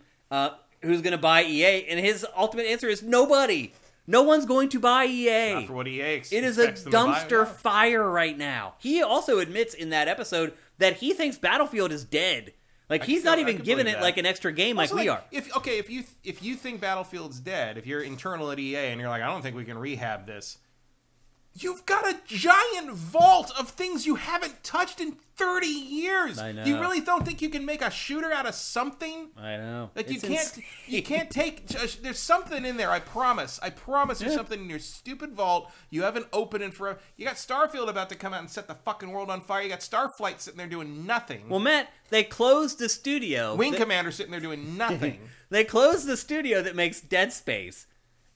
who's going to buy EA, and his ultimate answer is nobody. No one's going to buy EA. Not for what EA expects. It is a them to buy. dumpster fire right now. He also admits in that episode that he thinks Battlefield is dead. Like, he's not even giving it like an extra game like we are. If you think Battlefield's dead, if you're internal at EA and you're like, I don't think we can rehab this, you've got a giant vault of things you haven't touched in 30 years. I know. You really don't think you can make a shooter out of something? I know. Like, It's you can't take... There's something in there, I promise. There's something in your stupid vault you haven't opened in forever. You got Starfield about to come out and set the fucking world on fire. You got Starflight sitting there doing nothing. Well, Matt, they closed the studio. Wing Commander sitting there doing nothing. They closed the studio that makes Dead Space.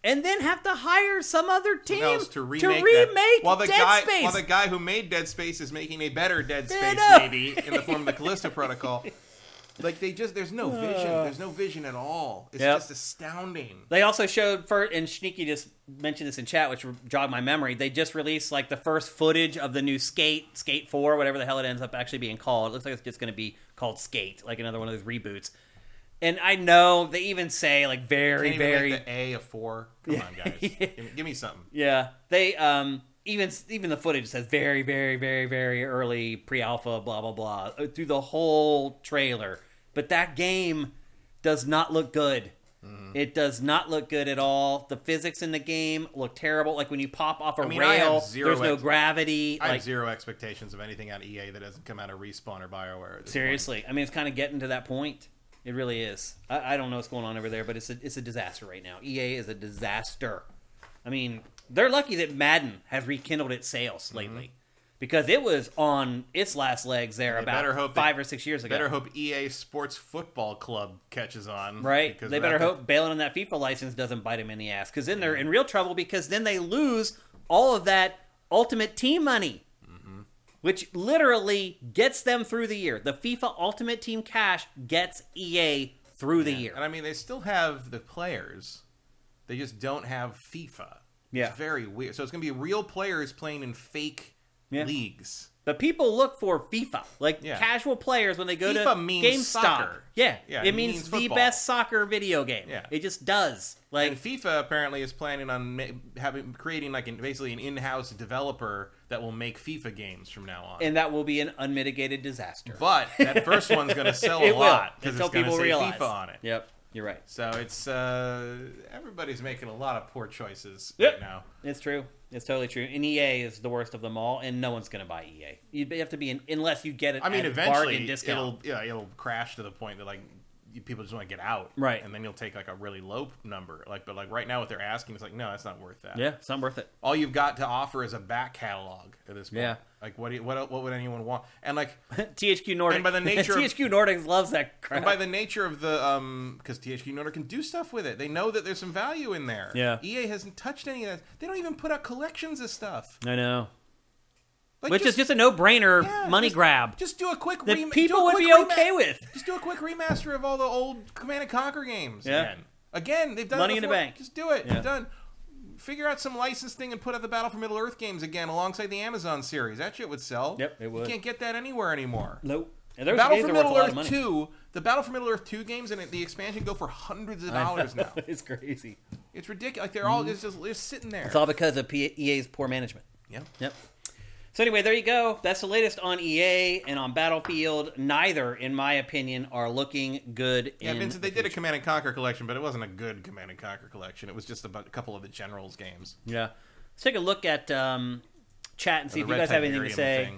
And then have to hire some other team to remake Dead Space. While the guy who made Dead Space is making a better Dead Space, maybe, in the form of the Callisto Protocol. Like, there's no vision. There's no vision at all. It's just astounding. They also showed, and Sneaky just mentioned this in chat, which jogged my memory, they just released, like, the first footage of the new Skate 4, whatever the hell it ends up actually being called. It looks like it's just going to be called Skate, like another one of those reboots. And I know they even say, like, very, Can't even very... make the A a 4. Come on, guys. Give me something. Yeah. They, even the footage says very, very, very, very early pre-alpha, blah, blah, blah, through the whole trailer. But that game does not look good. Mm-hmm. It does not look good at all. The physics in the game look terrible. Like, when you pop off a rail, there's no gravity. I have zero expectations of anything out of EA that doesn't come out of Respawn or BioWare. Seriously. I mean, it's kind of getting to that point. It really is. I don't know what's going on over there, but it's a disaster right now. EA is a disaster. I mean, they're lucky that Madden has rekindled its sales lately. Because it was on its last legs there about 5 or 6 years ago. Better hope EA Sports Football Club catches on. Right. They better hope bailing on that FIFA license doesn't bite them in the ass. Because then they're in real trouble, because then they lose all of that Ultimate Team money. Which literally gets them through the year. The FIFA Ultimate Team cash gets EA through the year. And I mean, they still have the players. They just don't have FIFA. Yeah. It's very weird. So it's going to be real players playing in fake leagues. But people look for FIFA. Like, casual players, when they go FIFA to means GameStop. Soccer. Yeah, it means the football. best soccer video game. Yeah. It just does. Like, and FIFA apparently is planning on creating like basically an in-house developer that will make FIFA games from now on. And that will be an unmitigated disaster. But that first one's going to sell a lot because it's going to say realize. FIFA on it. Yep, you're right. So it's everybody's making a lot of poor choices right now. It's true. It's totally true. And EA is the worst of them all, and no one's going to buy EA. You have to be unless you get it. I mean, eventually discount. it'll crash to the point that like people just want to get out, right? And then you'll take like a really low number, but right now what they're asking is like, no, that's not worth that. Yeah, it's not worth it. All you've got to offer is a back catalog at this point. Yeah, like what would anyone want? And like THQ Nordic, and by the nature THQ Nordic loves that crap. And by the nature of the because THQ Nordic can do stuff with it, they know that there's some value in there. Yeah, EA hasn't touched any of that. They don't even put out collections of stuff. I know. Like, which is just a no-brainer money grab. Just do a quick that people would be okay with. Just do a quick remaster of all the old Command & Conquer games. Yeah. Again, they've done money it before. in the bank. Just do it. Yeah. You're done. Figure out some license thing and put out the Battle for Middle-earth games again alongside the Amazon series. That shit would sell. Yep, it would. You can't get that anywhere anymore. Nope. And Battle for Middle-earth 2, the Battle for Middle-earth 2 games and the expansion go for hundreds of dollars now. It's crazy. It's ridiculous. Like, they're all just sitting there. It's all because of EA's poor management. Yep. So anyway, there you go. That's the latest on EA and on Battlefield. Neither, in my opinion, are looking good. Yeah, Vincent, they did a Command & Conquer collection, but it wasn't a good Command & Conquer collection. It was just about a couple of the Generals games. Yeah. Let's take a look at chat and see if you guys have anything to say.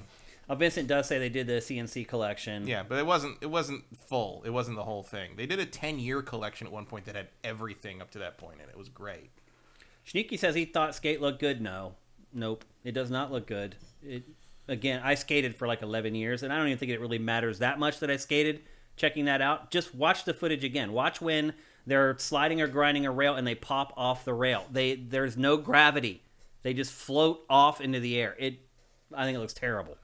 Vincent does say they did the CNC collection. Yeah, but it wasn't full. It wasn't the whole thing. They did a 10-year collection at one point that had everything up to that point, and it was great. Sneaky says he thought Skate looked good. Nope. It does not look good. Again, I skated for like 11 years, and I don't even think it really matters that much that I skated. Checking that out, just watch the footage again. Watch when they're sliding or grinding a rail and they pop off the rail. There's no gravity. They just float off into the air. I think it looks terrible.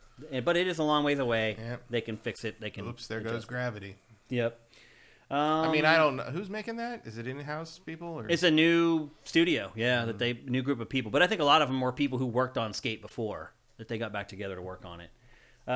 But it is a long ways away. Yep. They can fix it. They can. Oops, there goes gravity. Yep. I mean, I don't know. Who's making that? Is it in-house people? Or? It's a new studio, new group of people. But I think a lot of them were people who worked on Skate before, that they got back together to work on it.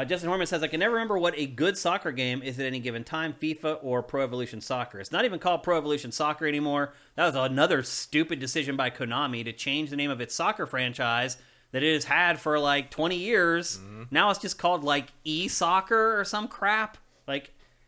Justin Horman says, I can never remember what a good soccer game is at any given time, FIFA or Pro Evolution Soccer. It's not even called Pro Evolution Soccer anymore. That was another stupid decision by Konami to change the name of its soccer franchise that it has had for like 20 years. Mm-hmm. Now it's just called like e-soccer or some crap.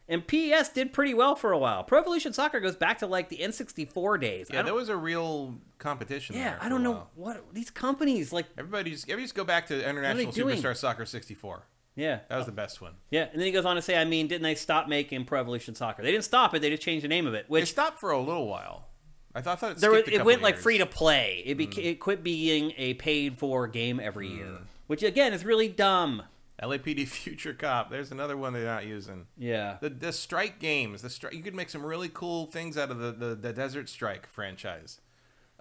And PES did pretty well for a while. Pro Evolution Soccer goes back to like the N64 days. Yeah, there was a real competition there. I don't know what these companies like. Everybody just go back to International Superstar Soccer 64. Yeah. That was the best one. Yeah, and then he goes on to say, didn't they stop making Pro Evolution Soccer? They didn't stop it, they just changed the name of it. Which they stopped for a little while. I thought it skipped a couple it went like years. free to play. It quit being a paid for game every year. Which, again, is really dumb. LAPD Future Cop. There's another one they're not using. Yeah. The Strike games. You could make some really cool things out of the Desert Strike franchise.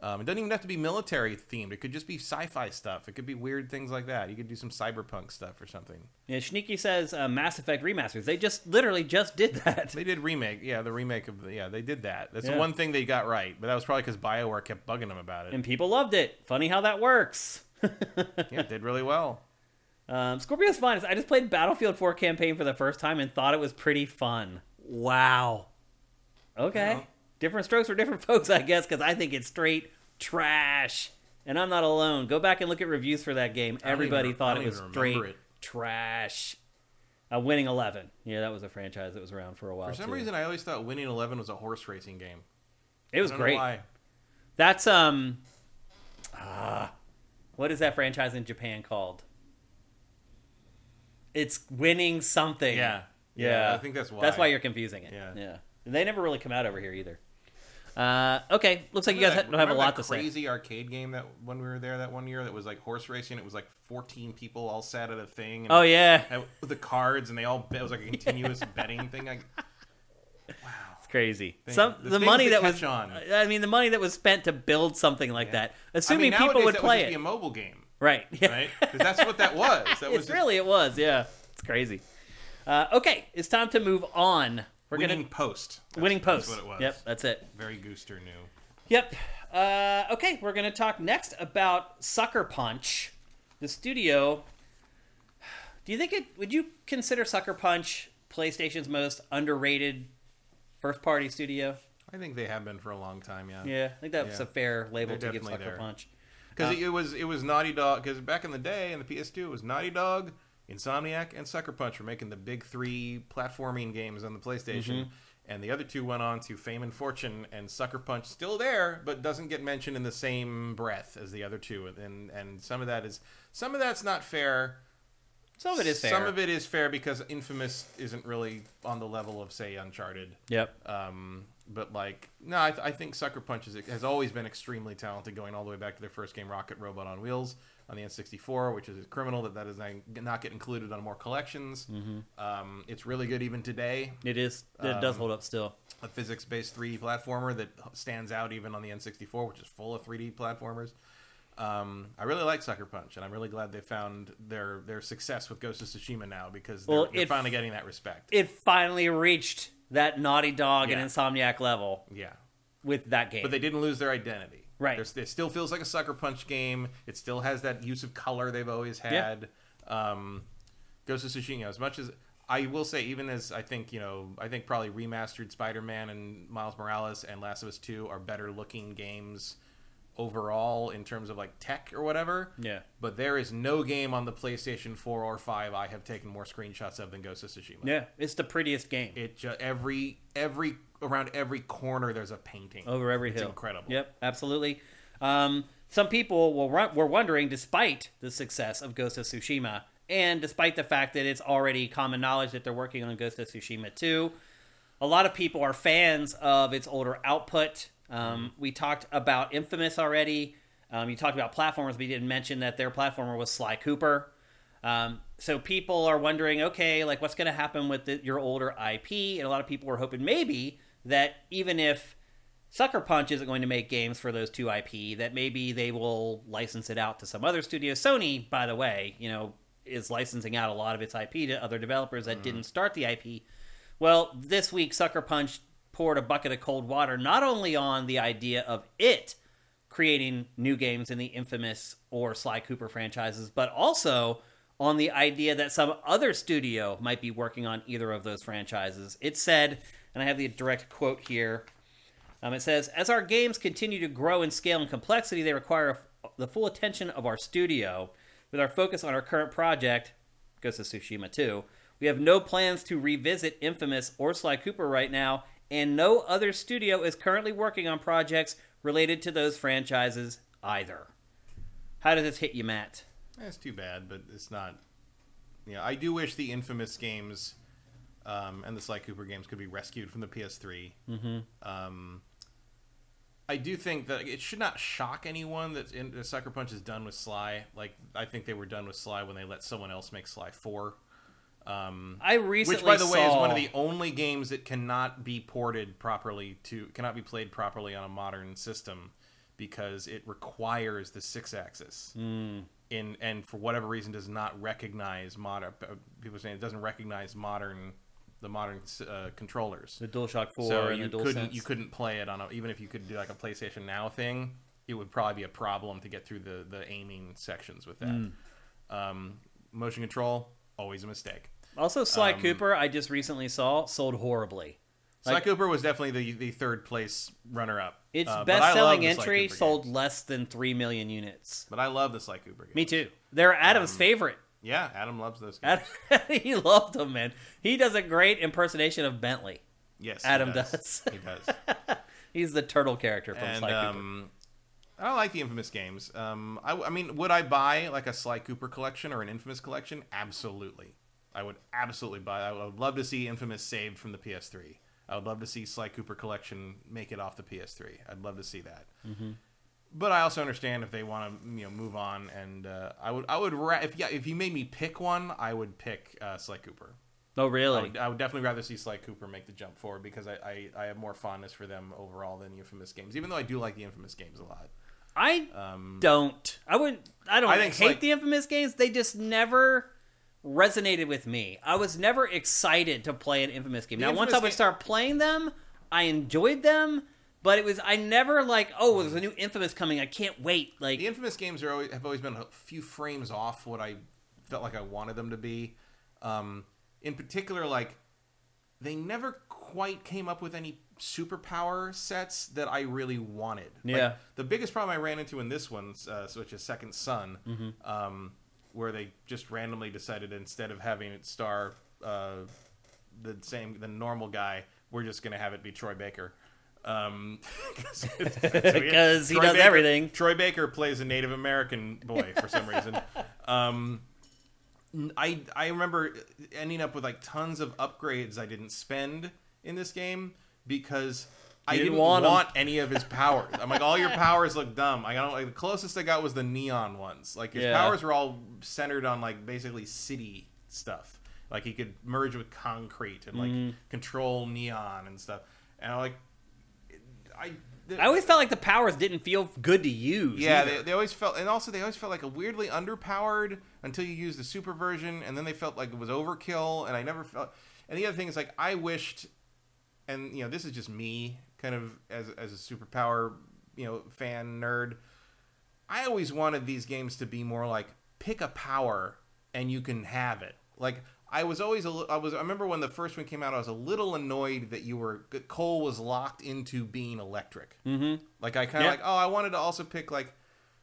It doesn't even have to be military themed. It could just be sci-fi stuff. It could be weird things like that. You could do some cyberpunk stuff or something. Yeah, Sneaky says Mass Effect remasters. They literally just did that. They did remake. Yeah, the remake of they did that. That's the one thing they got right. But that was probably because BioWare kept bugging them about it. And people loved it. Funny how that works. Yeah, it did really well. Scorpio's Finest. I just played Battlefield 4 campaign for the first time and thought it was pretty fun. Wow. Okay. Well, different strokes for different folks, I guess, because I think it's straight trash. And I'm not alone. Go back and look at reviews for that game. Everybody thought it was straight trash. Winning 11. Yeah, that was a franchise that was around for a while. For some reason, I always thought Winning 11 was a horse racing game. It was great. Know why. That's what is that franchise in Japan called? It's Winning something. Yeah. I think that's why. That's why you're confusing it. Yeah. They never really come out over here either. Okay, looks like you guys don't have a lot to say. Crazy arcade game that when we were there that one year that was like horse racing. It was like 14 people all sat at a thing. And with the cards, and it was like a continuous betting thing. Wow, it's crazy. The money that was spent to build something like that, assuming people would play it. That would just be a mobile game, right? Right? Because that's what that was. It was. Yeah, it's crazy. Okay, it's time to move on. Winning Post. Winning Post. That's what it was. Yep, that's it. Very Gooster new. Yep. Okay, we're going to talk next about Sucker Punch. The studio. Do you think would you consider Sucker Punch PlayStation's most underrated first-party studio? I think they have been for a long time, yeah. Yeah, I think that's a fair label to give Sucker there. Punch. Because it was Naughty Dog, because back in the day, in the PS2, it was Naughty Dog, Insomniac, and Sucker Punch were making the big three platforming games on the PlayStation, and the other two went on to fame and fortune, and Sucker Punch still there, but doesn't get mentioned in the same breath as the other two, and some of that's not fair. Some of it is fair. Some of it is fair because Infamous isn't really on the level of, say, Uncharted. Yep. But I think Sucker Punch has always been extremely talented, going all the way back to their first game, Rocket Robot on Wheels, on the N64, which is criminal that is not get included on more collections. It's really good even today. It is. It does hold up still. A physics-based 3D platformer that stands out even on the N64, which is full of 3D platformers. I really like Sucker Punch, and I'm really glad they found their success with Ghost of Tsushima now, because they're finally getting that respect. It finally reached that Naughty Dog and Insomniac level. Yeah. With that game. But they didn't lose their identity. Right. It still feels like a Sucker Punch game. It still has that use of color they've always had. Ghost of Tsushima, as much as I will say, even as I think probably remastered Spider-Man and Miles Morales and Last of Us 2 are better looking games overall in terms of like tech or whatever. Yeah. But there is no game on the PlayStation 4 or 5 I have taken more screenshots of than Ghost of Tsushima. Yeah, it's the prettiest game. It just around every corner there's a painting. Over every hill. It's incredible. Yep, absolutely. Some people were wondering, despite the success of Ghost of Tsushima, And despite the fact that it's already common knowledge that they're working on Ghost of Tsushima 2, a lot of people are fans of its older output. We talked about Infamous already. You talked about platformers, but you didn't mention that their platformer was Sly Cooper. So people are wondering, okay, like what's going to happen with your older IP? And a lot of people were hoping maybe that even if Sucker Punch isn't going to make games for those two IP, that maybe they will license it out to some other studio. Sony, by the way, is licensing out a lot of its IP to other developers that didn't start the IP. Well, this week, Sucker Punch poured a bucket of cold water, not only on the idea of it creating new games in the Infamous or Sly Cooper franchises, but also on the idea that some other studio might be working on either of those franchises. It said, and I have the direct quote here, it says, "As our games continue to grow in scale and complexity, they require the full attention of our studio. With our focus on our current project, Ghost of Tsushima 2, we have no plans to revisit Infamous or Sly Cooper right now, and no other studio is currently working on projects related to those franchises either." How does this hit you, Matt? It's too bad, but it's not. I do wish the Infamous games and the Sly Cooper games could be rescued from the PS3. I do think that it should not shock anyone that Sucker Punch is done with Sly. Like, I think they were done with Sly when they let someone else make Sly 4. I recently which, by the way, is one of the only games that cannot be ported properly cannot be played properly on a modern system because it requires the 6-axis. And for whatever reason does not recognize modern. People are saying it doesn't recognize the modern controllers. The DualShock 4 so and the DualSense. You couldn't play it even if you could do like a PlayStation Now thing. It would probably be a problem to get through the aiming sections with that. Motion control, always a mistake. Also, Sly Cooper, I just recently saw, sold horribly. Sly Cooper was definitely the third place runner-up. Its best-selling entry sold less than 3 million units. But I love the Sly Cooper games. Me too. They're Adam's favorite. Yeah, Adam loves those games. He loved them, man. He does a great impersonation of Bentley. Yes, Adam does. He does. He's the turtle character from Sly Cooper. I like the Infamous games. I mean, would I buy like a Sly Cooper collection or an Infamous collection? Absolutely. I would absolutely buy. I would love to see Infamous saved from the PS3. I would love to see Sly Cooper collection make it off the PS3. I'd love to see that. But I also understand if they want to, move on. And if you made me pick one, I would pick Sly Cooper. Oh, really? I would definitely rather see Sly Cooper make the jump forward because I have more fondness for them overall than the Infamous games. Even though I do like the Infamous games a lot. I don't. I don't hate the Infamous games. They just never resonated with me. I was never excited to play an Infamous game. Now, once I would start playing them, I enjoyed them, but I never there's a new Infamous coming. I can't wait. Like, the Infamous games have always been a few frames off what I felt like I wanted them to be. In particular, they never quite came up with any superpower sets that I really wanted. Yeah. The biggest problem I ran into in this one, which is Second Son, where they just randomly decided instead of having it star the normal guy, we're just going to have it be Troy Baker. Because he does everything. Troy Baker plays a Native American boy for some reason. I remember ending up with tons of upgrades I didn't spend in this game because I didn't want any of his powers. I'm like, all your powers look dumb. The closest I got was the neon ones. His powers were all centered on basically city stuff. He could merge with concrete and control neon and stuff. And I always felt like the powers didn't feel good to use. Yeah, they always felt, and also they always felt like a weirdly underpowered until you used the super version, and then they felt like it was overkill. And I never felt. And the other thing is I wished, and this is just me, kind of as a superpower fan nerd. I always wanted these games to be more pick a power and you can have it. I remember when the first one came out, I was a little annoyed that Cole was locked into being electric. Mm-hmm. I wanted to also pick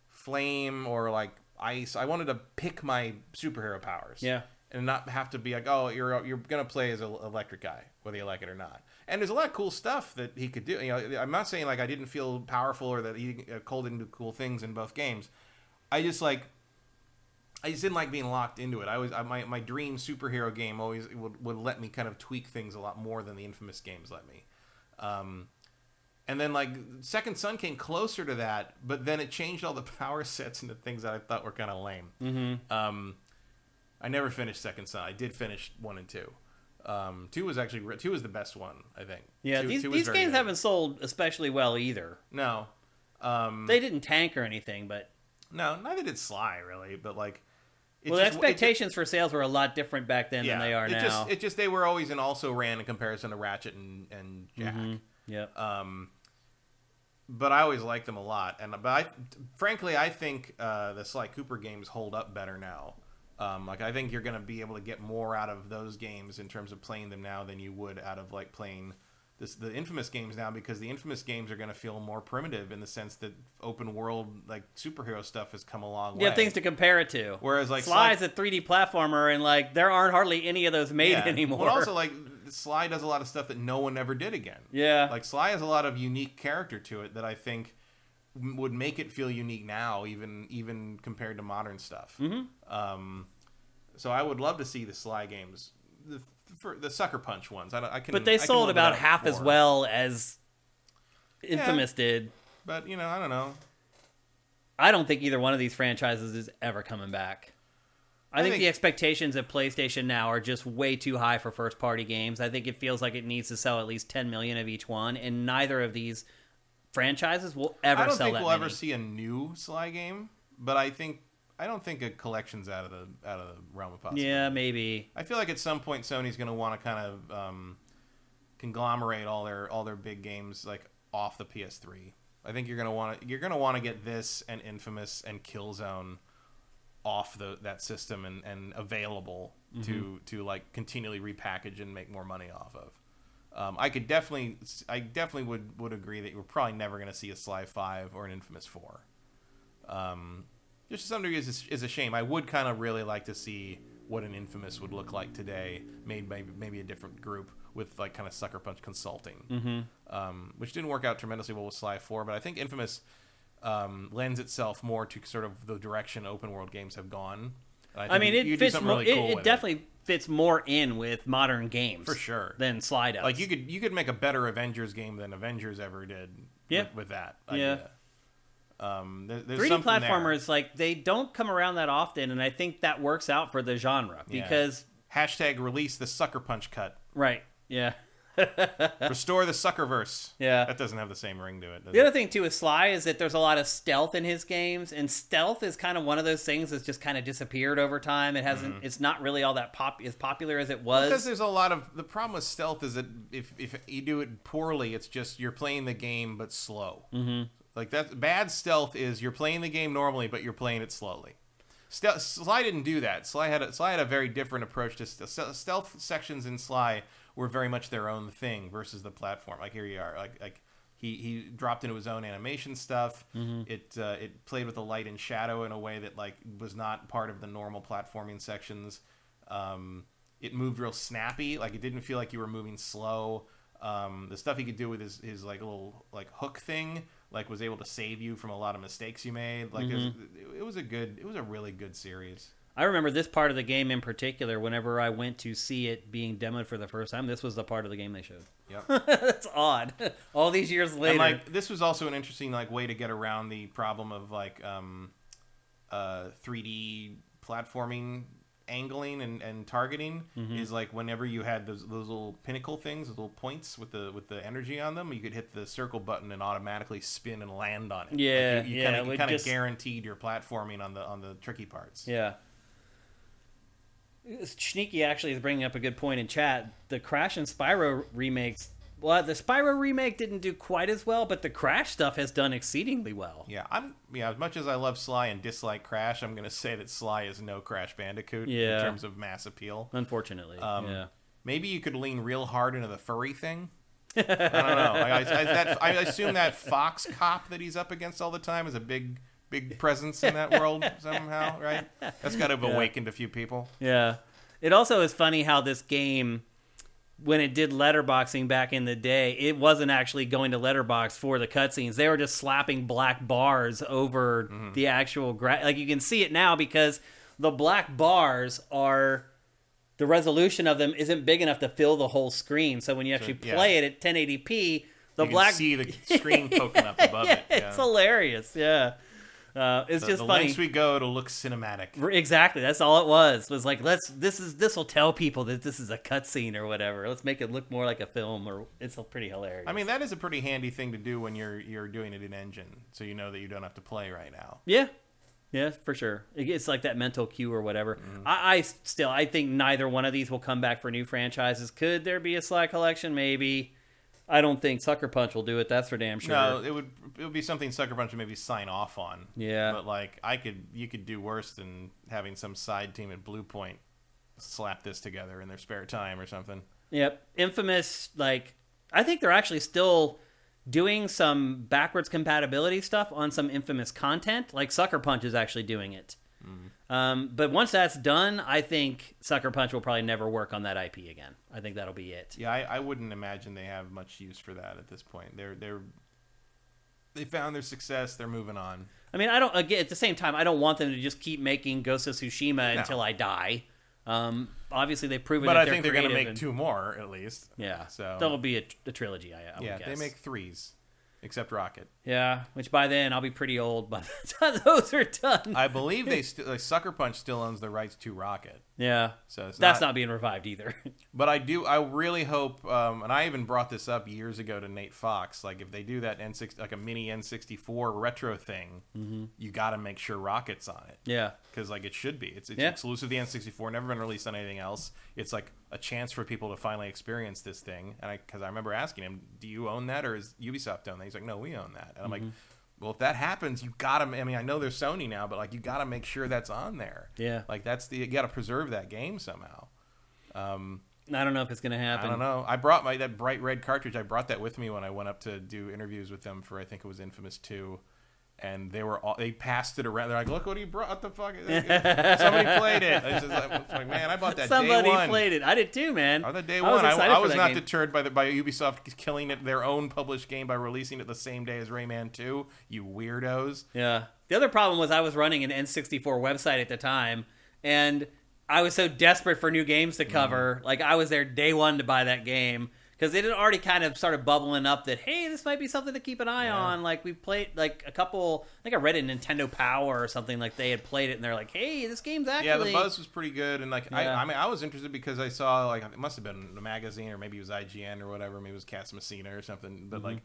flame or ice. I wanted to pick my superhero powers. Yeah. And not have to be you're gonna play as an electric guy, whether you like it or not. And there's a lot of cool stuff that he could do. I'm not saying I didn't feel powerful or that Cole didn't do cool things in both games. I just I just didn't like being locked into it. My dream superhero game always would let me kind of tweak things a lot more than the Infamous games let me. And then like Second Son came closer to that, but then it changed all the power sets into things that I thought were kind of lame. Mm-hmm. I never finished Second Son. I did finish 1 and 2. 2 was the best one, I think. Yeah, these games haven't sold especially well either. No. They didn't tank or anything, but... No, neither did Sly, really. But, like... The expectations for sales were a lot different back then than they are now. They were always and also ran in comparison to Ratchet and Jack. Mm-hmm. Yep. But I always liked them a lot. Frankly, I think the Sly Cooper games hold up better now. I think you're going to be able to get more out of those games in terms of playing them now than you would out of like playing the Infamous games now, because the Infamous games are going to feel more primitive in the sense that open world like superhero stuff has come a long way. You have things to compare it to. Whereas like Sly's a 3D platformer, and like there aren't hardly any of those made anymore. Well, also like Sly does a lot of stuff that no one ever did again. Yeah, like Sly has a lot of unique character to it that I think would make it feel unique now, even compared to modern stuff. Mm-hmm. So I would love to see the Sly games, the Sucker Punch ones. But they sold about half as well as Infamous did. But I don't know. I don't think either one of these franchises is ever coming back. I think the expectations of PlayStation now are just way too high for first-party games. I think it feels like it needs to sell at least 10 million of each one, and neither of these franchises will ever sell that many. I don't think we'll ever see a new Sly game, but I don't think a collection's out of the realm of possibility. Yeah, maybe. I feel like at some point Sony's going to want to kind of conglomerate all their big games like off the PS3. I think you're going to want to get this and Infamous and Killzone off that system and available to like continually repackage and make more money off of. I definitely would agree that you're probably never going to see a Sly 5 or an Infamous 4. Just to some degree is a shame. I would kind of really like to see what an Infamous would look like today, made by maybe a different group with like kind of Sucker Punch consulting, which didn't work out tremendously well with Sly 4. But I think Infamous lends itself more to sort of the direction open world games have gone. It fits more. It definitely fits more in with modern games for sure than Sly does. Like you could make a better Avengers game than Avengers ever did. With that idea. 3D platformers, like, they don't come around that often, and I think that works out for the genre because #release the Sucker Punch cut. Right. Yeah. Restore the Suckerverse. Yeah. That doesn't have the same ring to it. The other thing too with Sly is that there's a lot of stealth in his games, and stealth is kind of one of those things that's just kind of disappeared over time. It hasn't. It's not really all that as popular as it was. Because there's a lot of the problem with stealth is that if you do it poorly, it's just you're playing the game but slow. Like that bad stealth is you're playing the game normally, but you're playing it slowly. Sly didn't do that. Sly had a very different approach to stealth sections in Sly were very much their own thing versus the platform. Like here you are, like he dropped into his own animation stuff. It played with the light and shadow in a way that like was not part of the normal platforming sections. It moved real snappy. Like it didn't feel like you were moving slow. The stuff he could do with his like little like hook thing, like was able to save you from a lot of mistakes you made. Like it was a really good series. I remember this part of the game in particular. Whenever I went to see it being demoed for the first time, this was the part of the game they showed. Yep. That's odd. All these years later, and like this was also an interesting like way to get around the problem of like 3D platforming angling and targeting is like whenever you had those little pinnacle things, those little points with the energy on them, you could hit the circle button and automatically spin and land on it. Yeah, like you kind of guaranteed your platforming on the tricky parts. Yeah. Sneaky actually is bringing up a good point in chat. The Crash and Spyro remakes. Well, the Spyro remake didn't do quite as well, but the Crash stuff has done exceedingly well. Yeah, as much as I love Sly and dislike Crash, I'm going to say that Sly is no Crash Bandicoot in terms of mass appeal. Unfortunately, maybe you could lean real hard into the furry thing. I don't know. I assume that Fox cop that he's up against all the time is a big presence in that world somehow, right? That's got to have awakened a few people. Yeah. It also is funny how this game, when it did letterboxing back in the day, it wasn't actually going to letterbox for the cutscenes. They were just slapping black bars over the actual like you can see it now because the black bars are, the resolution of them isn't big enough to fill the whole screen. So when you actually play it at 1080p, the you black... can see the screen poking up above it. Yeah. It's hilarious, yeah. It's just the funny. lengths we go, it'll look cinematic. Exactly, that's all it was. Was like, this will tell people that this is a cutscene or whatever. Let's make it look more like a film, or it's pretty hilarious. I mean, that is a pretty handy thing to do when you're doing it in engine, so you know that you don't have to play right now. Yeah, for sure. It's like that mental cue or whatever. I think neither one of these will come back for new franchises. Could there be a Sly collection? Maybe. I don't think Sucker Punch will do it. That's for damn sure. No, it would be something Sucker Punch would maybe sign off on. Yeah. But like you could do worse than having some side team at Bluepoint slap this together in their spare time or something. Yep. Infamous, like, I think they're actually still doing some backwards compatibility stuff on some Infamous content. Like Sucker Punch is actually doing it. But once that's done, I think Sucker Punch will probably never work on that IP again. I think that'll be it. Yeah, I wouldn't imagine they have much use for that at this point. They found their success. They're moving on. I mean, at the same time, I don't want them to just keep making Ghost of Tsushima until I die. Obviously, they've proven. But that I think they're going to make 2 more at least. Yeah, so that'll be a trilogy. I would guess. They make 3s. Except Rocket. Yeah, which by then I'll be pretty old by the time those are done. I believe Sucker Punch still owns the rights to Rocket. Yeah, so that's not being revived either. But I really hope, and I even brought this up years ago to Nate Fox. Like if they do that like a mini N64 retro thing, you got to make sure Rocket's on it. Yeah, because like it should be. It's exclusive to the N64. Never been released on anything else. It's like a chance for people to finally experience this thing. And because I remember asking him, "Do you own that, or is Ubisoft own that?" He's like, "No, we own that." And I'm like, well, if that happens, you gotta. I mean, I know they're Sony now, but like, you gotta make sure that's on there. Yeah, like you gotta preserve that game somehow. I don't know if it's gonna happen. I don't know. I brought that bright red cartridge. I brought that with me when I went up to do interviews with them for I think it was Infamous 2. And they passed it around. They're like, "Look what he brought! What the fuck? Somebody played it." It's like, man, I bought that. Somebody day one. played it. I did too, man. I thought day one. I was not deterred by Ubisoft killing it their own published game by releasing it the same day as Rayman 2. You weirdos. Yeah. The other problem was I was running an N64 website at the time, and I was so desperate for new games to cover. Like I was there day one to buy that game. Because it had already kind of started bubbling up that, hey, this might be something to keep an eye on. Like, we played, like, a couple... I think I read it in Nintendo Power or something. Like, they had played it, and they're like, hey, this game's actually... Yeah, the buzz was pretty good. And, like, I mean, I was interested because I saw, like, it must have been a magazine, or maybe it was IGN or whatever. Maybe it was Cast Messina or something. But, like,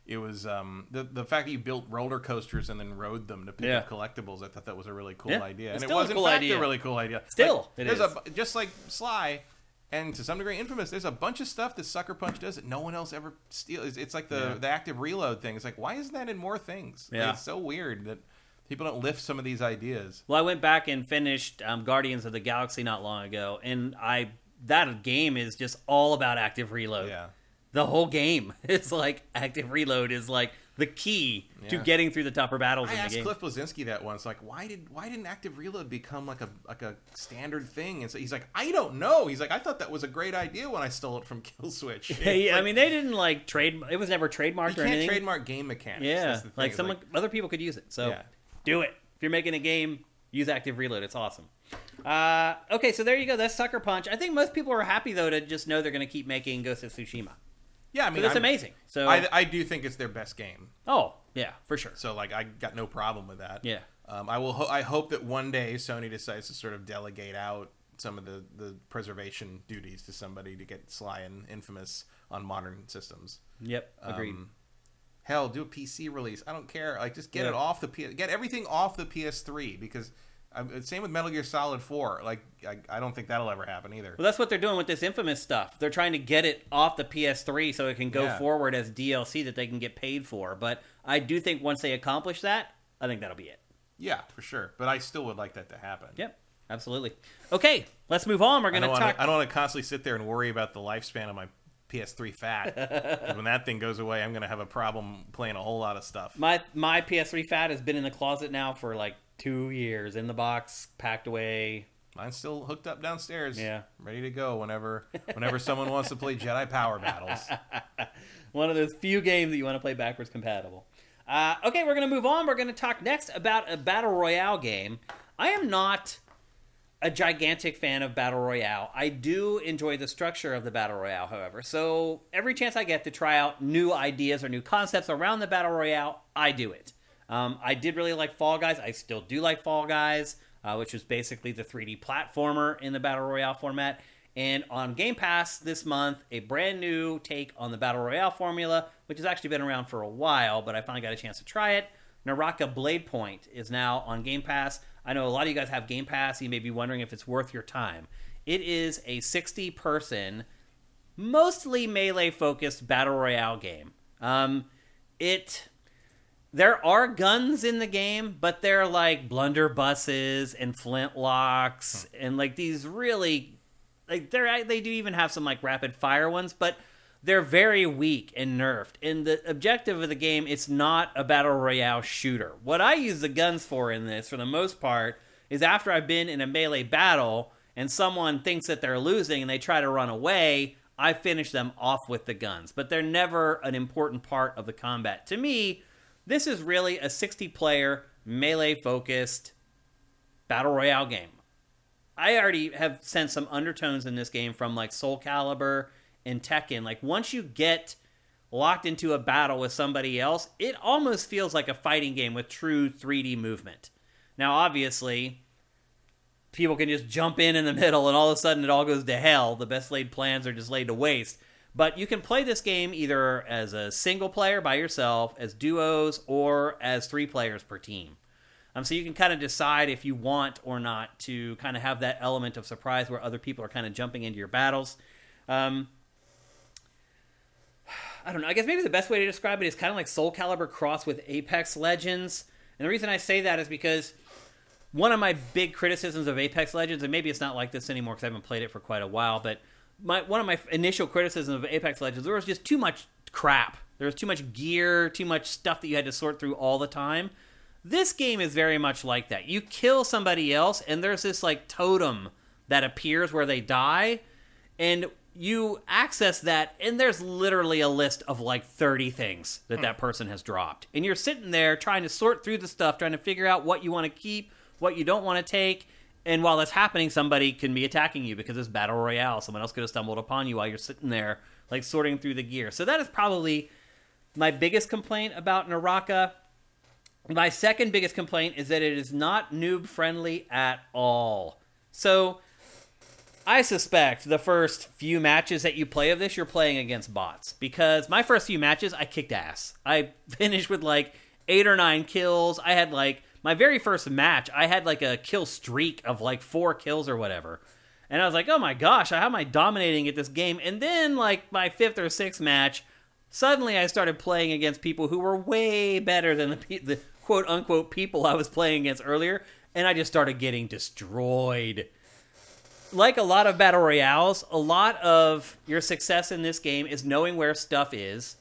it was... the fact that you built roller coasters and then rode them to pick up collectibles, I thought that was a really cool idea. And it was, in fact, a really cool idea. Still, like, it is. Just like Sly... And to some degree, Infamous, there's a bunch of stuff that Sucker Punch does that no one else ever steals. It's like the active reload thing. It's like, why isn't that in more things? Yeah. Like, it's so weird that people don't lift some of these ideas. Well, I went back and finished Guardians of the Galaxy not long ago, and that game is just all about active reload. Yeah. The whole game is like active reload is like the key to getting through the tougher battles in the game. I asked Cliff Blazinski that once, like, why didn't active reload become like a standard thing? And so he's like, I don't know. He's like, I thought that was a great idea when I stole it from Killswitch. Yeah, I mean, they didn't like it was never trademarked or anything. You can't trademark game mechanics. Yeah, like other people could use it. So do it. If you're making a game, use active reload. It's awesome. Okay, so there you go. That's Sucker Punch. I think most people are happy though to just know they're going to keep making Ghost of Tsushima. Yeah, I mean, it's amazing. So I do think it's their best game. Oh, yeah, for sure. So like, I got no problem with that. Yeah. I hope that one day Sony decides to sort of delegate out some of the preservation duties to somebody to get Sly and Infamous on modern systems. Yep, agreed. Hell, do a PC release. I don't care. Like, just get it off get everything off the PS3 because. Same with Metal Gear Solid 4. Like, I don't think that'll ever happen either. Well, that's what they're doing with this Infamous stuff. They're trying to get it off the PS3 so it can go forward as DLC that they can get paid for. But I do think once they accomplish that, I think that'll be it. Yeah, for sure. But I still would like that to happen. Yep, absolutely. Okay, let's move on. We're going to talk... I don't want to constantly sit there and worry about the lifespan of my PS3 fat. When that thing goes away, I'm going to have a problem playing a whole lot of stuff. My PS3 fat has been in the closet now for like 2 years, in the box, packed away. Mine's still hooked up downstairs. Yeah. Ready to go whenever someone wants to play Jedi Power Battles. One of those few games that you want to play backwards compatible. Okay, we're going to move on. We're going to talk next about a Battle Royale game. I am not a gigantic fan of Battle Royale. I do enjoy the structure of the Battle Royale, however. So every chance I get to try out new ideas or new concepts around the Battle Royale, I do it. I did really like Fall Guys. I still do like Fall Guys, which is basically the 3D platformer in the Battle Royale format. And on Game Pass this month, a brand new take on the Battle Royale formula, which has actually been around for a while, but I finally got a chance to try it. Naraka Bladepoint is now on Game Pass. I know a lot of you guys have Game Pass. You may be wondering if it's worth your time. It is a 60-person, mostly melee-focused Battle Royale game. There are guns in the game, but they're like blunderbusses and flintlocks and like these really... Like they do even have some like rapid fire ones, but they're very weak and nerfed. And the objective of the game, it's not a Battle Royale shooter. What I use the guns for in this, for the most part, is after I've been in a melee battle and someone thinks that they're losing and they try to run away, I finish them off with the guns. But they're never an important part of the combat. To me, this is really a 60-player, melee-focused Battle Royale game. I already have sensed some undertones in this game from like Soul Calibur and Tekken. Like once you get locked into a battle with somebody else, it almost feels like a fighting game with true 3D movement. Now, obviously, people can just jump in the middle and all of a sudden it all goes to hell. The best laid plans are just laid to waste. But you can play this game either as a single player by yourself, as duos, or as 3 players per team. So you can kind of decide if you want or not to kind of have that element of surprise where other people are kind of jumping into your battles. I don't know. I guess maybe the best way to describe it is kind of like Soul Calibur crossed with Apex Legends. And the reason I say that is because one of my big criticisms of Apex Legends, and maybe it's not like this anymore because I haven't played it for quite a while, but one of my initial criticisms of Apex Legends, there was just too much crap. There was too much gear, too much stuff that you had to sort through all the time. This game is very much like that. You kill somebody else, and there's this like totem that appears where they die, and you access that, and there's literally a list of like 30 things that person has dropped. And you're sitting there trying to sort through the stuff, trying to figure out what you want to keep, what you don't want to take, and while that's happening, somebody can be attacking you because it's Battle Royale. Someone else could have stumbled upon you while you're sitting there like sorting through the gear. So that is probably my biggest complaint about Naraka. My second biggest complaint is that it is not noob-friendly at all. So, I suspect the first few matches that you play of this, you're playing against bots. Because my first few matches, I kicked ass. I finished with like 8 or 9 kills. I had like, my very first match, I had like a kill streak of like 4 kills or whatever. And I was like, oh my gosh, how am I dominating at this game? And then like my 5th or 6th match, suddenly I started playing against people who were way better than the quote-unquote people I was playing against earlier, and I just started getting destroyed. Like a lot of Battle Royales, a lot of your success in this game is knowing where stuff is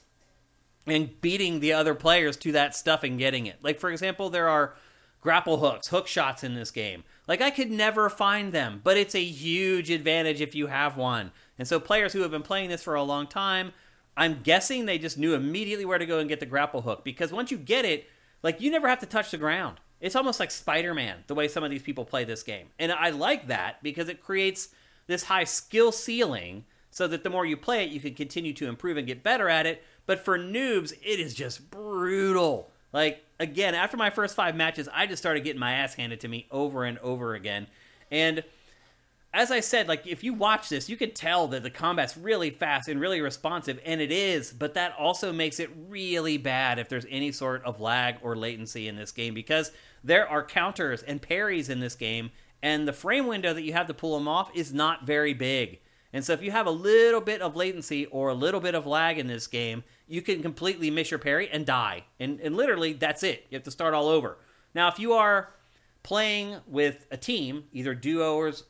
and beating the other players to that stuff and getting it. Like, for example, there are grapple hooks, hook shots in this game. Like, I could never find them, but it's a huge advantage if you have one. And so players who have been playing this for a long time, I'm guessing they just knew immediately where to go and get the grapple hook, because once you get it, like, you never have to touch the ground. It's almost like Spider-Man, the way some of these people play this game. And I like that because it creates this high skill ceiling so that the more you play it, you can continue to improve and get better at it. But for noobs, it is just brutal. Like, again, after my first 5 matches, I just started getting my ass handed to me over and over again. And as I said, like, if you watch this, you can tell that the combat's really fast and really responsive, and it is, but that also makes it really bad if there's any sort of lag or latency in this game, because there are counters and parries in this game, and the frame window that you have to pull them off is not very big. And so if you have a little bit of latency or a little bit of lag in this game, you can completely miss your parry and die. And literally, that's it. You have to start all over. Now, if you are playing with a team, either duos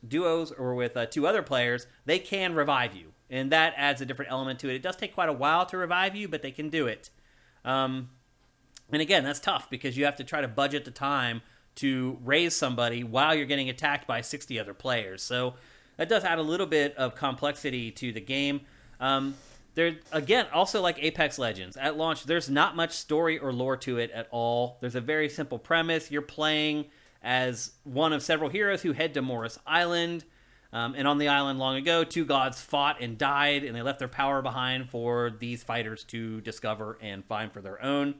or with 2 other players, they can revive you. And that adds a different element to it. It does take quite a while to revive you, but they can do it. And again, that's tough because you have to try to budget the time to raise somebody while you're getting attacked by 60 other players. So that does add a little bit of complexity to the game. There, again, also like Apex Legends, at launch, there's not much story or lore to it at all. There's a very simple premise. You're playing as one of several heroes who head to Morris Island. And on the island long ago, 2 gods fought and died, and they left their power behind for these fighters to discover and find for their own.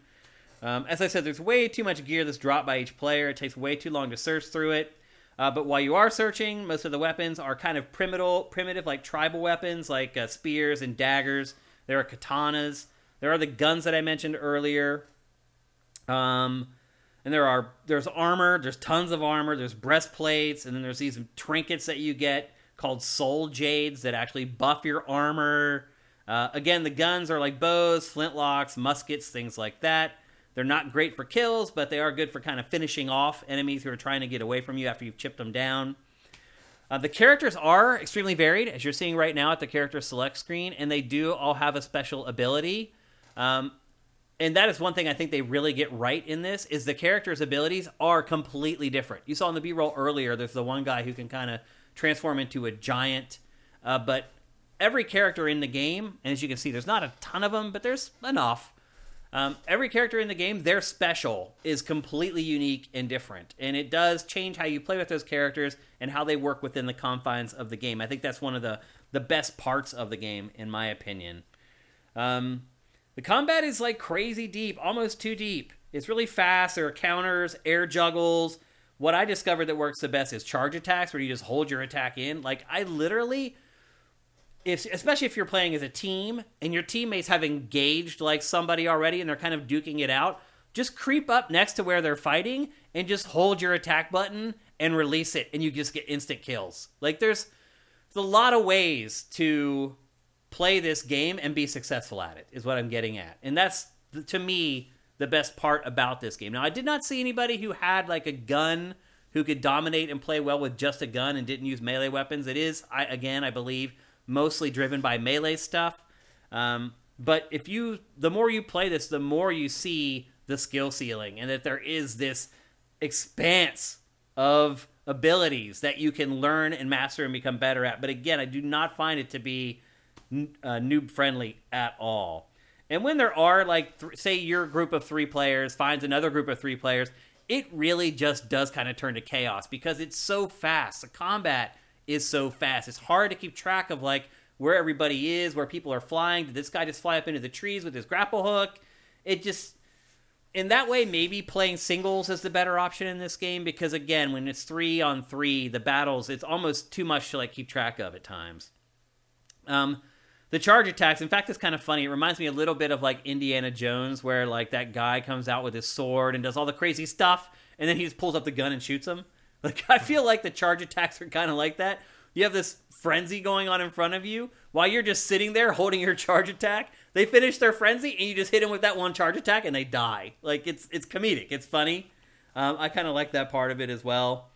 As I said, there's way too much gear that's dropped by each player. It takes way too long to search through it. But while you are searching, most of the weapons are kind of primitive like tribal weapons, like spears and daggers. There are katanas. There are the guns that I mentioned earlier. And there's armor. There's tons of armor. There's breastplates. And then there's these trinkets that you get called soul jades that actually buff your armor. Again, the guns are like bows, flintlocks, muskets, things like that. They're not great for kills, but they are good for kind of finishing off enemies who are trying to get away from you after you've chipped them down. The characters are extremely varied, as you're seeing right now at the character select screen, and they do all have a special ability. And that is one thing I think they really get right in this, is the characters' abilities are completely different. You saw in the B-roll earlier, there's the one guy who can kind of transform into a giant. But every character in the game, and as you can see, there's not a ton of them, but there's enough. Every character in the game, their special is completely unique and different. And it does change how you play with those characters and how they work within the confines of the game. I think that's one of the best parts of the game, in my opinion. The combat is like crazy deep, almost too deep. It's really fast. There are counters, air juggles. What I discovered that works the best is charge attacks, where you just hold your attack in. Like, I literally... especially if you're playing as a team and your teammates have engaged like somebody already and they're kind of duking it out, just creep up next to where they're fighting and just hold your attack button and release it, and you just get instant kills. Like, there's a lot of ways to play this game and be successful at it, is what I'm getting at. And that's, to me, the best part about this game. Now, I did not see anybody who had like a gun who could dominate and play well with just a gun and didn't use melee weapons. It is, I believe, mostly driven by melee stuff. But the more you play this, the more you see the skill ceiling, and that there is this expanse of abilities that you can learn and master and become better at. But again, I do not find it to be noob friendly at all. And when there are, like, say your group of 3 players finds another group of 3 players, it really just does kind of turn to chaos because it's so fast. The combat is so fast. It's hard to keep track of, like, where everybody is, where people are flying. Did this guy just fly up into the trees with his grapple hook? It just... In that way, maybe playing singles is the better option in this game, because, again, when it's 3-on-3, the battles, it's almost too much to, like, keep track of at times. The charge attacks, in fact, it's kind of funny. It reminds me a little bit of, like, Indiana Jones, where, like, that guy comes out with his sword and does all the crazy stuff, and then he just pulls up the gun and shoots him. Like, I feel like the charge attacks are kind of like that. You have this frenzy going on in front of you while you're just sitting there holding your charge attack. They finish their frenzy, and you just hit them with that one charge attack, and they die. Like, it's comedic. It's funny. I kind of like that part of it as well.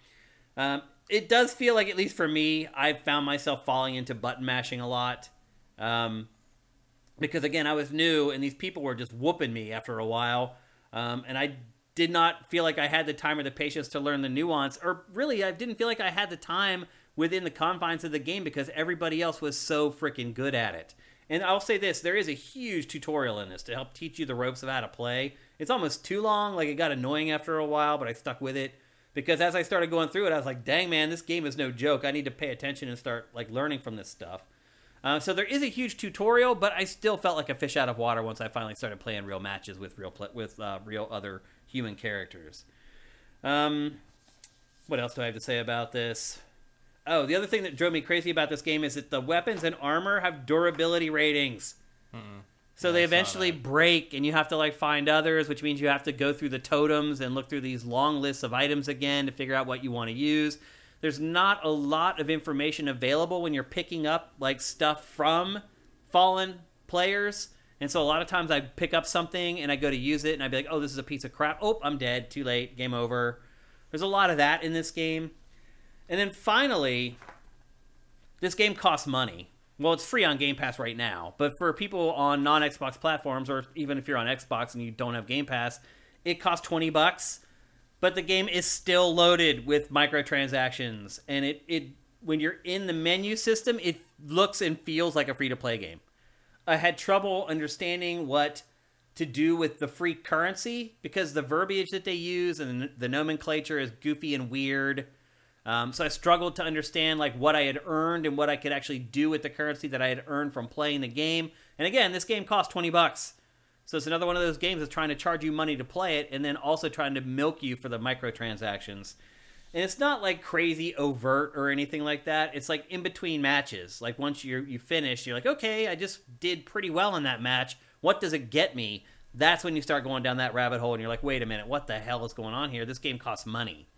It does feel like, at least for me, I've found myself falling into button mashing a lot. Because, again, I was new, and these people were just whooping me after a while. And I did not feel like I had the time or the patience to learn the nuance. Or really, I didn't feel like I had the time within the confines of the game because everybody else was so freaking good at it. And I'll say this, there is a huge tutorial in this to help teach you the ropes of how to play. It's almost too long, like it got annoying after a while, but I stuck with it. Because as I started going through it, I was like, dang man, this game is no joke. I need to pay attention and start like learning from this stuff. So there is a huge tutorial, but I still felt like a fish out of water once I finally started playing real matches with real other human characters. What else do I have to say about this? Oh, the other thing that drove me crazy about this game is that the weapons and armor have durability ratings. So they eventually break, and you have to like find others, which means you have to go through the totems and look through these long lists of items again to figure out what you want to use. There's not a lot of information available when you're picking up like stuff from fallen players. And so a lot of times I pick up something and I go to use it and I'd be like, oh, this is a piece of crap. Oh, I'm dead. Too late. Game over. There's a lot of that in this game. And then finally, this game costs money. Well, it's free on Game Pass right now. But for people on non-Xbox platforms, or even if you're on Xbox and you don't have Game Pass, it costs $20. But the game is still loaded with microtransactions. And it when you're in the menu system, it looks and feels like a free-to-play game. I had trouble understanding what to do with the free currency, because the verbiage that they use and the nomenclature is goofy and weird. So I struggled to understand like what I had earned and what I could actually do with the currency that I had earned from playing the game. And again, this game cost $20. So it's another one of those games that's trying to charge you money to play it and then also trying to milk you for the microtransactions. And it's not like crazy overt or anything like that. It's like in between matches. Like once you finish, you're like, okay, I just did pretty well in that match. What does it get me? That's when you start going down that rabbit hole and you're like, wait a minute, what the hell is going on here? This game costs money.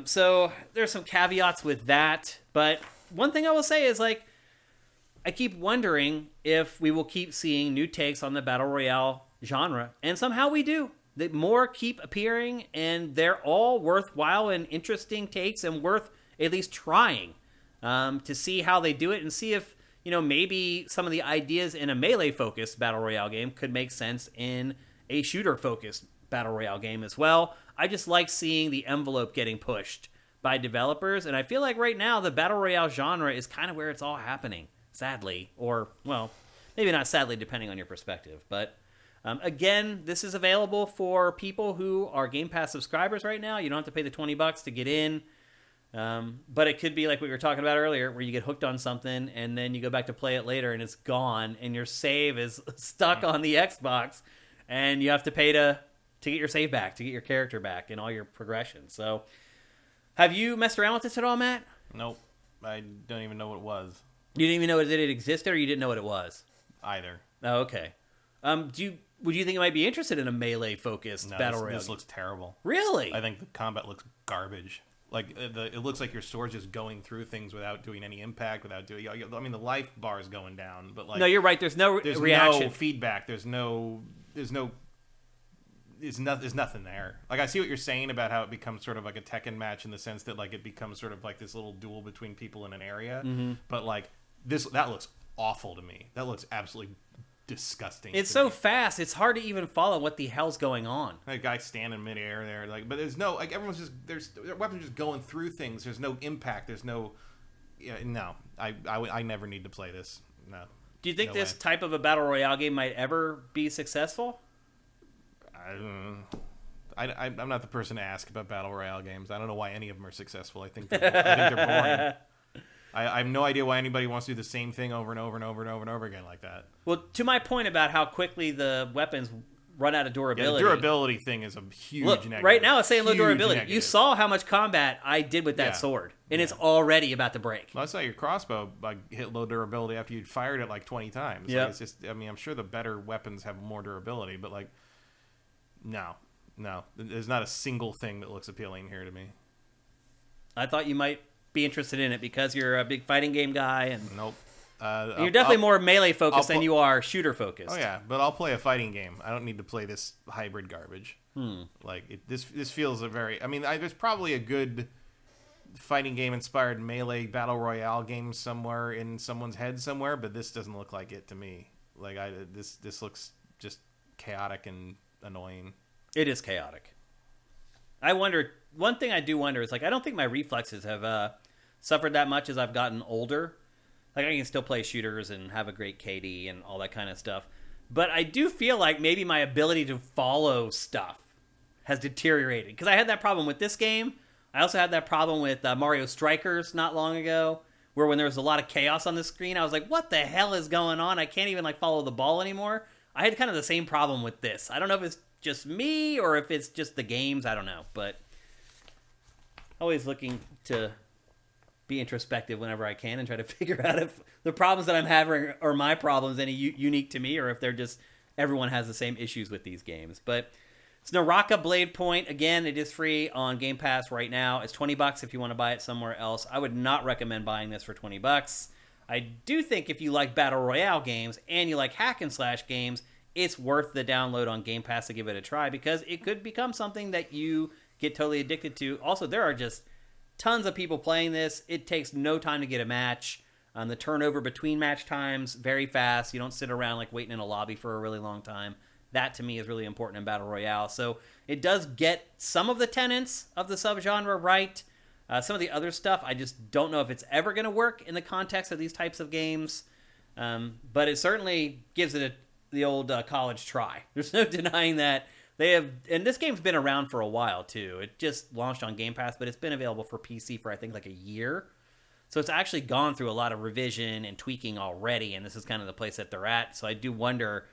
So there's some caveats with that. But one thing I will say is like, I keep wondering if we will keep seeing new takes on the Battle Royale genre. And somehow we do. The more keep appearing, and they're all worthwhile and interesting takes and worth at least trying to see how they do it and see if, maybe some of the ideas in a melee-focused Battle Royale game could make sense in a shooter-focused Battle Royale game as well. I just like seeing the envelope getting pushed by developers, and I feel like right now the Battle Royale genre is kind of where it's all happening, sadly. Or, well, maybe not sadly, depending on your perspective, but... again, this is available for people who are Game Pass subscribers right now. You don't have to pay the $20 to get in. But it could be like what we were talking about earlier, where you get hooked on something and then you go back to play it later and it's gone and your save is stuck on the Xbox and you have to pay to get your save back, to get your character back and all your progression. So have you messed around with this at all, Matt? Nope. I don't even know what it was. You didn't even know that it existed, or you didn't know what it was? Either. Oh, okay. Would you think you might be interested in a melee-focused Battle Royale? This looks terrible. Really? I think the combat looks garbage. Like, it looks like your sword's just going through things without doing any impact, without doing... I mean, the life bar is going down, but like... No, you're right. There's no reaction. No feedback. There's nothing there. Like, I see what you're saying about how it becomes sort of like a Tekken match in the sense that, like, it becomes sort of like this little duel between people in an area. Mm-hmm. But, like, that looks awful to me. That looks absolutely disgusting. It's so fast, it's hard to even follow what the hell's going on. That guy standing midair there, like, but there's no, like, everyone's just, their weapons just going through things. There's no impact. There's no, no. I never need to play this. No. Do you think this type of a Battle Royale game might ever be successful? I'm not the person to ask about Battle Royale games. I don't know why any of them are successful. I think they're boring. I have no idea why anybody wants to do the same thing over and over and over and over and over again like that. Well, to my point about how quickly the weapons run out of durability. Yeah, the durability thing is a huge negative. Right now it's saying low durability. Negative. You saw how much combat I did with that sword, and it's already about to break. Well, I saw your crossbow hit low durability after you'd fired it like 20 times. Yeah. Like, it's just, I mean, I'm sure the better weapons have more durability, but like, no. There's not a single thing that looks appealing here to me. I thought you might be interested in it because you're a big fighting game guy, and nope. You're definitely more melee focused than you are shooter focused. Oh yeah, but I'll play a fighting game. I don't need to play this hybrid garbage. Like this feels a very. I mean, there's probably a good fighting game inspired melee battle royale game somewhere in someone's head somewhere, but this doesn't look like it to me. Like this looks just chaotic and annoying. It is chaotic. I wonder. One thing I do wonder is, like, I don't think my reflexes have suffered that much as I've gotten older. Like, I can still play shooters and have a great KD and all that kind of stuff. But I do feel like maybe my ability to follow stuff has deteriorated. Because I had that problem with this game. I also had that problem with Mario Strikers not long ago, where when there was a lot of chaos on the screen, I was like, what the hell is going on? I can't even, like, follow the ball anymore. I had kind of the same problem with this. I don't know if it's just me or if it's just the games. I don't know. But always looking to be introspective whenever I can and try to figure out if the problems that I'm having are my problems, any unique to me, or if they're just everyone has the same issues with these games. But it's Naraka Bladepoint. Again, it is free on Game Pass right now. It's $20 if you want to buy it somewhere else. I would not recommend buying this for $20. I do think if you like Battle Royale games and you like hack and slash games, it's worth the download on Game Pass to give it a try, because it could become something that you get totally addicted to. Also, there are just tons of people playing this. It takes no time to get a match. The turnover between match times, very fast. You don't sit around like waiting in a lobby for a really long time. That, to me, is really important in Battle Royale. So it does get some of the tenets of the subgenre right. Some of the other stuff, I just don't know if it's ever going to work in the context of these types of games. But it certainly gives it the old college try. There's no denying that. They have, and this game's been around for a while too. It just launched on Game Pass, but it's been available for PC for I think like a year. So it's actually gone through a lot of revision and tweaking already, and this is kind of the place that they're at. So I do wonder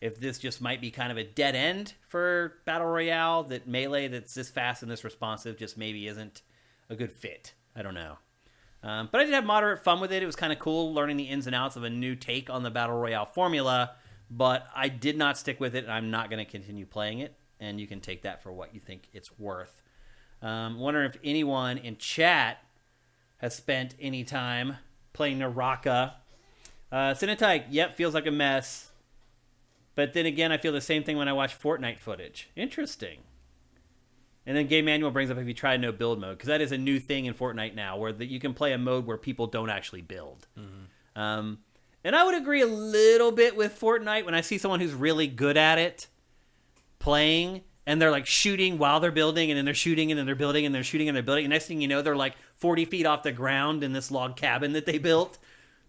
if this just might be kind of a dead end for Battle Royale, that Melee that's this fast and this responsive just maybe isn't a good fit. I don't know. But I did have moderate fun with it. It was kind of cool learning the ins and outs of a new take on the Battle Royale formula, but I did not stick with it, and I'm not going to continue playing it, and you can take that for what you think it's worth. Wondering if anyone in chat has spent any time playing Naraka. Cinetype, yep, feels like a mess. But then again, I feel the same thing when I watch Fortnite footage. Interesting. And then Game Manual brings up if you try no build mode, because that is a new thing in Fortnite now, where you can play a mode where people don't actually build. Mm-hmm. And I would agree a little bit with Fortnite when I see someone who's really good at it playing, and they're like shooting while they're building, and then they're shooting, and then they're building, and they're shooting, and they're building. And next thing you know, they're like 40 feet off the ground in this log cabin that they built.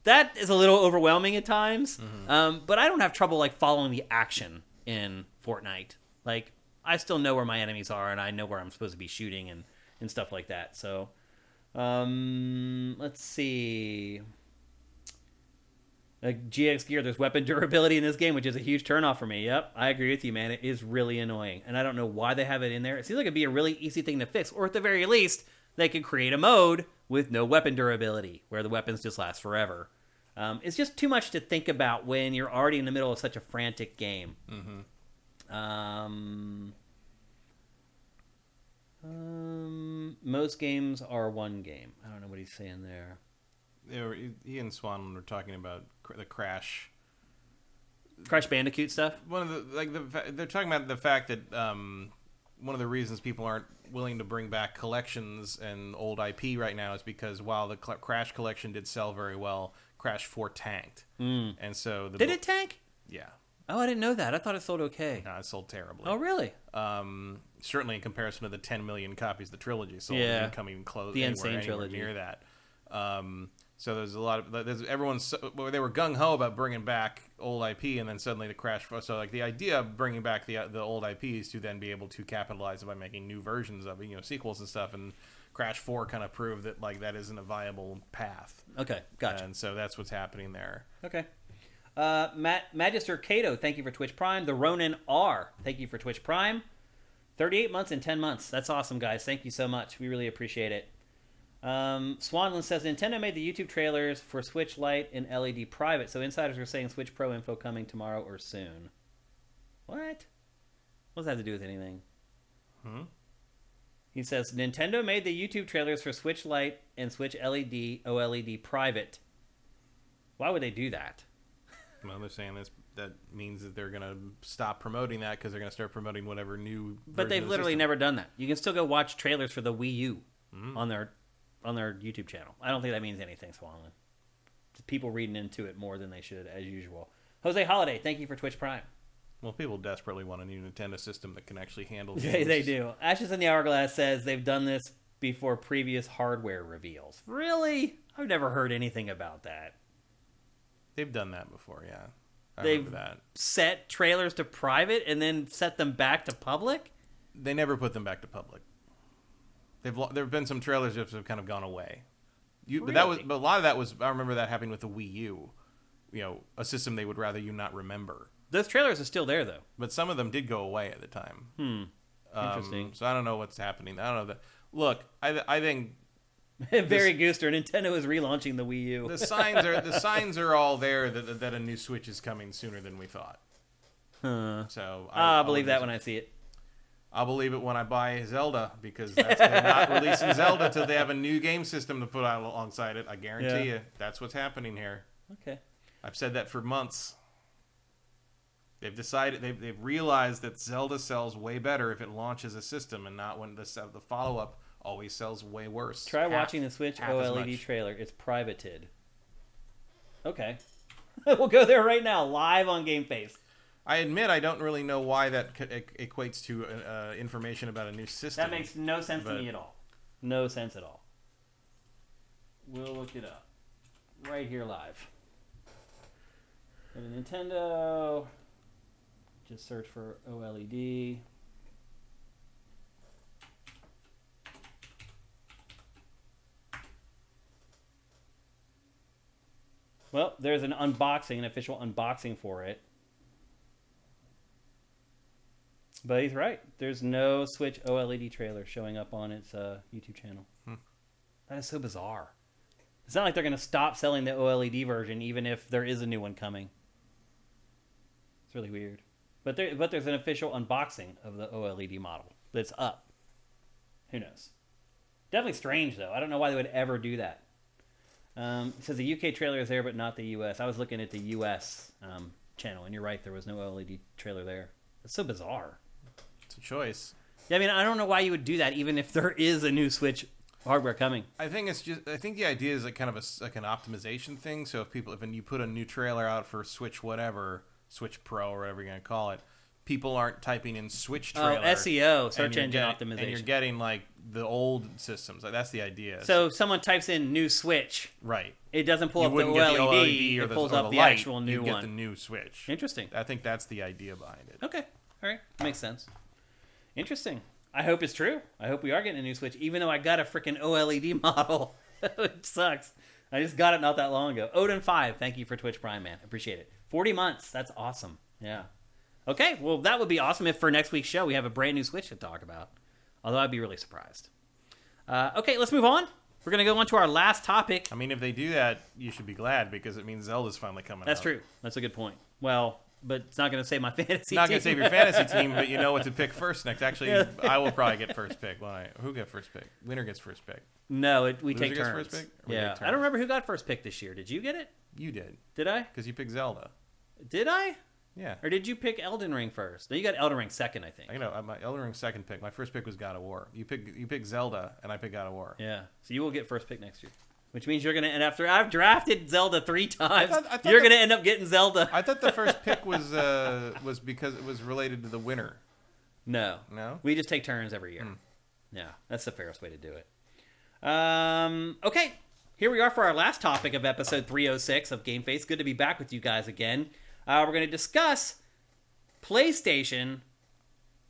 That is a little overwhelming at times. Mm-hmm. But I don't have trouble like following the action in Fortnite. Like, I still know where my enemies are, and I know where I'm supposed to be shooting and stuff like that. So, let's see. Like GX Gear, there's weapon durability in this game, which is a huge turnoff for me. Yep, I agree with you, man. It is really annoying, and I don't know why they have it in there. It seems like it'd be a really easy thing to fix, or at the very least, they could create a mode with no weapon durability, where the weapons just last forever. It's just too much to think about when you're already in the middle of such a frantic game. Mm-hmm. Most games are one game. I don't know what he's saying there. He and Swan were talking about the Crash Bandicoot stuff. They're talking about the fact that one of the reasons people aren't willing to bring back collections and old IP right now is because while the Crash collection did sell very well, Crash 4 tanked. And so did it tank? Yeah. Oh, I didn't know that. I thought it sold okay. No, it sold terribly. Oh, really? Certainly in comparison to the 10 million copies the trilogy sold. Yeah. It didn't come even close. The Insane trilogy. Near that. So there's a lot of they were gung ho about bringing back old IP, and then suddenly the Crash. So like the idea of bringing back the old IPs to then be able to capitalize by making new versions of it, sequels and stuff, and Crash 4 kind of proved that like that isn't a viable path. Okay, gotcha. And so that's what's happening there. Okay. Magister Cato, thank you for Twitch Prime. The Ronin R, thank you for Twitch Prime. 38 months and 10 months. That's awesome, guys. Thank you so much. We really appreciate it. Swanland says Nintendo made the YouTube trailers for Switch Lite and LED private, so insiders are saying Switch Pro info coming tomorrow or soon. What? What does that have to do with anything? He says Nintendo made the YouTube trailers for Switch Lite and Switch LED OLED private. Why would they do that? Well, they're saying that means that they're going to stop promoting that because they're going to start promoting whatever new. But they've literally never done that. You can still go watch trailers for the Wii U on their YouTube channel. I don't think that means anything, Swanland. Just people reading into it more than they should, as usual. Jose Holiday, thank you for Twitch Prime. Well, people desperately want a new Nintendo system that can actually handle games. Yeah, they do. Ashes in the Hourglass says they've done this before previous hardware reveals. Really? I've never heard anything about that. They've done that before, yeah. They've set trailers to private and then set them back to public? They never put them back to public. There have been some trailers that have kind of gone away. Really? But a lot of that was, I remember that happening with the Wii U. A system they would rather you not remember. Those trailers are still there, though. But some of them did go away at the time. Interesting. So I don't know what's happening. I don't know. Look, I think... Barry Gooster, Nintendo is relaunching the Wii U. The signs are all there that a new Switch is coming sooner than we thought. So I'll believe that when I see it. I'll believe it when I buy Zelda, because they're not releasing Zelda till they have a new game system to put out alongside it. I guarantee you, that's what's happening here. Okay. I've said that for months. They've decided, they've realized that Zelda sells way better if it launches a system and not when the follow-up always sells way worse. Try watching the Switch OLED trailer. It's privated. Okay. We'll go there right now, live on GameFace. I admit I don't really know why that equates to information about a new system. That makes no sense to me at all. No sense at all. We'll look it up. Right here live. Go to Nintendo. Just search for OLED. Well, there's an unboxing, an official unboxing for it. But he's right. There's no Switch OLED trailer showing up on its YouTube channel. That is so bizarre. It's not like they're going to stop selling the OLED version, even if there is a new one coming. It's really weird. But there's an official unboxing of the OLED model that's up. Who knows? Definitely strange, though. I don't know why they would ever do that. It says the UK trailer is there, but not the US. I was looking at the US channel, and you're right. There was no OLED trailer there. It's so bizarre. It's a choice. Yeah, I mean, I don't know why you would do that, even if there is a new Switch hardware coming. I think the idea is like kind of like an optimization thing. So if you put a new trailer out for Switch whatever, Switch Pro or whatever you're gonna call it, people aren't typing in Switch trailer. Oh, SEO, search engine optimization, and you're getting like the old systems. Like, that's the idea. So if someone types in new Switch, right? It doesn't pull up the OLED. It pulls up the actual new one. You get the new Switch. Interesting. I think that's the idea behind it. Okay, all right, makes sense. Interesting. I hope it's true. I hope we are getting a new Switch, even though I got a freaking OLED model. It sucks. I just got it not that long ago. Odin5, thank you for Twitch Prime, man. Appreciate it. 40 months. That's awesome. Yeah. Okay, well, that would be awesome if for next week's show we have a brand new Switch to talk about. Although I'd be really surprised. Okay, let's move on. We're going to go on to our last topic. I mean, if they do that, you should be glad, because it means Zelda's finally coming out. That's true. That's a good point. Well, but it's not going to save my fantasy team. Not going to save your fantasy team, but you know what to pick first next. Actually, I will probably get first pick. Who get first pick? Winner gets first pick. No, we Loser take turns. First pick? Yeah, I don't remember who got first pick this year. Did you get it? You did. Did I? Because you picked Zelda. Did I? Yeah. Or did you pick Elden Ring first? No, you got Elden Ring second, I think. I know. My Elden Ring second pick. My first pick was God of War. You picked Zelda, and I picked God of War. Yeah. So you will get first pick next year. Which means you're going to end after I've drafted Zelda 3 times. I thought you're going to end up getting Zelda. I thought the first pick was because it was related to the winner. No. No? We just take turns every year. Yeah, that's the fairest way to do it. Okay. Here we are for our last topic of episode 306 of GameFace. Good to be back with you guys again. We're going to discuss PlayStation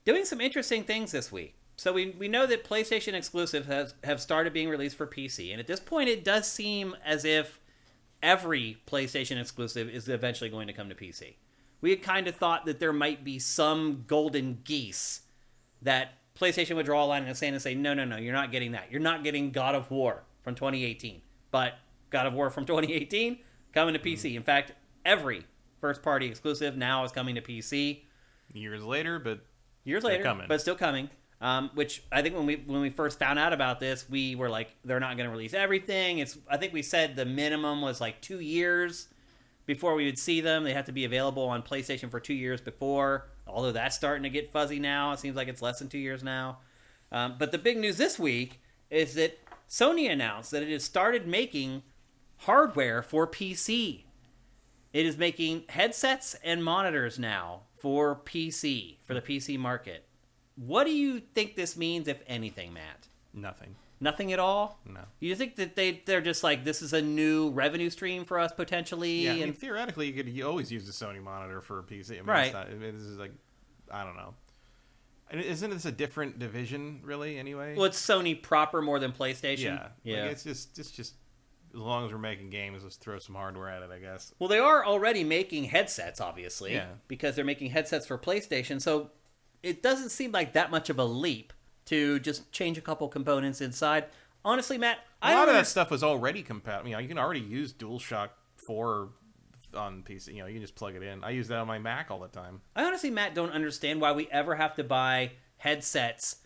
doing some interesting things this week. So we know that PlayStation exclusives have started being released for PC. And at this point, it does seem as if every PlayStation exclusive is eventually going to come to PC. We had kind of thought that there might be some golden geese that PlayStation would draw a line in the sand and say, no, you're not getting that. You're not getting God of War from 2018. But God of War from 2018 coming to PC. In fact, every first-party exclusive now is coming to PC. Years later, but still coming. Which I think when we first found out about this, we were like, they're not going to release everything. I think we said the minimum was like 2 years before we would see them. They have to be available on PlayStation for 2 years before. Although that's starting to get fuzzy now. It seems like it's less than 2 years now. But the big news this week is that Sony announced that it has started making hardware for PC. It is making headsets and monitors now for PC, for the PC market. What do you think this means, if anything, Matt? Nothing. Nothing at all? No. You think that they're just like, this is a new revenue stream for us, potentially? Yeah, I mean, theoretically, you always use the Sony monitor for a PC. I mean, right. This is like, I don't know. Isn't this a different division, really, anyway? Well, it's Sony proper more than PlayStation. Yeah. Like, it's just as long as we're making games, let's throw some hardware at it, I guess. Well, they are already making headsets, obviously. Yeah. Because they're making headsets for PlayStation, so it doesn't seem like that much of a leap to just change a couple components inside. Honestly, Matt, a lot of that stuff was already compatible. You can already use DualShock 4 on PC. You can just plug it in. I use that on my Mac all the time. I honestly, Matt, don't understand why we ever have to buy headsets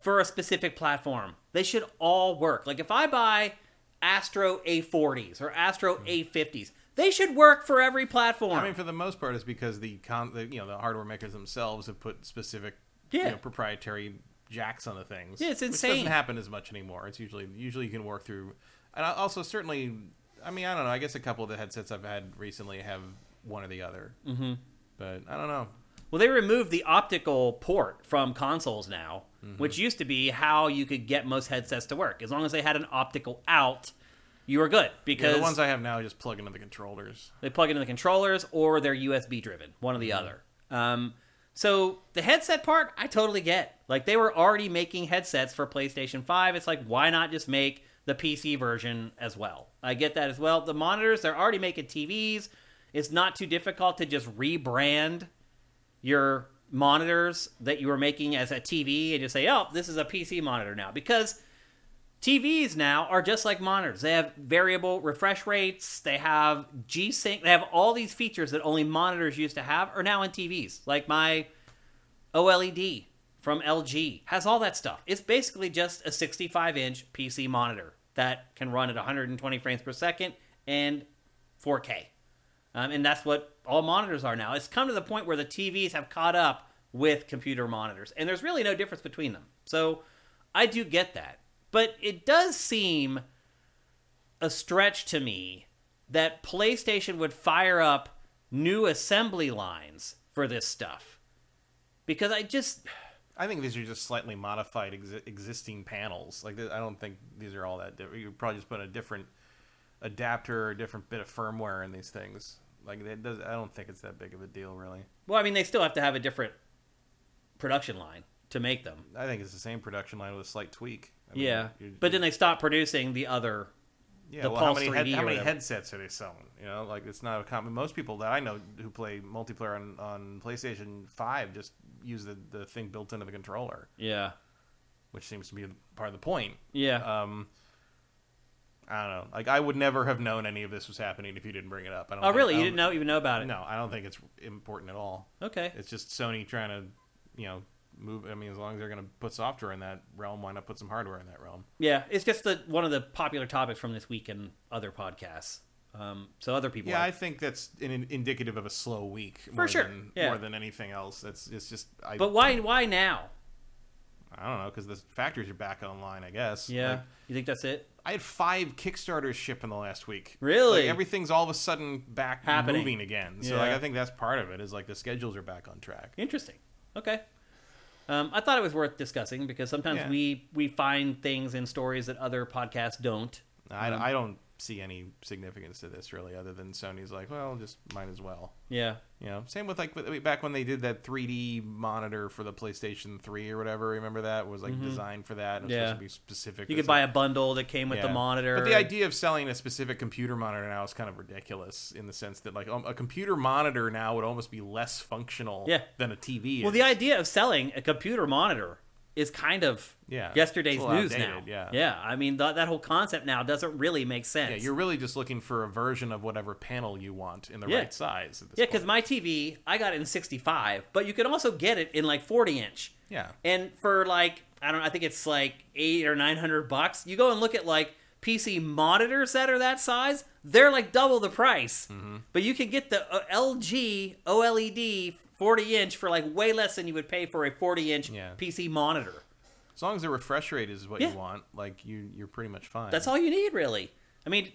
for a specific platform. They should all work. Like, if I buy Astro A40s or Astro A50s, they should work for every platform. I mean, for the most part, it's because the hardware makers themselves have put specific proprietary jacks on the things. Yeah, it's insane. Which doesn't happen as much anymore. It's usually you can work through. And also, certainly, I mean, I don't know. I guess a couple of the headsets I've had recently have one or the other. Mm-hmm. But I don't know. Well, they removed the optical port from consoles now, which used to be how you could get most headsets to work. As long as they had an optical out, you were good. Because the ones I have now just plug into the controllers. They plug into the controllers, or they're USB driven, one or the other. So the headset part, I totally get. Like, they were already making headsets for PlayStation 5. It's like, why not just make the PC version as well? I get that as well. The monitors, they're already making TVs. It's not too difficult to just rebrand your monitors that you were making as a TV and just say, oh, this is a PC monitor now. Because TVs now are just like monitors. They have variable refresh rates. They have G-Sync. They have all these features that only monitors used to have are now in TVs. Like my OLED from LG has all that stuff. It's basically just a 65-inch PC monitor that can run at 120 frames per second and 4K. And that's what all monitors are now. It's come to the point where the TVs have caught up with computer monitors. And there's really no difference between them. So I do get that. But it does seem a stretch to me that PlayStation would fire up new assembly lines for this stuff. Because I think these are just slightly modified existing panels. Like, I don't think these are all that different. You could probably just put a different adapter or a different bit of firmware in these things. Like, I don't think it's that big of a deal, really. Well, I mean, they still have to have a different production line to make them. I think it's the same production line with a slight tweak. I mean, but then they stopped producing the other. Yeah, well, how many headsets are they selling? You know, like, it's not a common. Most people that I know who play multiplayer on PlayStation 5 just use the thing built into the controller. Yeah, which seems to be part of the point. Yeah. I don't know. Like, I would never have known any of this was happening if you didn't bring it up. Really? You didn't even know about it? No, I don't think it's important at all. Okay. It's just Sony trying to, move. I mean, as long as they're going to put software in that realm, why not put some hardware in that realm? Yeah, it's just one of the popular topics from this week in other podcasts. So other people. Yeah, I think that's indicative of a slow week. For sure. More than anything else. It's just. But why now? I don't know, because the factories are back online, I guess. Yeah. Like, you think that's it? I had 5 Kickstarters ship in the last week. Really? Like, everything's all of a sudden back moving again. So Yeah. I think that's part of it, is like the schedules are back on track. Interesting. Okay. I thought it was worth discussing because sometimes we find things in stories that other podcasts don't. I don't see any significance to this, really, other than Sony's like, well, just might as well. Yeah. Same with, like, back when they did that 3D monitor for the PlayStation 3 or whatever. Remember that? It was, like, designed for that. And it was supposed to be specific. You could buy a bundle that came with the monitor. But the idea of selling a specific computer monitor now is kind of ridiculous in the sense that, like, a computer monitor now would almost be less functional than a TV is. Well, the idea of selling a computer monitor is kind of yesterday's news outdated, now. Yeah, I mean, that whole concept now doesn't really make sense. Yeah, you're really just looking for a version of whatever panel you want in the right size at this point. Because my TV, I got it in 65, but you can also get it in like 40-inch. Yeah. And for like, I think it's like $800 or $900. You go and look at like PC monitors that are that size, they're like double the price. Mm-hmm. But you can get the LG OLED 40-inch for like way less than you would pay for a 40-inch PC monitor. As long as the refresh rate is what you want, like, you're pretty much fine. That's all you need, really. I mean,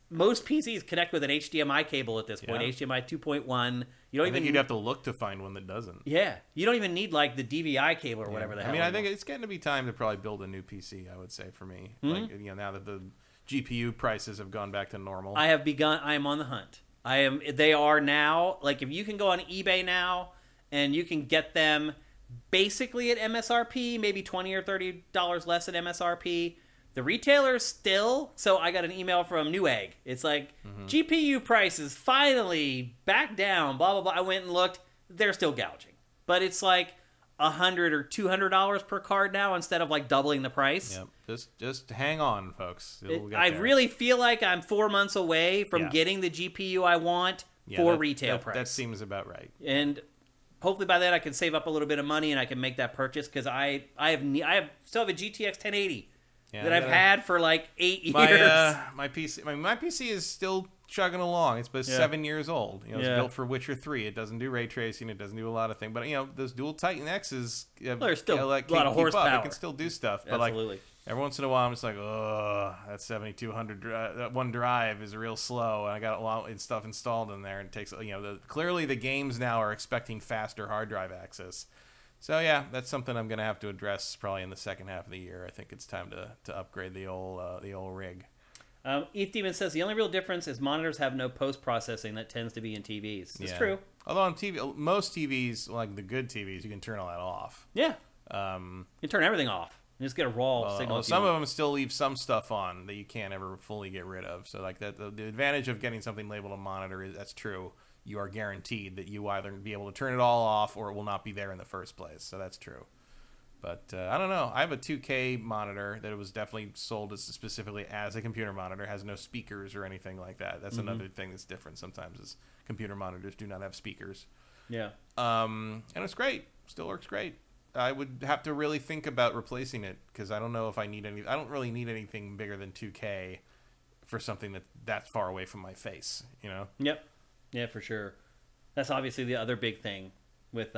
most PCs connect with an HDMI cable at this point, HDMI 2.1. I think you'd have to look to find one that doesn't. Yeah, you don't even need like the DVI cable or whatever the hell. I mean, I think it's getting to be time to probably build a new PC, I would say, for me. Mm-hmm. Like, now that the GPU prices have gone back to normal. I am on the hunt. They are now, like, if you can go on eBay now and you can get them basically at MSRP, maybe $20 or $30 less than MSRP. The retailers still, so I got an email from Newegg. It's like, GPU prices finally back down, blah, blah, blah. I went and looked. They're still gouging. But it's like $100 or $200 per card now instead of like doubling the price. Yep. Just hang on, folks. I really feel like I'm 4 months away from getting the GPU I want for retail price. That seems about right. And hopefully by then I can save up a little bit of money and I can make that purchase because I still have a GTX 1080 that I've had for like 8 years. My PC is still chugging along. It's been 7 years old. It's built for Witcher 3. It doesn't do ray tracing. It doesn't do a lot of things. But those dual Titan X's, there's still a lot of horsepower. It can still do stuff. But Absolutely. Like every once in a while, I'm just like, oh, that 7200 that one drive is real slow, and I got a lot of stuff installed in there. And it takes clearly the games now are expecting faster hard drive access. So yeah, that's something I'm gonna have to address probably in the second half of the year. I think it's time to upgrade the old rig. Eth Demon says the only real difference is monitors have no post-processing that tends to be in TVs. It's true. Although on TV, most TVs, like the good TVs, you can turn all that off. Yeah. You can turn everything off. You just get a raw signal. Well, some of them still leave some stuff on that you can't ever fully get rid of. So like that, the advantage of getting something labeled a monitor is that's true. You are guaranteed that you either be able to turn it all off or it will not be there in the first place. So that's true. But I don't know. I have a 2K monitor that was definitely sold specifically as a computer monitor. It has no speakers or anything like that. That's another thing that's different sometimes is computer monitors do not have speakers. Yeah. And it's great. Still works great. I would have to really think about replacing it because I don't know if I need any. I don't really need anything bigger than 2K for something that's far away from my face. You know. Yep. Yeah, for sure. That's obviously the other big thing with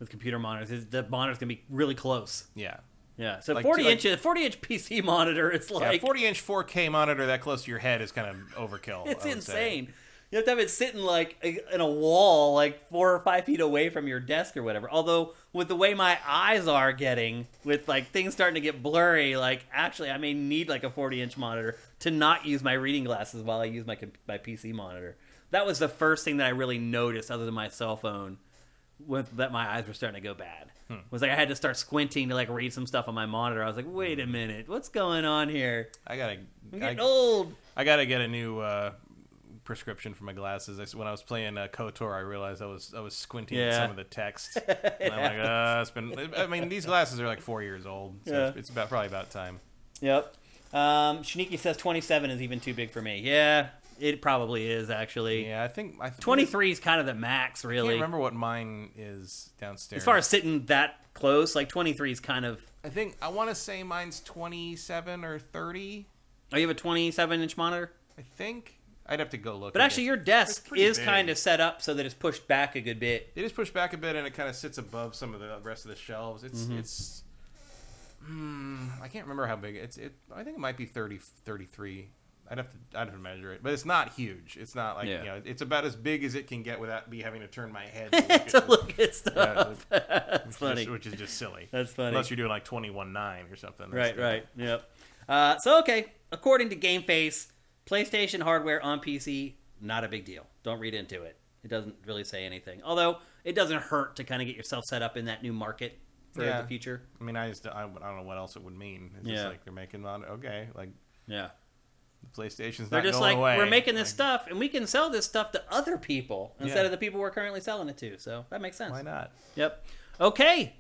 computer monitors is the monitor's gonna be really close. Yeah. Yeah. So like 40-inch PC monitor is like 40-inch 4K monitor that close to your head is kind of overkill. It's insane. You have to have it sitting like in a wall, like 4 or 5 feet away from your desk or whatever. Although with the way my eyes are getting, with like things starting to get blurry, like actually I may need like a 40-inch monitor to not use my reading glasses while I use my PC monitor. That was the first thing that I really noticed, other than my cell phone, that my eyes were starting to go bad. Was like I had to start squinting to like read some stuff on my monitor. I was like, wait a minute, what's going on here? I'm getting old. I gotta get a new prescription for my glasses. When I was playing KOTOR, I realized I was squinting at some of the text. And I'm like, it's been. I mean, these glasses are like 4 years old, so it's probably about time. Yep. Shaniki says 27 is even too big for me. Yeah, it probably is actually. Yeah, I think 23 is kind of the max, really. I can't remember what mine is downstairs. As far as sitting that close, like 23 is kind of. I want to say mine's 27 or 30. Oh, you have a 27-inch monitor? I think. I'd have to go look. But actually, your desk is kind of set up so that it's pushed back a good bit. It is pushed back a bit, and it kind of sits above some of the rest of the shelves. It's I can't remember how big I think it might be 30, 33. I'd have to measure it, but it's not huge. It's not like it's about as big as it can get without me having to turn my head to look at stuff. That's funny, which is just silly. That's funny, unless you're doing like 21.9 or something. Right. Yep. So okay, according to GameFace, PlayStation hardware on PC, not a big deal. Don't read into it. It doesn't really say anything. Although it doesn't hurt to kind of get yourself set up in that new market for the future. I mean, I don't know what else it would mean. It's just like they're making the PlayStation's not going away. We're making this stuff, and we can sell this stuff to other people instead of the people we're currently selling it to. So that makes sense. Why not? Yep. Okay.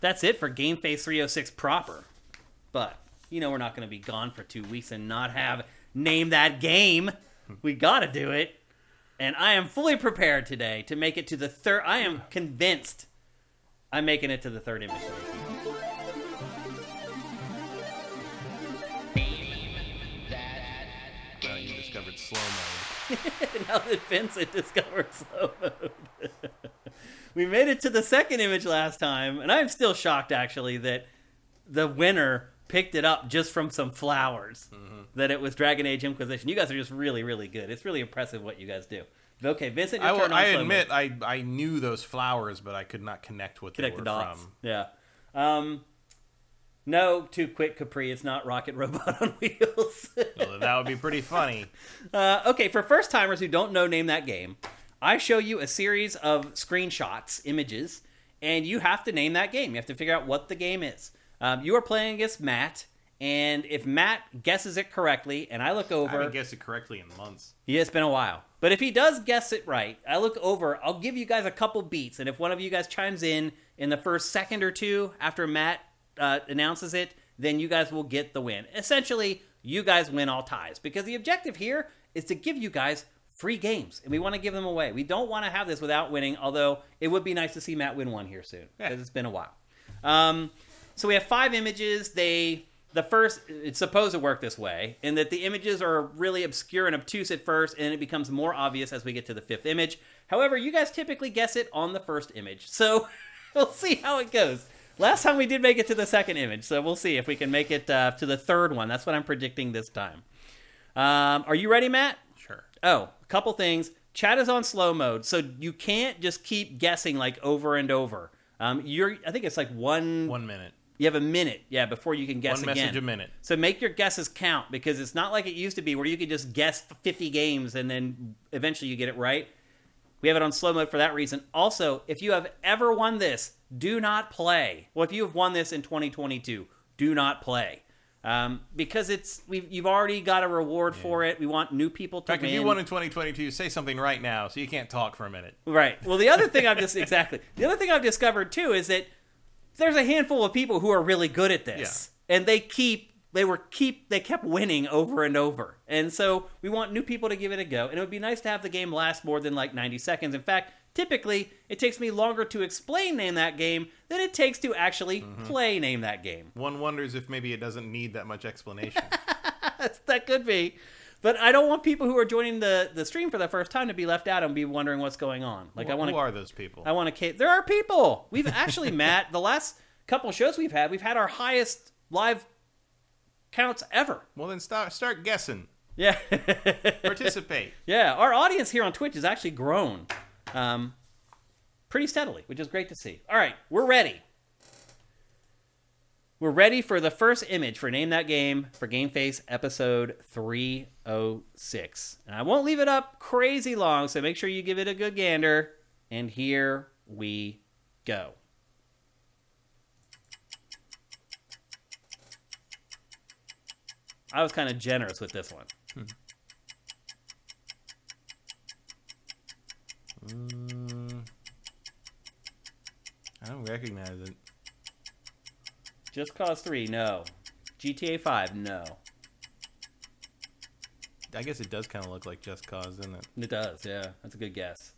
That's it for GameFace 306 proper. But, we're not going to be gone for 2 weeks and not have Name That Game. We got to do it. And I am fully prepared today to make it to the third. I am convinced I'm making it to the third image. Now you discovered slow mode. Now that Vincent discovered slow mode. We made it to the second image last time, and I'm still shocked, actually, that the winner picked it up just from some flowers. That it was Dragon Age Inquisition. You guys are just really, really good. It's really impressive what you guys do. Okay, Vincent, your turn on I admit, I knew those flowers, but I could not connect what they were the dots. from. Yeah. No, too quick, Capri. It's not Rocket Robot on Wheels. Well, that would be pretty funny. Okay, for first-timers who don't know Name That Game, I show you a series of screenshots, images, and you have to name that game. You have to figure out what the game is. You are playing against Matt. And if Matt guesses it correctly, and I look over... I haven't guessed it correctly in months. Yeah, it's been a while. But if he does guess it right, I look over, I'll give you guys a couple beats, and if one of you guys chimes in the first second or two after Matt announces it, then you guys will get the win. Essentially, you guys win all ties, because the objective here is to give you guys free games, and we want to give them away. We don't want to have this without winning, although it would be nice to see Matt win one here soon, because it's been a while. So we have 5 images. The first, it's supposed to work this way, in that the images are really obscure and obtuse at first, and it becomes more obvious as we get to the 5th image. However, you guys typically guess it on the first image, so we'll see how it goes. Last time we did make it to the second image, so we'll see if we can make it to the third one. That's what I'm predicting this time. Are you ready, Matt? Sure. Oh, a couple things. Chat is on slow mode, so you can't just keep guessing like over and over. I think it's like 1 1 minute. You have a minute, before you can guess One again. message a minute. So make your guesses count, because it's not like it used to be where you could just guess 50 games and then eventually you get it right. We have it on slow mode for that reason. Also, if you have ever won this, do not play. Well, if you have won this in 2022, do not play. Because you've already got a reward for it. We want new people to win. If you won in 2022, say something right now so you can't talk for a minute. Right. Well, the other thing I've discovered too is that there's a handful of people who are really good at this, and they kept winning over and over. And so we want new people to give it a go. And it would be nice to have the game last more than like 90 seconds. In fact, typically it takes me longer to explain Name That Game than it takes to actually play Name That Game. One wonders if maybe it doesn't need that much explanation. That could be. But I don't want people who are joining the stream for the first time to be left out and be wondering what's going on. Like, who are those people? I want to. There are people. We've actually, Matt, the last couple shows we've had our highest live counts ever. Well, then start guessing. Yeah. Participate. Yeah, our audience here on Twitch has actually grown pretty steadily, which is great to see. All right, we're ready. We're ready for the first image for Name That Game for GameFace episode 306. And I won't leave it up crazy long, so make sure you give it a good gander. And here we go. I was kind of generous with this one. I don't recognize it. Just Cause 3, no. GTA 5, no. I guess it does kind of look like Just Cause, doesn't it? It does, yeah. That's a good guess.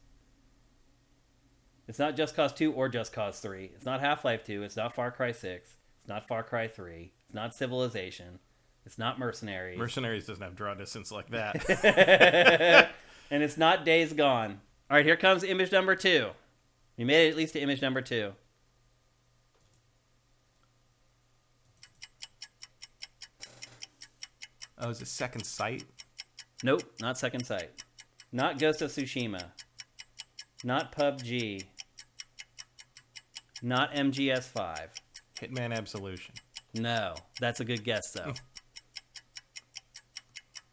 It's not Just Cause 2 or Just Cause 3. It's not Half-Life 2. It's not Far Cry 6. It's not Far Cry 3. It's not Civilization. It's not Mercenaries. Mercenaries doesn't have draw distance like that. And it's not Days Gone. All right, here comes image number 2. We made it at least to image number 2. Oh, is it Second Sight? Nope, not Second Sight. Not Ghost of Tsushima. Not PUBG. Not MGS5. Hitman Absolution. No, that's a good guess, though.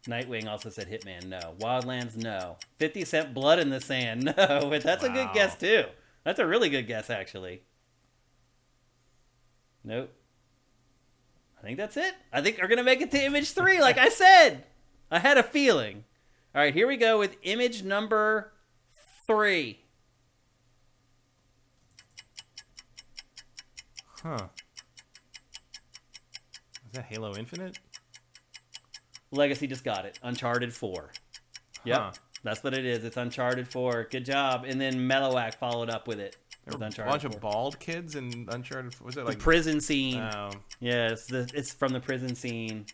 Nightwing also said Hitman, no. Wildlands, no. 50 Cent Blood in the Sand, no. But that's a good guess, too. That's a really good guess, actually. Nope. I think that's it. I think we're going to make it to image 3, like I said. I had a feeling. All right, here we go with image number 3. Huh. Is that Halo Infinite? Legacy just got it. Uncharted 4. Yep. Huh. That's what it is. It's Uncharted 4. Good job. And then Mellowak followed up with it. There were a bunch of bald kids in Uncharted 4. Was it like the prison scene? Oh. Yeah, it's from the prison scene.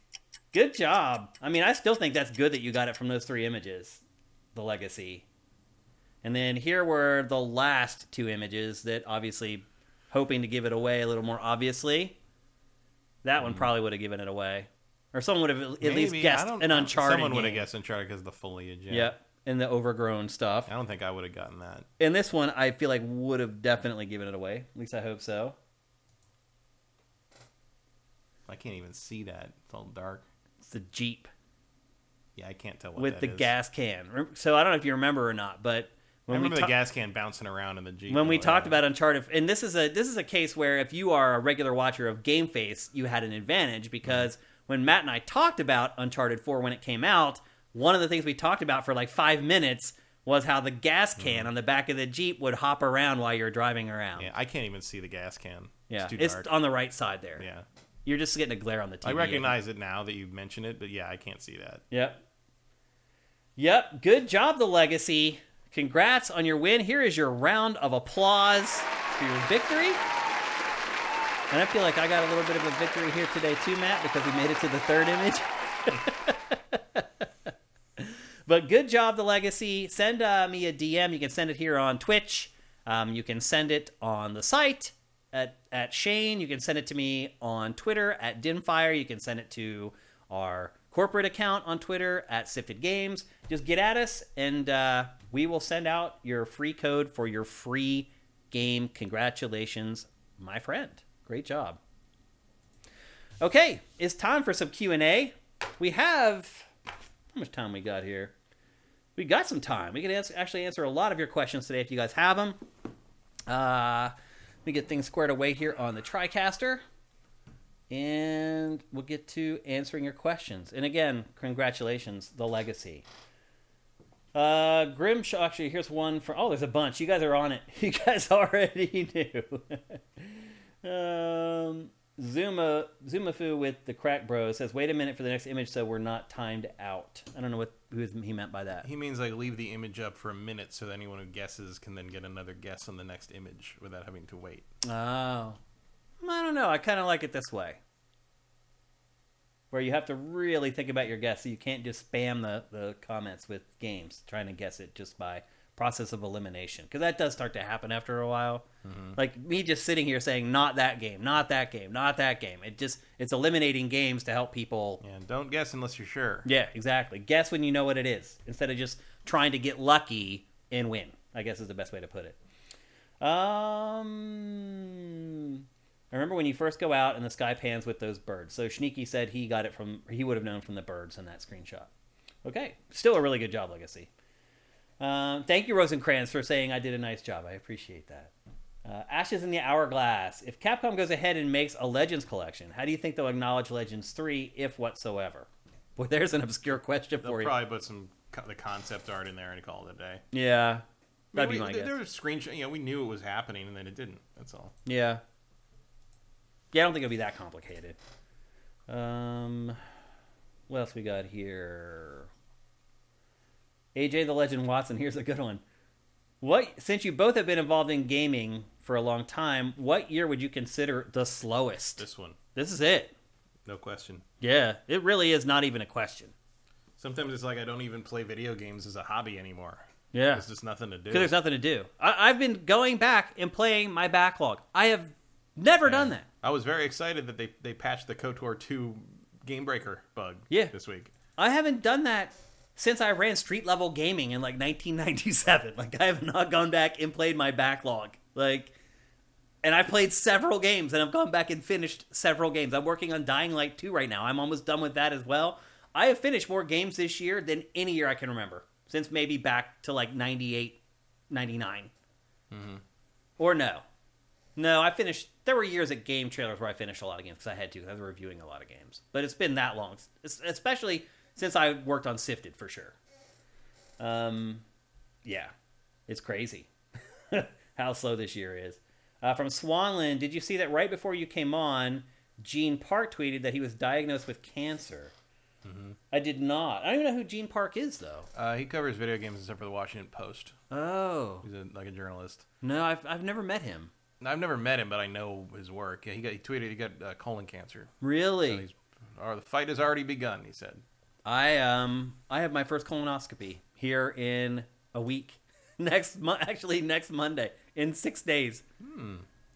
Good job. I mean, I still think that's good that you got it from those 3 images. The Legacy. And then here were the last 2 images that obviously hoping to give it away a little more obviously. That one probably would have given it away. Or someone would have at least guessed an Uncharted Someone would have game. guessed Uncharted because of the foliage. Yeah. Yep, and the overgrown stuff. I don't think I would have gotten that. And this one, I feel like would have definitely given it away. At least I hope so. I can't even see that. It's all dark. It's the Jeep. Yeah, I can't tell what with that the is. gas can. So I don't know if you remember or not, but I remember the gas can bouncing around in the Jeep. When we talked about Uncharted, and this is a case where if you are a regular watcher of GameFace, you had an advantage because when Matt and I talked about Uncharted 4 when it came out, one of the things we talked about for like 5 minutes was how the gas can on the back of the Jeep would hop around while you're driving around. Yeah, I can't even see the gas can. Yeah, it's too it's dark. on the right side there. Yeah. You're just getting a glare on the TV. I recognize it now that you mention it, but yeah, I can't see that. Yep. Good job, The Legacy. Congrats on your win. Here is your round of applause for your victory. And I feel like I got a little bit of a victory here today too, Matt, because we made it to the 3rd image. But good job, The Legacy. Send me a DM. You can send it here on Twitch. You can send it on the site at Shane. You can send it to me on Twitter at Dinfire. You can send it to our corporate account on Twitter at Sifted Games. Just get at us, and we will send out your free code for your free game. Congratulations, my friend. Great job. Okay, it's time for some Q&A. We have... How much time we got here? We got some time. We can actually answer a lot of your questions today if you guys have them. Let me get things squared away here on the TriCaster. And we'll get to answering your questions. And again, congratulations, The Legacy. Grimshaw, actually, here's one for... Oh, there's a bunch. You guys are on it. You guys already knew. Zumafu with the Crack Bros says, wait a minute for the next image so we're not timed out. I don't know who he meant by that. He means like leave the image up for a minute so that anyone who guesses can then get another guess on the next image without having to wait. Oh. I don't know. I kind of like it this way. Where you have to really think about your guess. So you can't just spam the comments with games trying to guess it just by process of elimination. Because that does start to happen after a while. Mm-hmm. Like me just sitting here saying, not that game, not that game, not that game. It's eliminating games to help people. Yeah, don't guess unless you're sure. Yeah, exactly. Guess when you know what it is. Instead of just trying to get lucky and win, I guess is the best way to put it. I remember when you first go out and the sky pans with those birds. So Sneaky said he would have known from the birds in that screenshot. Okay. Still a really good job, Legacy. Thank you, Rosencrantz, for saying I did a nice job. I appreciate that. Ashes in the Hourglass. If Capcom goes ahead and makes a Legends collection, how do you think they'll acknowledge Legends 3, if whatsoever? Boy, there's an obscure question for you. They'll probably put the concept art in there and call it a day. Yeah. That'd be my guess. There was screenshot. We knew it was happening, and then it didn't. That's all. Yeah. Yeah, I don't think it'll be that complicated. What else we got here? AJ the Legend Watson, here's a good one. Since you both have been involved in gaming for a long time, what year would you consider the slowest? This one. This is it. No question. Yeah, it really is not even a question. Sometimes it's like I don't even play video games as a hobby anymore. Yeah. There's just nothing to do. Because there's nothing to do. I've been going back and playing my backlog. I have never done that. I was very excited that they patched the KOTOR 2 Game Breaker bug this week. I haven't done that since I ran street level gaming in like 1997. Like I have not gone back and played my backlog. And I've played several games and I've gone back and finished several games. I'm working on Dying Light 2 right now. I'm almost done with that as well. I have finished more games this year than any year I can remember. Since maybe back to like 98, 99. Mm-hmm. Or no. No, I finished... There were years at Game Trailers where I finished a lot of games because I had to. I was reviewing a lot of games. But it's been that long. Especially since I worked on Sifted, for sure. Yeah. It's crazy how slow this year is. From Swanland, did you see that right before you came on, Gene Park tweeted that he was diagnosed with cancer? Mm-hmm. I did not. I don't even know who Gene Park is, though. He covers video games except for the Washington Post. Oh. He's like a journalist. No, I've never met him. I've never met him, but I know his work. Yeah, he tweeted he got colon cancer. Really? So the fight has already begun, he said. I have my first colonoscopy here in a week. Next Monday. In 6 days.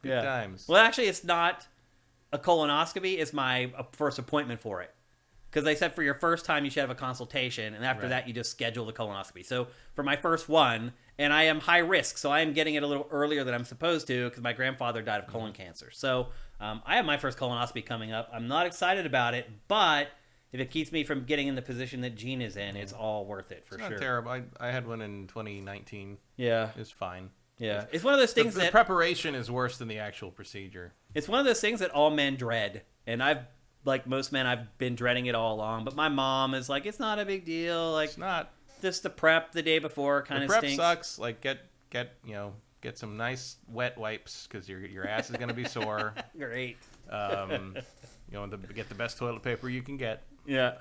Good times. Well, actually, it's not a colonoscopy. It's my first appointment for it. Because they said for your first time, you should have a consultation. And after that, you just schedule the colonoscopy. So for my first one, and I am high risk. So I am getting it a little earlier than I'm supposed to because my grandfather died of colon cancer. So I have my first colonoscopy coming up. I'm not excited about it. But if it keeps me from getting in the position that Gene is in, it's all worth it for sure. It's not terrible. I had one in 2019. Yeah. It's fine. Yeah. It's one of those things the preparation is worse than the actual procedure. It's one of those things that all men dread. And like most men, I've been dreading it all along. But my mom is like, it's not a big deal. Like, it's not. Just the prep the day before kind of stinks. The prep sucks. Like, get some nice wet wipes because your ass is going to be sore. Great. Get the best toilet paper you can get. Yeah.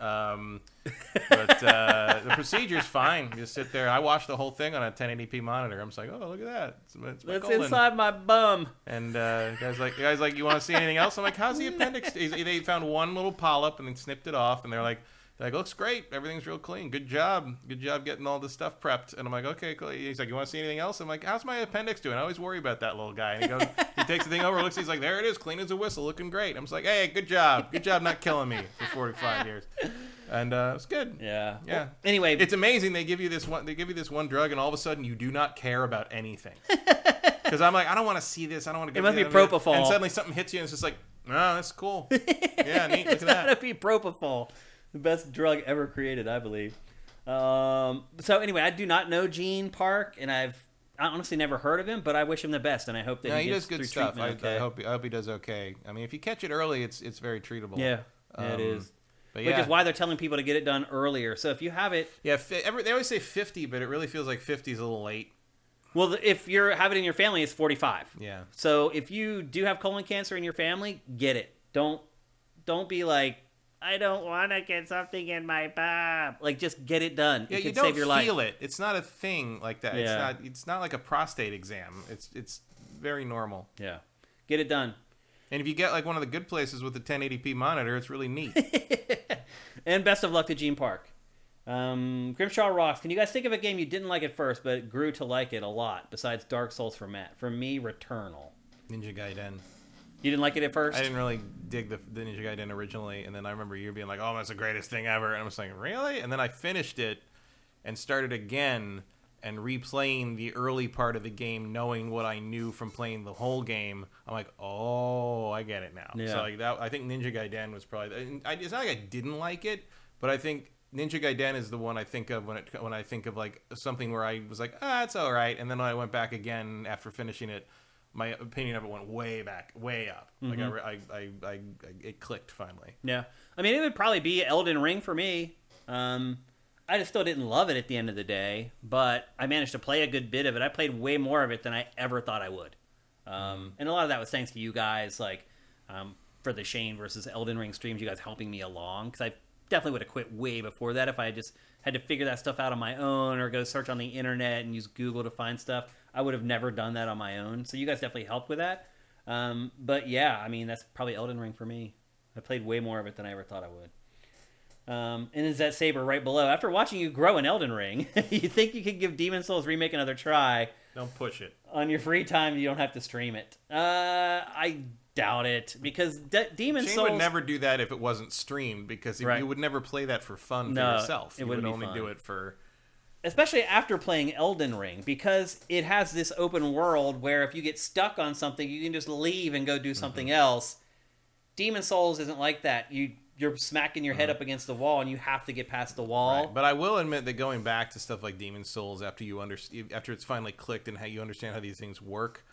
But the procedure's fine. You just sit there. I watched the whole thing on a 1080p monitor. I'm just like, oh, look at that. It's inside my bum. And guys like, you want to see anything else? I'm like, how's the appendix? They found one little polyp and then snipped it off. And they're like, looks great. Everything's real clean. Good job. Good job getting all this stuff prepped. And I'm like, okay, cool. He's like, you want to see anything else? I'm like, how's my appendix doing? I always worry about that little guy. And he goes, he takes the thing over, looks, he's like, there it is, clean as a whistle, looking great. I'm just like, hey, good job. Good job not killing me for 45 years. And it's good. Yeah. Yeah. Well, anyway, it's amazing they give you this one drug and all of a sudden you do not care about anything. Because I'm like, I don't want to see this. I don't want to get it. Must be propofol. And suddenly something hits you and it's just like, Oh, that's cool. Yeah, neat. Look It's at that. gotta be propofol, the best drug ever created, I believe. So anyway, I do not know Gene Park, and I honestly never heard of him, but I wish him the best, and I hope that No, he does gets good through stuff. treatment I okay. hope he does okay. I mean, if you catch it early, it's very treatable. Yeah, it is. But Which yeah, is why they're telling people to get it done earlier. So if you have it, yeah. They always say 50, but it really feels like 50 is a little late. well, if you have it in your family, it's 45. Yeah. So if you do have colon cancer in your family, get it. Don't be like, I don't want to get something in my bum. Like, just get it done. Yeah, it you can don't save your life. feel it. It's not a thing like that. Yeah. It's not like a prostate exam. It's very normal. Yeah, get it done. And if you get like one of the good places with the 1080p monitor, it's really neat. And best of luck to Gene Park. Grimshaw Ross, can you guys think of a game you didn't like at first, but grew to like it a lot, besides Dark Souls for Matt? For me, Returnal. Ninja Gaiden. You didn't like it at first? I didn't really dig the Ninja Gaiden originally, and then I remember you being like, "Oh, that's the greatest thing ever," and I was like, "Really?" And then I finished it and started again and replaying the early part of the game, knowing what I knew from playing the whole game. I'm like, "Oh, I get it now." Yeah. So like that, I think Ninja Gaiden was probably. It's not like I didn't like it, but I think Ninja Gaiden is the one I think of when I think of like something where I was like, it's all right, and then when I went back again after finishing it, my opinion of it went way up. Like I it clicked finally. Yeah. I mean, it would probably be Elden Ring for me. I just still didn't love it at the end of the day, but I managed to play a good bit of it. I played way more of it than I ever thought I would. And a lot of that was thanks to you guys, like for the Shane versus Elden Ring streams, you guys helping me along, because I definitely would have quit way before that if I just had to figure that stuff out on my own or go search on the internet and use Google to find stuff. I would have never done that on my own. So you guys definitely helped with that. But yeah, I mean, that's probably Elden Ring for me. I played way more of it than I ever thought I would. And is that Saber right below? After watching you grow in Elden Ring, you think you could give Demon Souls Remake another try? Don't push it. On your free time, you don't have to stream it. I doubt it, because Demon Shane Souls would never do that if it wasn't streamed, because Right. you would never play that for fun for No, yourself. it You wouldn't would be only fun. do it for. especially after playing Elden Ring, because it has this open world where if you get stuck on something, you can just leave and go do something else. Demon Souls isn't like that. You're smacking your head up against the wall, and you have to get past the wall. Right. But I will admit that going back to stuff like Demon Souls after it's finally clicked and how you understand how these things work.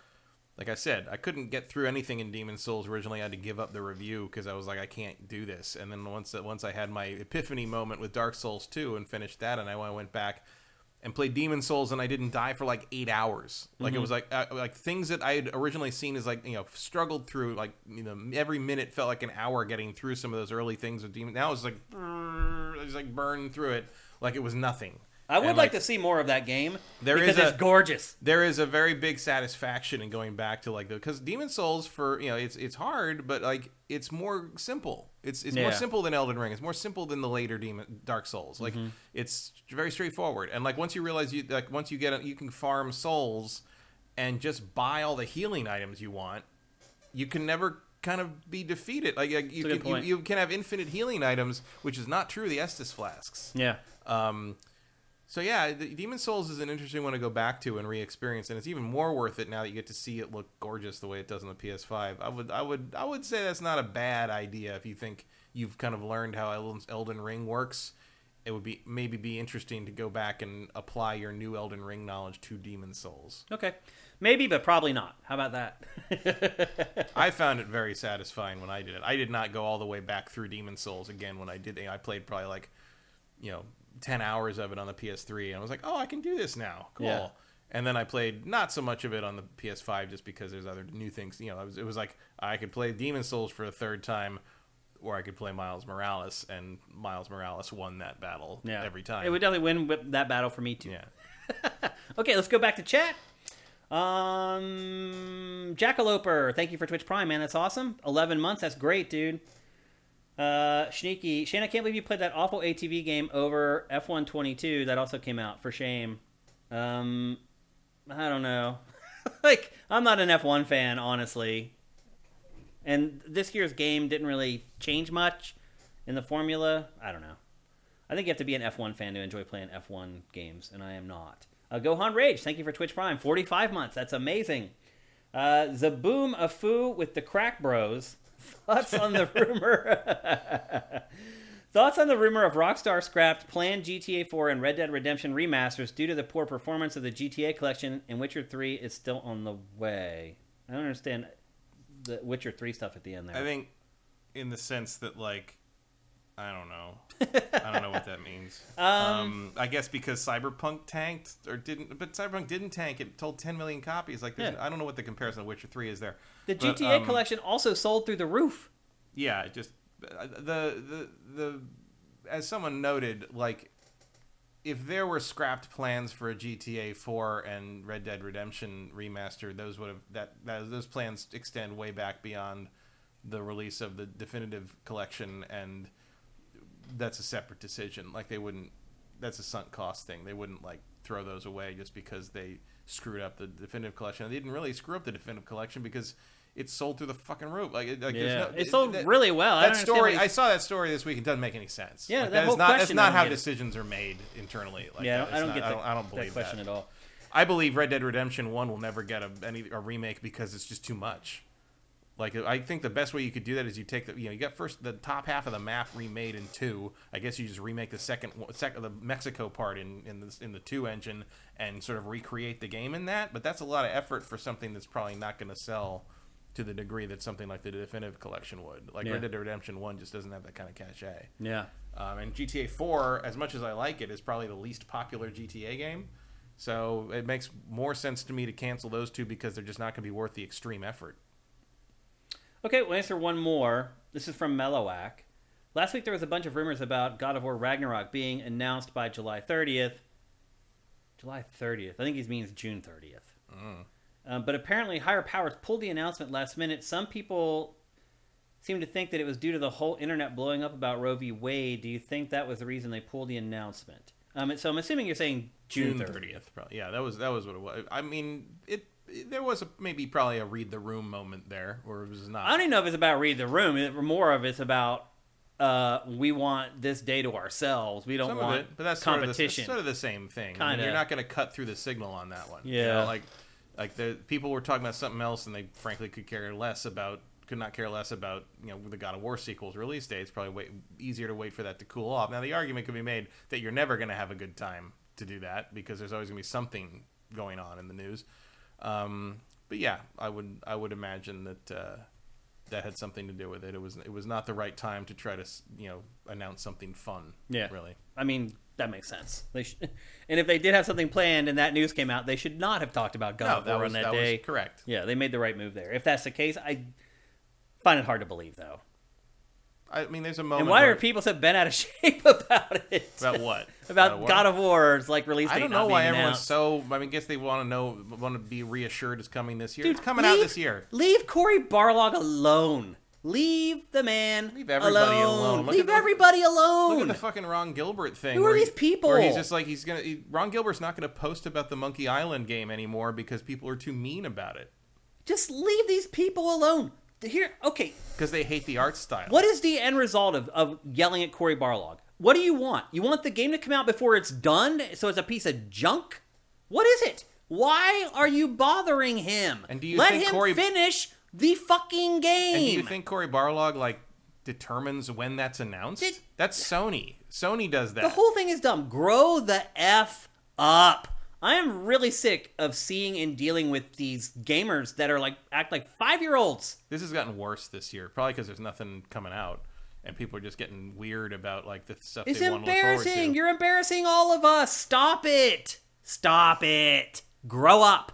Like I said, I couldn't get through anything in Demon Souls originally. I had to give up the review because I was like, I can't do this. And then once I had my epiphany moment with Dark Souls 2 and finished that, and I went back and played Demon Souls, and I didn't die for like 8 hours. Like it was like things that I had originally seen as like, struggled through, like, every minute felt like an hour getting through some of those early things with Demon. Now it's like, burned through it like it was nothing. I would like to see more of that game, because it's gorgeous. There is a very big satisfaction in going back to because Demon Souls it's hard, but like it's more simple. It's more simple than Elden Ring. It's more simple than the later Dark Souls. Like it's very straightforward. And like once you realize you can farm souls and just buy all the healing items you want, you can never kind of be defeated. Like you can have infinite healing items, which is not true of the Estus flasks. Yeah. So yeah, Demon Souls is an interesting one to go back to and re-experience, and it's even more worth it now that you get to see it look gorgeous the way it does on the PS5. I would say that's not a bad idea if you think you've kind of learned how Elden Ring works. It would maybe be interesting to go back and apply your new Elden Ring knowledge to Demon Souls. Okay. Maybe, but probably not. How about that? I found it very satisfying when I did it. I did not go all the way back through Demon Souls again when I did. I played probably like, 10 hours of it on the PS3, and I was like, oh, I can do this now. Cool. Yeah. And then I played not so much of it on the PS5 just because there's other new things. It was like I could play Demon Souls for a third time, or I could play Miles Morales, and Miles Morales won that battle every time. It would definitely win that battle for me, too. Yeah. Okay, let's go back to chat. Jackaloper, thank you for Twitch Prime, man. That's awesome. 11 months. That's great, dude. Sneaky. Shane, I can't believe you played that awful ATV game over F122 that also came out. For shame. I don't know. I'm not an F1 fan, honestly. And this year's game didn't really change much in the formula. I don't know. I think you have to be an F1 fan to enjoy playing F1 games, and I am not. Gohan Rage, thank you for Twitch Prime. 45 months. That's amazing. Zaboom Afu with the Crack Bros. Thoughts on the rumor? Thoughts on the rumor of Rockstar scrapped planned GTA 4 and Red Dead Redemption remasters due to the poor performance of the GTA collection, and Witcher 3 is still on the way. I don't understand the Witcher 3 stuff at the end there. I think in the sense that, like, I don't know. I don't know what that means. I guess because Cyberpunk tanked or didn't, but Cyberpunk didn't tank. It sold 10 million copies. Like, I don't know what the comparison of Witcher 3 is there. The GTA collection also sold through the roof. Yeah, just the as someone noted, like, if there were scrapped plans for a GTA 4 and Red Dead Redemption remaster, those would have those plans extend way back beyond the release of the definitive collection, and that's a separate decision. Like, they wouldn't. That's a sunk cost thing. They wouldn't, like, throw those away just because they screwed up the definitive collection. They didn't really screw up the definitive collection because it sold through the fucking roof. Like it sold really well. That story, I saw that story this week. It doesn't make any sense. Yeah, like, that's not how decisions are made internally. Like, yeah, I don't get that. I don't believe that question at all. I believe Red Dead Redemption 1 will never get a remake because it's just too much. Like, I think the best way you could do that is you take you got first the top half of the map remade in 2. I guess you just remake the second the Mexico part in the 2 engine and sort of recreate the game in that. But that's a lot of effort for something that's probably not going to sell to the degree that something like the definitive collection would. Like, Red Dead Redemption 1 just doesn't have that kind of cachet. Yeah. And GTA 4, as much as I like it, is probably the least popular GTA game. So it makes more sense to me to cancel those two because they're just not going to be worth the extreme effort. Okay, we'll answer one more. This is from Mellowak. Last week there was a bunch of rumors about God of War Ragnarok being announced by July 30th. July 30th. I think he means June 30th. But apparently Higher Powers pulled the announcement last minute. Some people seem to think that it was due to the whole internet blowing up about Roe v. Wade. Do you think that was the reason they pulled the announcement? So I'm assuming you're saying June 30th. Probably. Yeah, that was what it was. I mean, there was probably a read the room moment there, or it was not. I don't even know if it's about read the room. More of it's about we want this day to ourselves. We don't want but that's competition. Sort of the same thing. Kinda. I mean, you're not going to cut through the signal on that one. Yeah, like the people were talking about something else, and they frankly could not care less about the God of War sequel's release date. It's probably easier to wait for that to cool off. Now, the argument could be made that you're never going to have a good time to do that because there's always going to be something going on in the news. But yeah, I would imagine that that had something to do with it. It was not the right time to try to announce something fun. Yeah, really. I mean, that makes sense. And if they did have something planned and that news came out, they should not have talked about God of War on that day. Was correct. Yeah, they made the right move there. If that's the case, I find it hard to believe, though. I mean, there's a moment. And why are people so bent out of shape about it? About what? About God of War's release date. I don't know why everyone's announced. so. I mean, guess they want to be reassured it's coming this year. Dude, it's coming out this year. Leave Cory Barlog alone. Leave the man. Leave everybody alone. Leave everybody alone. Look at the fucking Ron Gilbert thing. Who are these people? Where he's just like Ron Gilbert's not gonna post about the Monkey Island game anymore because people are too mean about it. Just leave these people alone. Here, okay. Because they hate the art style. What is the end result of yelling at Cory Barlog? What do you want? You want the game to come out before it's done, so it's a piece of junk? What is it? Why are you bothering him? And do you Let think him finish the fucking game. And do you think Cory Barlog determines when that's announced? That's Sony. Sony does that. The whole thing is dumb. Grow the F up. I am really sick of seeing and dealing with these gamers that are act like 5-year-olds. This has gotten worse this year, probably because there's nothing coming out, and people are just getting weird about the stuff they want to look forward to. It's embarrassing. You're embarrassing all of us. Stop it. Stop it. Grow up.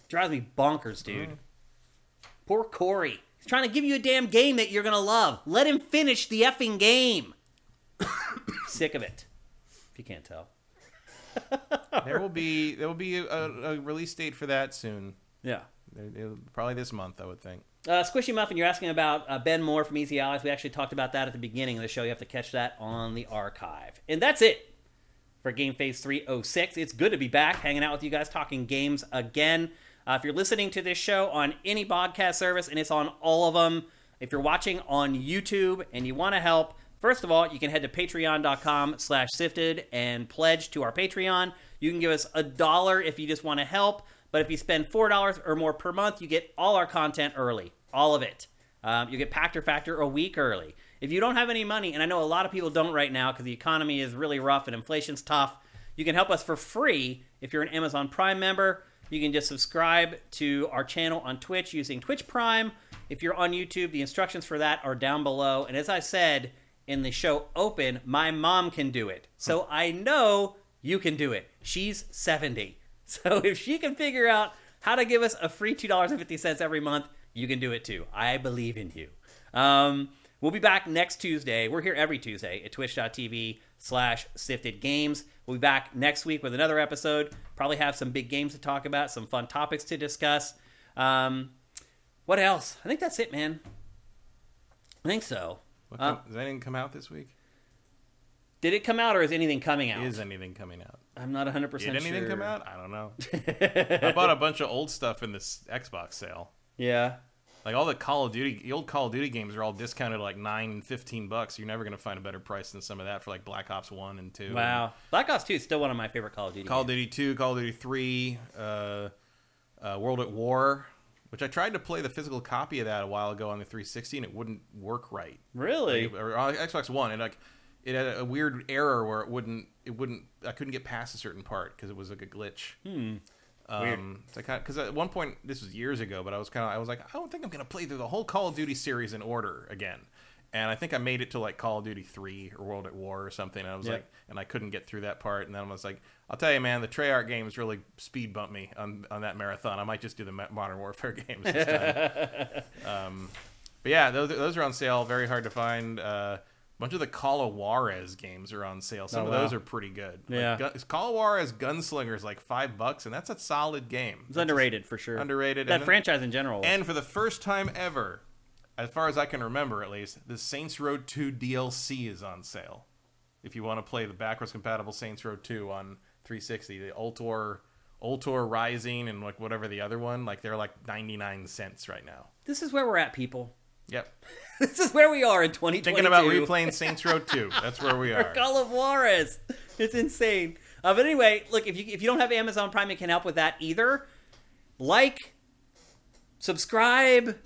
Drives me bonkers, dude. Poor Cory. He's trying to give you a damn game that you're gonna love. Let him finish the effing game. Sick of it. If you can't tell. There will be a release date for that soon. Yeah. Probably this month, I would think. Squishy Muffin, you're asking about Ben Moore from Easy Allies. We actually talked about that at the beginning of the show. You have to catch that on the archive. And that's it for GameFace 306. It's good to be back, hanging out with you guys, talking games again. If you're listening to this show on any podcast service, and it's on all of them, if you're watching on YouTube and you want to help, first of all, you can head to patreon.com/sifted and pledge to our Patreon. You can give us $1 if you just want to help. But if you spend $4 or more per month, you get all our content early. All of it. You get Pachter Factor a week early. If you don't have any money, and I know a lot of people don't right now because the economy is really rough and inflation's tough, you can help us for free if you're an Amazon Prime member. You can just subscribe to our channel on Twitch using Twitch Prime. If you're on YouTube, the instructions for that are down below. And as I said in the show Open, my mom can do it. So I know you can do it. She's 70. So if she can figure out how to give us a free $2.50 every month, you can do it too. I believe in you. We'll be back next Tuesday. We're here every Tuesday at twitch.tv/siftedgames. We'll be back next week with another episode. Probably have some big games to talk about, some fun topics to discuss. What else? I think that's it, man. I think so. Does anything come out this week? Did it come out or is anything coming out? Is anything coming out? I'm not 100% sure. Did anything come out? I don't know. I bought a bunch of old stuff in this Xbox sale. Yeah. Like all the old Call of Duty games are all discounted like $9, $15. You're never going to find a better price than some of that for like Black Ops 1 and 2. Wow. Black Ops 2 is still one of my favorite Call of Duty Call of Duty 2, Call of Duty 3, World at War, which I tried to play the physical copy of that a while ago on the 360 and it wouldn't work right. Really? Or on Xbox One, and like it had a weird error where it wouldn't. I couldn't get past a certain part because it was like a glitch. Weird. Because at one point, this was years ago, but I was like, I don't think I'm gonna play through the whole Call of Duty series in order again. And I think I made it to like Call of Duty 3 or World at War or something. And I was like, and I couldn't get through that part. And then I was like, I'll tell you, man, the Treyarch games really speed bumped me on that marathon. I might just do the Modern Warfare games this time. But yeah, those are on sale. Very hard to find. A bunch of the Call of Juarez games are on sale. Some of those are pretty good. Yeah. Like, Call of Juarez Gunslinger is like $5, and that's a solid game. It's underrated for sure. Underrated. That franchise in general. And for the first time ever, as far as I can remember at least, the Saints Row 2 DLC is on sale. If you want to play the backwards compatible Saints Row 2 on 360, the Ultor Rising and like whatever the other one, like they're like 99 cents right now. This is where we're at, people. Yep. This is where we are in 2022. Thinking about replaying Saints Row 2. That's where we are. Call of Juarez. It's insane. But anyway, look, if you don't have Amazon Prime, it can help with that either. Like, subscribe,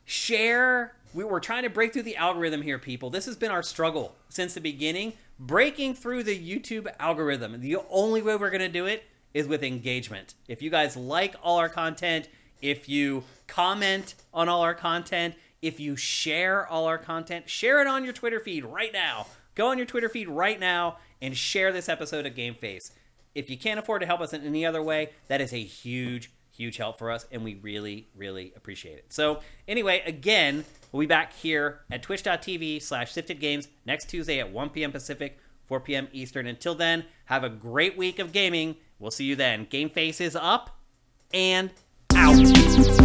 share. We're trying to break through the algorithm here, people. This has been our struggle since the beginning. Breaking through the YouTube algorithm. The only way we're going to do it is with engagement. If you guys like all our content, if you comment on all our content, if you share all our content, share it on your Twitter feed right now. Go on your Twitter feed right now and share this episode of GameFace. If you can't afford to help us in any other way, that is a huge help for us, and we really, really appreciate it. So anyway, again, we'll be back here at twitch.tv/siftedgames next Tuesday at 1 p.m. Pacific, 4 p.m. Eastern. Until then, have a great week of gaming. We'll see you then. GameFace is up and out.